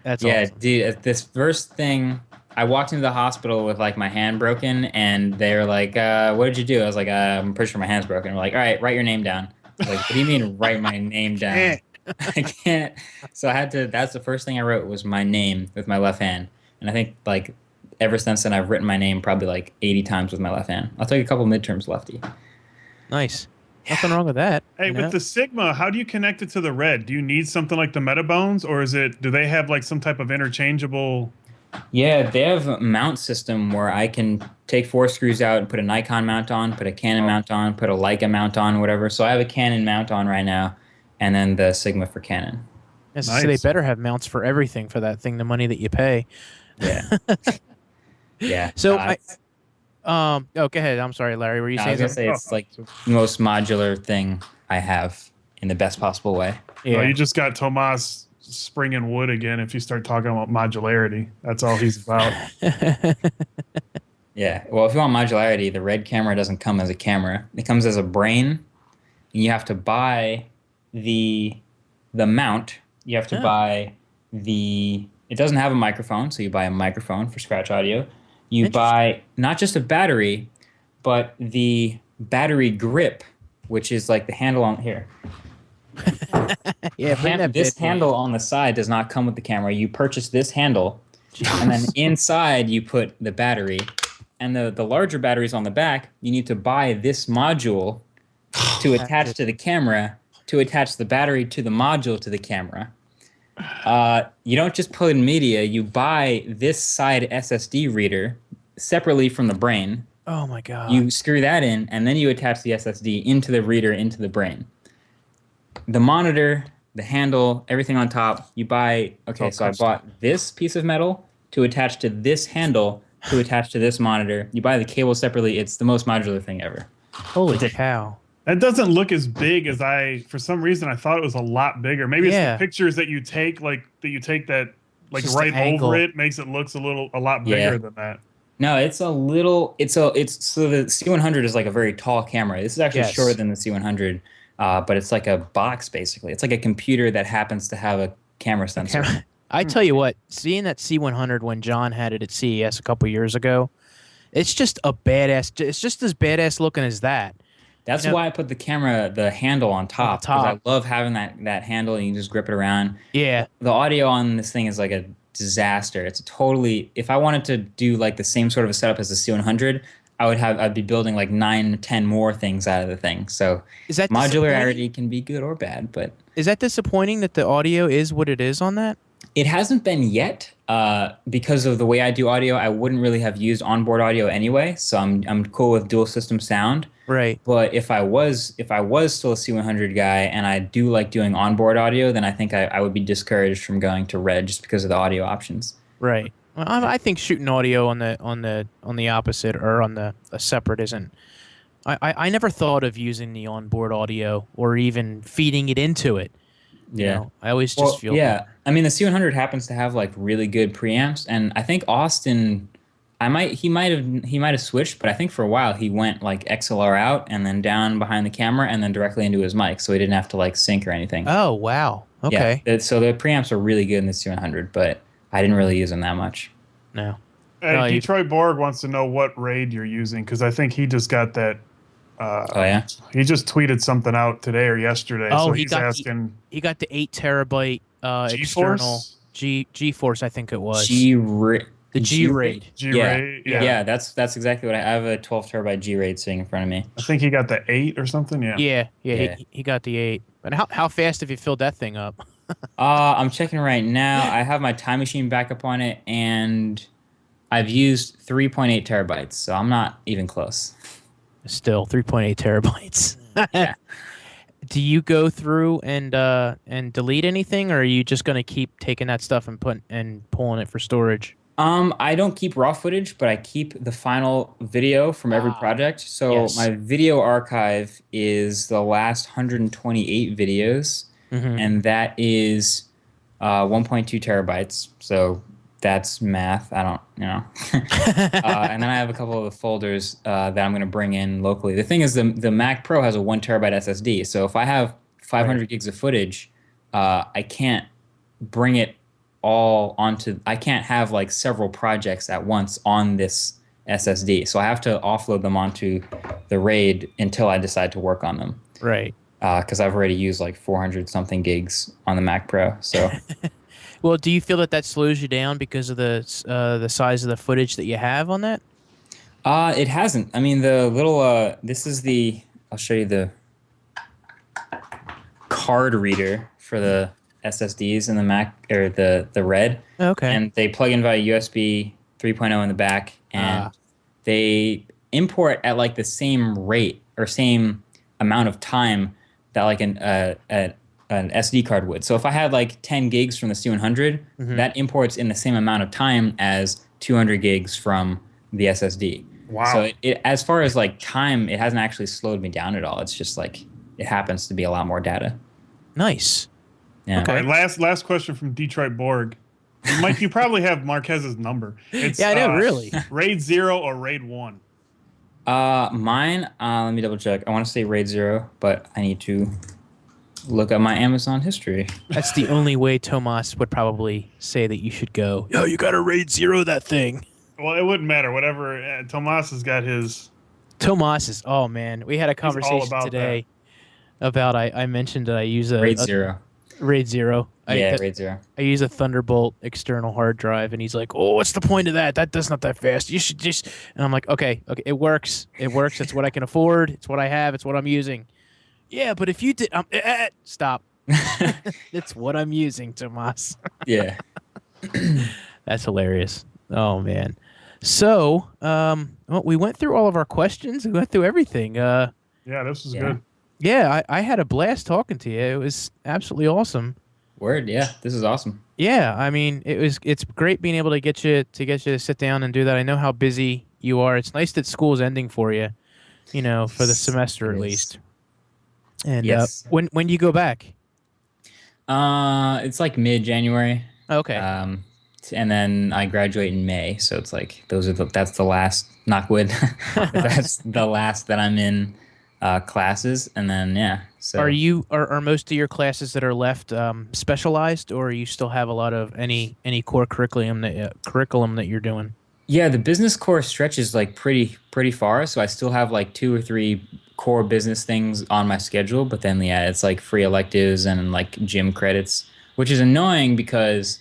[SPEAKER 2] That's
[SPEAKER 4] Yeah,
[SPEAKER 2] awesome.
[SPEAKER 4] dude, this first thing, I walked into the hospital with like my hand broken, and they were like, "What did you do?" I was like, "I'm pretty sure my hand's broken." We're like, "All right, write your name down." I was like, "What do you mean write my name down?" I can't. So I had to. That's the first thing I wrote was my name with my left hand, and I think like ever since then I've written my name probably like 80 times with my left hand. I'll take a couple midterms lefty.
[SPEAKER 2] Nice. Nothing wrong with that.
[SPEAKER 3] Hey,
[SPEAKER 2] you know?
[SPEAKER 3] with the Sigma, how do you connect it to the Red? Do you need something like the Metabones, or do they have like some type of interchangeable?
[SPEAKER 4] Yeah, they have a mount system where I can take 4 screws out and put a Nikon mount on, put a Canon mount on, put a Leica mount on, whatever. So I have a Canon mount on right now, and then the Sigma for Canon.
[SPEAKER 2] Yes, so they
[SPEAKER 3] Nice.
[SPEAKER 2] better have mounts for everything for that thing, the money that you pay.
[SPEAKER 4] Yeah. Yeah.
[SPEAKER 2] So
[SPEAKER 4] it's-
[SPEAKER 2] oh, go ahead. I'm sorry, Larry. Were you
[SPEAKER 4] I
[SPEAKER 2] saying
[SPEAKER 4] was gonna
[SPEAKER 2] something?
[SPEAKER 4] say it's like the most modular thing I have in the best possible way.
[SPEAKER 3] Yeah.
[SPEAKER 2] Yeah.
[SPEAKER 3] You just got Tomas springing wood again. If you start talking about modularity, that's all he's about.
[SPEAKER 4] Yeah. Well, if you want modularity, the Red camera doesn't come as a camera. It comes as a brain, and you have to buy the mount. You have to buy the. It doesn't have a microphone, so you buy a microphone for scratch audio. You buy not just a battery, but the battery grip, which is like the handle on here.
[SPEAKER 2] Yeah, bring that
[SPEAKER 4] This
[SPEAKER 2] bit, boy.
[SPEAKER 4] handle on the side does not come with the camera. You purchase this handle, and then inside you put the battery. And the larger batteries on the back, you need to buy this module to attach to the camera, to attach the battery to the module to the camera. You don't just put in media, you buy this side SSD reader separately from the brain.
[SPEAKER 2] Oh my god.
[SPEAKER 4] You screw that in, and then you attach the SSD into the reader, into the brain. The monitor, the handle, everything on top, you buy... Okay, so I bought this piece of metal to attach to this handle to attach to this monitor. You buy the cable separately. It's the most modular thing ever.
[SPEAKER 2] Holy cow.
[SPEAKER 3] That doesn't look as big as for some reason, I thought it was a lot bigger. Maybe it's
[SPEAKER 2] Yeah.
[SPEAKER 3] the pictures that you take, that like
[SPEAKER 2] Just
[SPEAKER 3] right
[SPEAKER 2] the angle.
[SPEAKER 3] over it makes it looks a lot bigger
[SPEAKER 4] Yeah.
[SPEAKER 3] than that.
[SPEAKER 4] No, it's a little. So the C100 is like a very tall camera. This is actually
[SPEAKER 2] Yes.
[SPEAKER 4] shorter than the C100, but it's like a box basically. It's like a computer that happens to have a camera sensor.
[SPEAKER 2] I tell you what, seeing that C100 when John had it at CES a couple years ago, it's just a badass. It's just as badass looking as that.
[SPEAKER 4] That's
[SPEAKER 2] You know-
[SPEAKER 4] why I put the handle on top. Because I love having that handle and you can just grip it around.
[SPEAKER 2] Yeah.
[SPEAKER 4] The audio on this thing is like a disaster. It's totally. If I wanted to do like the same sort of a setup as the C100, I'd be building like 9, 10 more things out of the thing. So
[SPEAKER 2] Is that
[SPEAKER 4] modularity can be good or bad, but
[SPEAKER 2] Is that disappointing that the audio is what it is on that?
[SPEAKER 4] it hasn't been yet. Because of the way I do audio, I wouldn't really have used onboard audio anyway. So I'm cool with dual system sound.
[SPEAKER 2] Right.
[SPEAKER 4] But if I was still a C100 guy and I do like doing onboard audio, then I think I would be discouraged from going to Red just because of the audio options.
[SPEAKER 2] Right. Well, I think shooting audio on the opposite or on the a separate isn't. I never thought of using the onboard audio or even feeding it into it. You know, I always just feel
[SPEAKER 4] yeah. I mean, the C100 happens to have like really good preamps, and I think Austin, he might have switched, but I think for a while he went like XLR out and then down behind the camera and then directly into his mic, so he didn't have to like sync or anything.
[SPEAKER 2] Oh wow. Okay.
[SPEAKER 4] Yeah, so the preamps are really good in the C100, but I didn't really use them that much.
[SPEAKER 2] No.
[SPEAKER 3] Hey,
[SPEAKER 2] No,
[SPEAKER 3] Detroit Borg wants to know what RAID you're using because I think he just got that.
[SPEAKER 4] Oh yeah.
[SPEAKER 3] He just tweeted something out today or yesterday.
[SPEAKER 2] Oh,
[SPEAKER 3] so
[SPEAKER 2] he
[SPEAKER 3] he's
[SPEAKER 2] got
[SPEAKER 3] asking
[SPEAKER 2] He got the 8 terabyte external GeForce, I think it was. The G-RAID.
[SPEAKER 3] G-RAID.
[SPEAKER 4] Yeah, that's exactly what I have a 12 terabyte G-RAID sitting in front of me.
[SPEAKER 3] I think he got the 8 or something. Yeah.
[SPEAKER 2] Yeah. He got the 8. But how fast have you filled that thing up?
[SPEAKER 4] I'm checking right now. I have my Time Machine backup on it, and I've used 3.8 terabytes, so I'm not even close.
[SPEAKER 2] Still 3.8 terabytes.
[SPEAKER 4] Yeah.
[SPEAKER 2] Do you go through and delete anything, or are you just going to keep taking that stuff and pulling it for storage?
[SPEAKER 4] I don't keep raw footage, but I keep the final video from every project. So
[SPEAKER 2] yes.
[SPEAKER 4] my video archive is the last 128 videos, and that is 1.2 terabytes. So that's math. I don't, and then I have a couple of the folders that I'm going to bring in locally. The thing is, the Mac Pro has a 1 terabyte SSD. So if I have 500 gigs of footage, I can't bring it all onto. I can't have like several projects at once on this SSD. So I have to offload them onto the RAID until I decide to work on them.
[SPEAKER 2] Right.
[SPEAKER 4] Because I've already used like 400 something gigs on the Mac Pro. So.
[SPEAKER 2] Well, do you feel that slows you down because of the size of the footage that you have on that?
[SPEAKER 4] It hasn't. I mean, the little this is the. I'll show you the card reader for the SSDs in the Mac or the Red.
[SPEAKER 2] Okay.
[SPEAKER 4] And they plug in via USB 3.0 in the back, and they import at like the same rate or same amount of time that like an SD card would. So if I had like 10 gigs from the C100, that imports in the same amount of time as 200 gigs from the SSD.
[SPEAKER 3] Wow.
[SPEAKER 4] So it as far as like time, it hasn't actually slowed me down at all. It's just like it happens to be a lot more data.
[SPEAKER 2] Nice.
[SPEAKER 4] Yeah.
[SPEAKER 2] Okay.
[SPEAKER 3] All right, last question from Detroit Borg. Mike, you probably have Marquez's number. It's,
[SPEAKER 2] Yeah, I know, really.
[SPEAKER 3] RAID 0 or RAID 1?
[SPEAKER 4] Mine, let me double check. I want to say RAID 0, but I need to look at my Amazon history.
[SPEAKER 2] That's the only way Tomas would probably say that you should go. Yo, you got to RAID 0 that thing.
[SPEAKER 3] Well, it wouldn't matter. Whatever. Tomas has got his.
[SPEAKER 2] Tomas is. Oh man, we had a conversation
[SPEAKER 3] about
[SPEAKER 2] today about. I mentioned that I use a
[SPEAKER 4] RAID 0.
[SPEAKER 2] RAID 0.
[SPEAKER 4] RAID 0.
[SPEAKER 2] I use a Thunderbolt external hard drive, and he's like, "Oh, what's the point of that? That's not that fast. You should just." And I'm like, "Okay, it works. It works. It's what I can afford. It's what I have. It's what I'm using." Yeah, but if you did, stop. It's what I'm using, Tomas.
[SPEAKER 4] Yeah.
[SPEAKER 2] That's hilarious. Oh man. So, well, we went through all of our questions. We went through everything.
[SPEAKER 3] Yeah, this was good.
[SPEAKER 2] Yeah, I had a blast talking to you. It was absolutely awesome.
[SPEAKER 4] Word, yeah. This is awesome.
[SPEAKER 2] Yeah, I mean, it's great being able to get you to sit down and do that. I know how busy you are. It's nice that school's ending for you, for the semester at least. And
[SPEAKER 4] yes.
[SPEAKER 2] When do you go back?
[SPEAKER 4] It's like mid-January.
[SPEAKER 2] Okay.
[SPEAKER 4] And then I graduate in May, so it's like that's the last, knock wood. That's the last that I'm in classes, and then yeah. So
[SPEAKER 2] are most of your classes that are left specialized, or you still have a lot of any core curriculum that you're doing?
[SPEAKER 4] Yeah, the business course stretches like pretty far, so I still have like 2 or 3 core business things on my schedule, but then yeah, it's like free electives and like gym credits, which is annoying because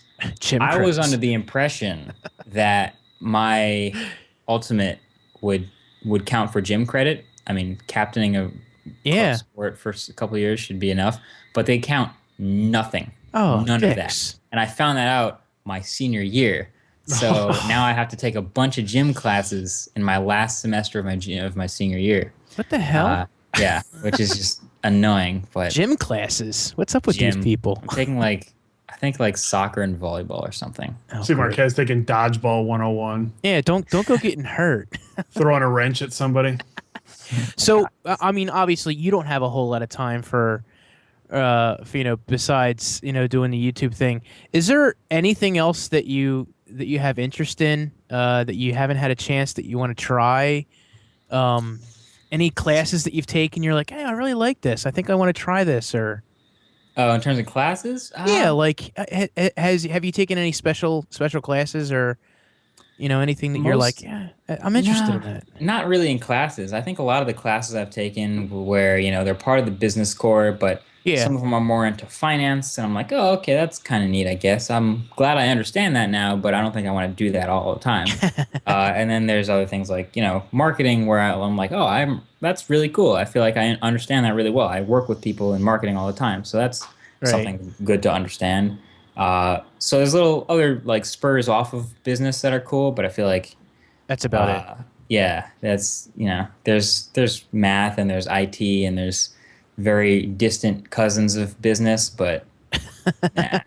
[SPEAKER 4] I was under the impression that my ultimate would count for gym credit. I mean, captaining a club sport for a couple of years should be enough, but they count nothing.
[SPEAKER 2] Oh,
[SPEAKER 4] none of that. And I found that out my senior year. So now I have to take a bunch of gym classes in my last semester of my senior year.
[SPEAKER 2] What the hell?
[SPEAKER 4] Yeah, which is just annoying. But
[SPEAKER 2] gym classes? What's up with these people?
[SPEAKER 4] I'm taking I think soccer and volleyball or something.
[SPEAKER 2] Oh,
[SPEAKER 3] See Marquez taking dodgeball 101.
[SPEAKER 2] Yeah, don't go getting hurt.
[SPEAKER 3] Throwing a wrench at somebody.
[SPEAKER 2] So, I mean, obviously, you don't have a whole lot of time for besides doing the YouTube thing. Is there anything else that you have interest in that you haven't had a chance that you want to try? Any classes that you've taken, you're like, hey, I really like this. I think I want to try this, or.
[SPEAKER 4] Oh, in terms of classes?
[SPEAKER 2] Yeah, like have you taken any special classes or anything that you're like, yeah, I'm interested in that?
[SPEAKER 4] Not really in classes. I think a lot of the classes I've taken where they're part of the business core, but some of them are more into finance, and I'm like, oh, okay, that's kind of neat, I guess. I'm glad I understand that now, but I don't think I want to do that all the time. And then there's other things like marketing where I'm like, oh, that's really cool. I feel like I understand that really well. I work with people in marketing all the time, so that's something good to understand. So there's little other like spurs off of business that are cool, but I feel like
[SPEAKER 2] That's about it.
[SPEAKER 4] yeah, that's there's math and there's IT and there's very distant cousins of business, but nah.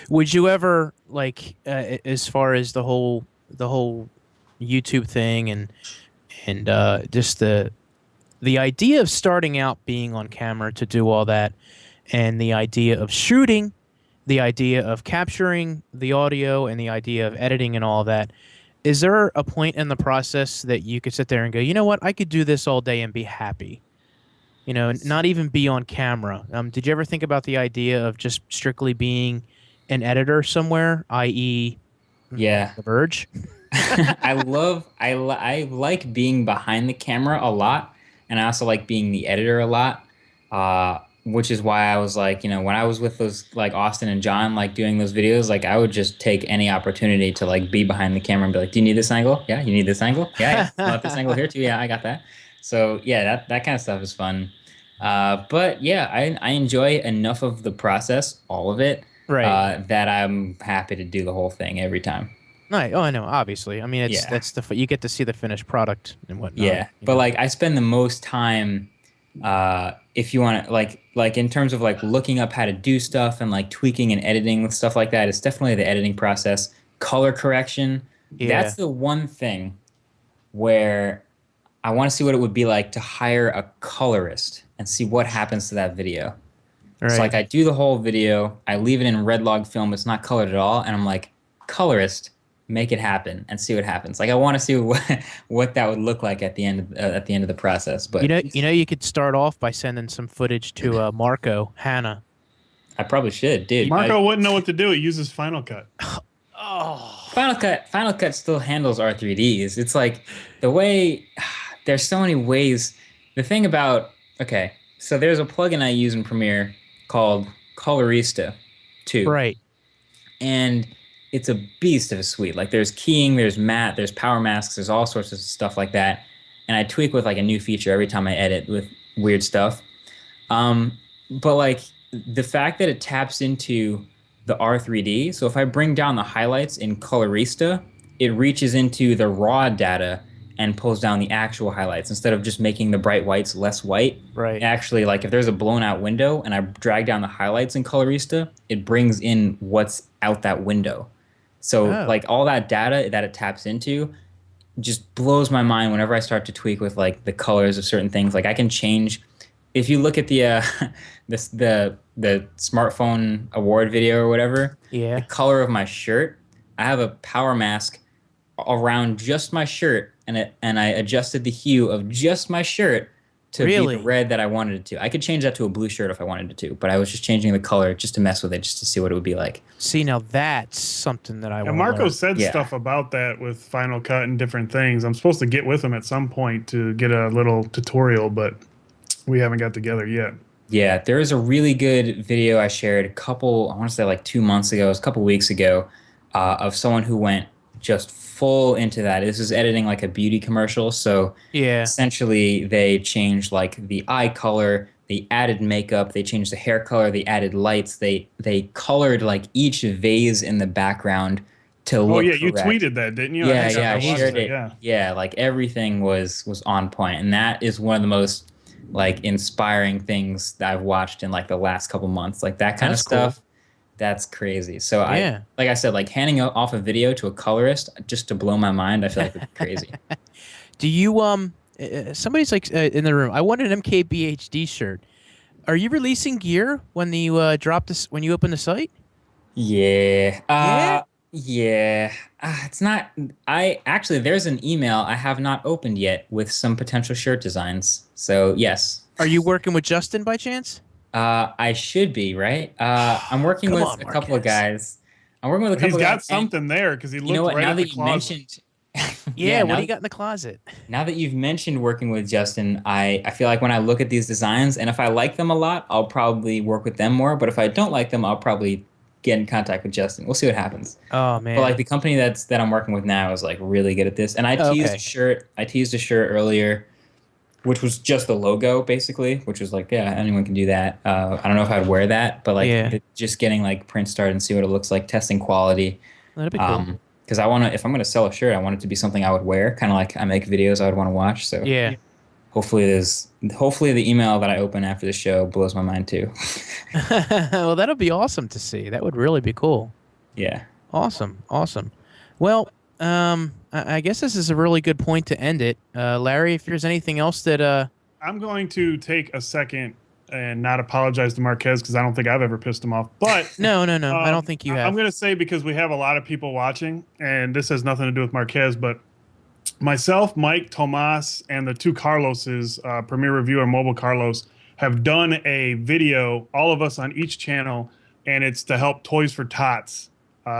[SPEAKER 2] Would you ever like as far as the whole YouTube thing and just the idea of starting out being on camera to do all that and the idea of shooting, the idea of capturing the audio and the idea of editing and all that, is there a point in the process that you could sit there and go, you know what, I could do this all day and be happy? You know, not even be on camera. Did you ever think about the idea of just strictly being an editor somewhere, i.e.,
[SPEAKER 4] Yeah.
[SPEAKER 2] The Verge?
[SPEAKER 4] I like being behind the camera a lot, and I also like being the editor a lot. Which is why I was like, when I was with those like Austin and John, like doing those videos, like I would just take any opportunity to like be behind the camera and be like, "Do you need this angle? Yeah, you need this angle? Yeah, you want this angle here too? Yeah, I got that." So yeah, that kind of stuff is fun. But yeah, I enjoy enough of the process, all of it,
[SPEAKER 2] Right.
[SPEAKER 4] that I'm happy to do the whole thing every time.
[SPEAKER 2] Right. Oh, I know. Obviously, I mean,
[SPEAKER 4] Yeah.
[SPEAKER 2] you get to see the finished product and whatnot.
[SPEAKER 4] Yeah, but like I spend the most time, if you want to like in terms of like looking up how to do stuff and like tweaking and editing with stuff like that. It's definitely the editing process. Color correction.
[SPEAKER 2] Yeah.
[SPEAKER 4] That's the one thing where I want to see what it would be like to hire a colorist and see what happens to that video. So
[SPEAKER 2] Right.
[SPEAKER 4] like I do the whole video, I leave it in red log film, it's not colored at all, and I'm like, colorist, make it happen and see what happens. Like I want to see what that would look like at the end of the process. But
[SPEAKER 2] You could start off by sending some footage to Marco Hannah.
[SPEAKER 4] I probably should, dude.
[SPEAKER 3] Marco wouldn't know what to do. He uses Final Cut.
[SPEAKER 2] Oh.
[SPEAKER 4] Final Cut still handles R3Ds. It's like the way there's so many ways. The thing about okay, so there's a plugin I use in Premiere called Colorista 2.
[SPEAKER 2] Right.
[SPEAKER 4] And it's a beast of a suite. Like there's keying, there's matte, there's power masks, there's all sorts of stuff like that. And I tweak with like a new feature every time I edit with weird stuff. But like the fact that it taps into the R3D, so if I bring down the highlights in Colorista, it reaches into the raw data and pulls down the actual highlights instead of just making the bright whites less white.
[SPEAKER 2] Right.
[SPEAKER 4] Actually, like if there's a blown out window and I drag down the highlights in Colorista, it brings in what's out that window. So like all that data that it taps into just blows my mind whenever I start to tweak with like the colors of certain things. Like I can change. If you look at the the smartphone award video or whatever,
[SPEAKER 2] Yeah.
[SPEAKER 4] the color of my shirt, I have a power mask around just my shirt, and I adjusted the hue of just my shirt to be
[SPEAKER 2] Really?
[SPEAKER 4] the red that I wanted it to. I could change that to a blue shirt if I wanted it to, but I was just changing the color just to mess with it, just to see what it would be like.
[SPEAKER 2] See, now that's something that I want.
[SPEAKER 3] And Marco said
[SPEAKER 4] Yeah.
[SPEAKER 3] stuff about that with Final Cut and different things. I'm supposed to get with him at some point to get a little tutorial, but we haven't got together yet.
[SPEAKER 4] Yeah, there is a really good video I shared I want to say like 2 months ago, it was a couple weeks ago, of someone who went just full into that. This is editing like a beauty commercial. So
[SPEAKER 2] Yeah.
[SPEAKER 4] essentially they changed like the eye color, they added makeup, they changed the hair color, they added lights, they colored like each vase in the background to look
[SPEAKER 3] Oh yeah, you
[SPEAKER 4] correct.
[SPEAKER 3] tweeted that, didn't you?
[SPEAKER 4] Yeah,
[SPEAKER 3] think
[SPEAKER 4] yeah, I
[SPEAKER 3] watched
[SPEAKER 4] shared it.
[SPEAKER 3] Yeah.
[SPEAKER 4] Yeah, like everything was on point, and that is one of the most like inspiring things that I've watched in like the last couple months. Like that kind
[SPEAKER 2] That's
[SPEAKER 4] of stuff, that's crazy. So
[SPEAKER 2] Yeah.
[SPEAKER 4] like I said, like handing off a video to a colorist just to blow my mind, I feel like it's crazy.
[SPEAKER 2] Do you somebody's like in the room. I want an MKBHD shirt. Are you releasing gear when you drop this when you open the site?
[SPEAKER 4] Yeah.
[SPEAKER 2] Yeah?
[SPEAKER 4] Yeah. It's not. There's an email I have not opened yet with some potential shirt designs. So yes.
[SPEAKER 2] Are you working with Justin by chance?
[SPEAKER 4] I should be, right? I'm working
[SPEAKER 2] Come
[SPEAKER 4] with
[SPEAKER 2] on,
[SPEAKER 4] a couple of
[SPEAKER 2] Marquez.
[SPEAKER 4] guys. I'm working with a couple
[SPEAKER 3] He's
[SPEAKER 4] of
[SPEAKER 3] got
[SPEAKER 4] guys. and
[SPEAKER 3] something there because he looked
[SPEAKER 4] You know what?
[SPEAKER 3] right
[SPEAKER 4] Now
[SPEAKER 3] at
[SPEAKER 4] that
[SPEAKER 3] the
[SPEAKER 4] you
[SPEAKER 3] closet.
[SPEAKER 4] mentioned.
[SPEAKER 2] Yeah. What
[SPEAKER 4] now,
[SPEAKER 2] do you got in the closet?
[SPEAKER 4] now that you've mentioned working with Justin, I feel like when I look at these designs, and if I like them a lot, I'll probably work with them more. But if I don't like them, I'll probably get in contact with Justin. We'll see what happens.
[SPEAKER 2] Oh man.
[SPEAKER 4] But like the company that I'm working with now is like really good at this. And I
[SPEAKER 2] Oh,
[SPEAKER 4] teased
[SPEAKER 2] okay.
[SPEAKER 4] a shirt. I teased a shirt earlier. which was just the logo basically, which was like, yeah, anyone can do that. I don't know if I'd wear that, but like just getting like print started and see what it looks like, testing quality.
[SPEAKER 2] That'd be cool.
[SPEAKER 4] Because I want to, if I'm going to sell a shirt, I want it to be something I would wear, kind of like I make videos I would want to watch. So
[SPEAKER 2] Yeah.
[SPEAKER 4] hopefully the email that I open after the show blows my mind too.
[SPEAKER 2] Well, that'll be awesome to see. That would really be cool.
[SPEAKER 4] Yeah.
[SPEAKER 2] Awesome. Well, I guess this is a really good point to end it. Larry, if there's anything else that
[SPEAKER 3] I'm going to take a second and not apologize to Marquez because I don't think I've ever pissed him off. But
[SPEAKER 2] No, I don't think you have.
[SPEAKER 3] I'm going to say, because we have a lot of people watching, and this has nothing to do with Marquez, but myself, Mike, Tomas, and the two Carloses, Premier Reviewer, Mobile Carlos, have done a video, all of us on each channel, and it's to help Toys for Tots.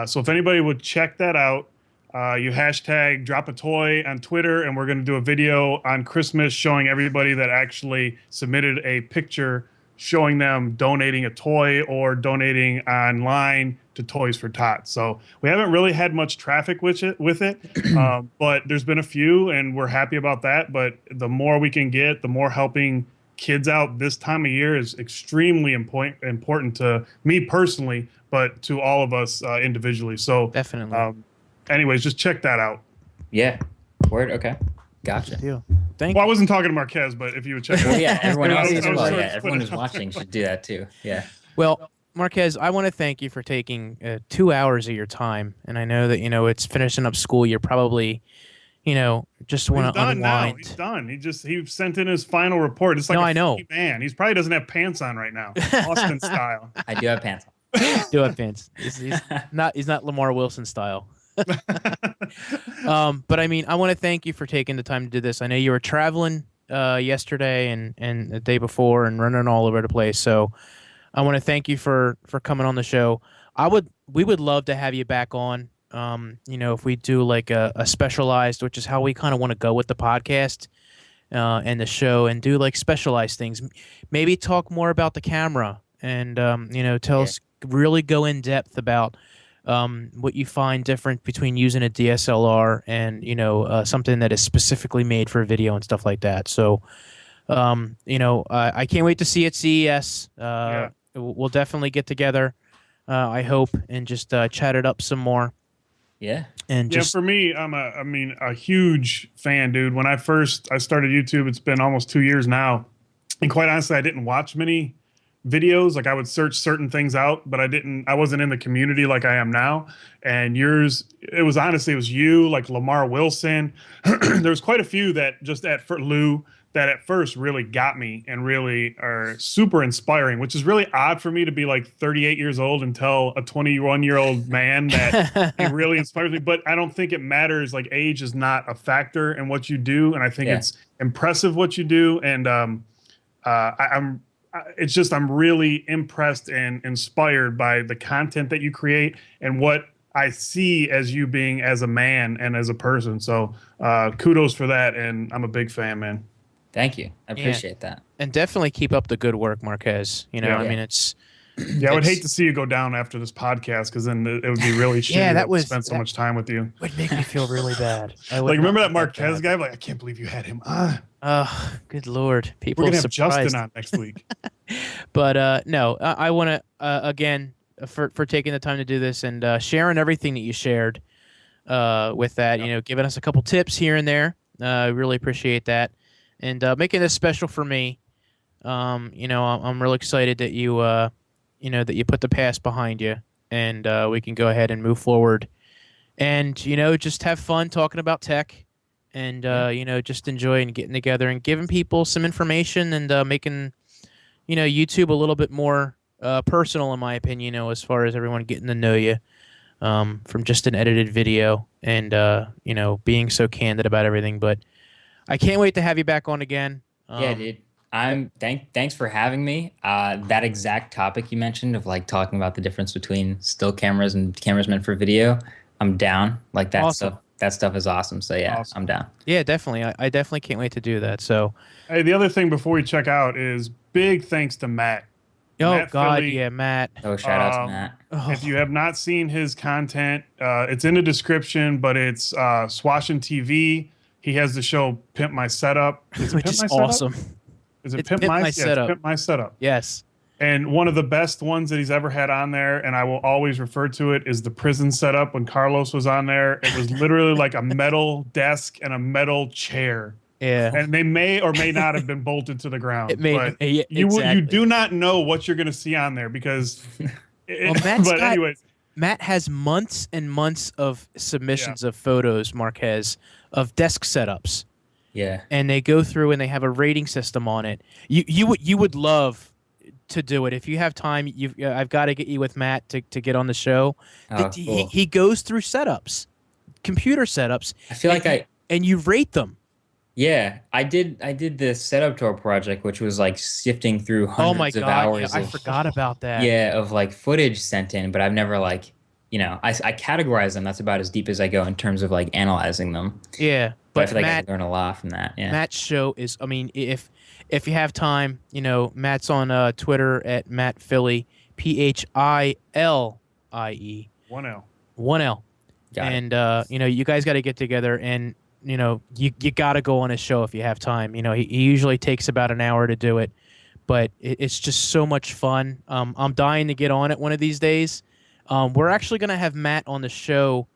[SPEAKER 3] So if anybody would check that out, you hashtag drop a toy on Twitter, and we're going to do a video on Christmas showing everybody that actually submitted a picture showing them donating a toy or donating online to Toys for Tots. So we haven't really had much traffic with it, but there's been a few, and we're happy about that. But the more we can get, the more helping kids out this time of year is extremely important to me personally, but to all of us individually. So
[SPEAKER 2] Definitely.
[SPEAKER 3] Anyways, just check that out.
[SPEAKER 4] Yeah. Word. Okay. Gotcha.
[SPEAKER 2] Thank
[SPEAKER 3] Well, I
[SPEAKER 2] you.
[SPEAKER 3] wasn't talking to Marquez, but if you would check it out.
[SPEAKER 4] Well, yeah, everyone else as
[SPEAKER 3] I was
[SPEAKER 4] well.
[SPEAKER 3] sort
[SPEAKER 4] Yeah,
[SPEAKER 3] of
[SPEAKER 4] everyone
[SPEAKER 3] putting
[SPEAKER 4] who's
[SPEAKER 3] it out
[SPEAKER 4] watching should do that too. Yeah.
[SPEAKER 2] Well, Marquez, I want to thank you for taking 2 hours of your time, and I know that it's finishing up school. You're probably, just want to
[SPEAKER 3] done now.
[SPEAKER 2] unwind.
[SPEAKER 3] He's done. He sent in his final report. It's like
[SPEAKER 2] I know.
[SPEAKER 3] Man, he probably doesn't have pants on right now, Austin style.
[SPEAKER 4] I do have pants on.
[SPEAKER 2] Do it, Vince. He's not Lamar Wilson style. But I mean, I want to thank you for taking the time to do this. I know you were traveling yesterday and the day before and running all over the place. So I want to thank you for coming on the show. We would love to have you back on. If we do like a specialized, which is how we kind of want to go with the podcast and the show, and do like specialized things. Maybe talk more about the camera and tell us, really go in depth about what you find different between using a DSLR and something that is specifically made for video and stuff like that. So I can't wait to see you at CES. We'll definitely get together, I hope, and just chat it up some more.
[SPEAKER 4] Yeah.
[SPEAKER 2] And just
[SPEAKER 3] for me, I'm a huge fan, dude. When I started YouTube, it's been almost 2 years now, and quite honestly, I didn't watch many videos. Like, I would search certain things out, but I wasn't in the community like I am now. And it was you, like Lamar Wilson. There's quite a few that just at first really got me and really are super inspiring, which is really odd for me to be like 38 years old and tell a 21-year-old man that he really inspires me. But I don't think it matters. Like, age is not a factor in what you do. And I think it's impressive what you do. And I'm really impressed and inspired by the content that you create and what I see as you being as a man and as a person. So kudos for that. And I'm a big fan, man.
[SPEAKER 4] Thank you. I appreciate that.
[SPEAKER 2] And definitely keep up the good work, Marquez. I mean, it's...
[SPEAKER 3] Yeah, I would hate to see you go down after this podcast, because then it would be really shitty to spend so much time with you.
[SPEAKER 2] Would make me feel really bad.
[SPEAKER 3] Like, remember that Marquez guy? Like, I can't believe you had him on.
[SPEAKER 2] Good Lord. People
[SPEAKER 3] We're going to have
[SPEAKER 2] surprised.
[SPEAKER 3] Justin on next week.
[SPEAKER 2] But no, I want to, again, for taking the time to do this and sharing everything that you shared with that, giving us a couple tips here and there. I really appreciate that. And making this special for me. I'm really excited that you that you put the past behind you, and we can go ahead and move forward, and just have fun talking about tech, and just enjoying getting together and giving people some information, and making YouTube a little bit more personal, in my opinion. As far as everyone getting to know you from just an edited video, and being so candid about everything. But I can't wait to have you back on again.
[SPEAKER 4] Yeah, dude. Thanks for having me. That exact topic you mentioned of like talking about the difference between still cameras and cameras meant for video, I'm down. Like that stuff. That stuff is awesome. So yeah, awesome. I'm down.
[SPEAKER 2] Yeah, definitely. I definitely can't wait to do that. So,
[SPEAKER 3] hey, the other thing before we check out is big thanks to Matt.
[SPEAKER 2] Oh
[SPEAKER 3] Matt
[SPEAKER 2] God,
[SPEAKER 3] Philly.
[SPEAKER 2] yeah, Matt.
[SPEAKER 4] Oh, shout out to Matt.
[SPEAKER 3] If you have not seen his content, it's in the description, but it's Swashin TV. He has the show Pimp My Setup. Is it
[SPEAKER 2] which
[SPEAKER 3] Pimp
[SPEAKER 2] is
[SPEAKER 3] My Setup?
[SPEAKER 2] awesome.
[SPEAKER 3] Is it
[SPEAKER 2] It's
[SPEAKER 3] Pimp
[SPEAKER 2] Pimp
[SPEAKER 3] My
[SPEAKER 2] My
[SPEAKER 3] Yeah, it's
[SPEAKER 2] Setup.
[SPEAKER 3] Pimp My Setup.
[SPEAKER 2] Yes.
[SPEAKER 3] And one of the best ones that he's ever had on there, and I will always refer to it, is the prison setup when Carlos was on there. It was literally like a metal desk and a metal chair.
[SPEAKER 2] Yeah.
[SPEAKER 3] And they may or may not have been bolted to the ground.
[SPEAKER 2] It may-
[SPEAKER 3] but
[SPEAKER 2] yeah,
[SPEAKER 3] you
[SPEAKER 2] exactly.
[SPEAKER 3] do not know what you're going to see on there because.
[SPEAKER 2] Well, Matt's
[SPEAKER 3] but
[SPEAKER 2] got-
[SPEAKER 3] anyways,
[SPEAKER 2] Matt has months and months of submissions of photos, Marquez, of desk setups.
[SPEAKER 4] Yeah.
[SPEAKER 2] And they go through and they have a rating system on it. You would love to do it if you have time. I've got to get you with Matt to get on the show.
[SPEAKER 4] Oh, cool.
[SPEAKER 2] He goes through setups, computer setups.
[SPEAKER 4] I feel like
[SPEAKER 2] and you rate them.
[SPEAKER 4] Yeah, I did the setup tour project, which was like sifting through hundreds
[SPEAKER 2] Oh my
[SPEAKER 4] of
[SPEAKER 2] God!
[SPEAKER 4] hours.
[SPEAKER 2] I forgot about that.
[SPEAKER 4] Yeah, of like footage sent in, but I've never like, I categorize them. That's about as deep as I go in terms of like analyzing them.
[SPEAKER 2] Yeah,
[SPEAKER 4] But I
[SPEAKER 2] but
[SPEAKER 4] feel like I
[SPEAKER 2] Matt,
[SPEAKER 4] can learn a lot from that. Yeah.
[SPEAKER 2] Matt's show is. I mean, if you have time, Matt's on Twitter at MattPhilly, PhIlie,
[SPEAKER 3] 1L.
[SPEAKER 2] 1L.
[SPEAKER 4] Got it.
[SPEAKER 2] And you guys got to get together, and you got to go on his show if you have time. He usually takes about an hour to do it, but it's just so much fun. I'm dying to get on it one of these days. We're actually gonna have Matt on the show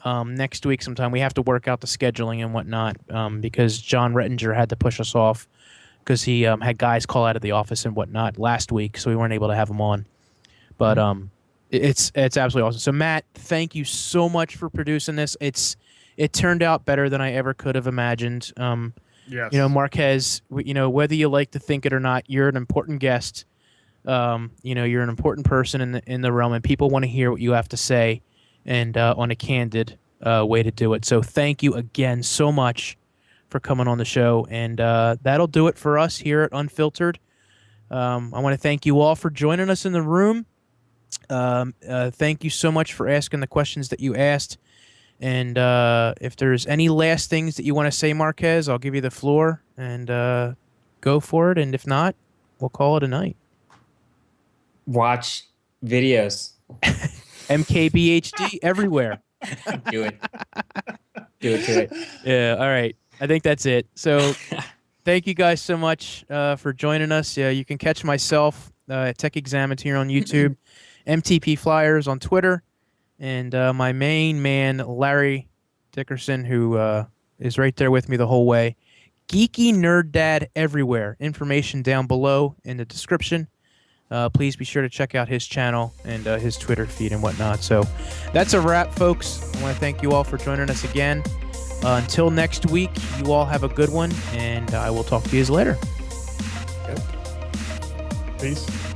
[SPEAKER 2] next week sometime. We have to work out the scheduling and whatnot because John Rettinger had to push us off because he had guys call out of the office and whatnot last week, so we weren't able to have him on. But it's absolutely awesome. So Matt, thank you so much for producing this. It turned out better than I ever could have imagined.
[SPEAKER 3] Yes.
[SPEAKER 2] Marquez, whether you like to think it or not, you're an important guest. You're an important person in the realm, and people want to hear what you have to say, and on a candid way to do it. So thank you again so much for coming on the show, and that'll do it for us here at Unfiltered. I want to thank you all for joining us in the room. Thank you so much for asking the questions that you asked. And if there's any last things that you want to say, Marquez, I'll give you the floor and go for it. And if not, we'll call it a night.
[SPEAKER 4] Watch videos.
[SPEAKER 2] MKBHD everywhere.
[SPEAKER 4] Do it. Do it.
[SPEAKER 2] Yeah. All right. I think that's it. So thank you guys so much for joining us. You can catch myself at Tech Examined here on YouTube, MTP Flyers on Twitter, and my main man, Larry Dickerson, who is right there with me the whole way. Geeky Nerd Dad everywhere. Information down below in the description. Please be sure to check out his channel and his Twitter feed and whatnot. So that's a wrap, folks. I want to thank you all for joining us again. Until next week, you all have a good one, and I will talk to you later.
[SPEAKER 3] Peace.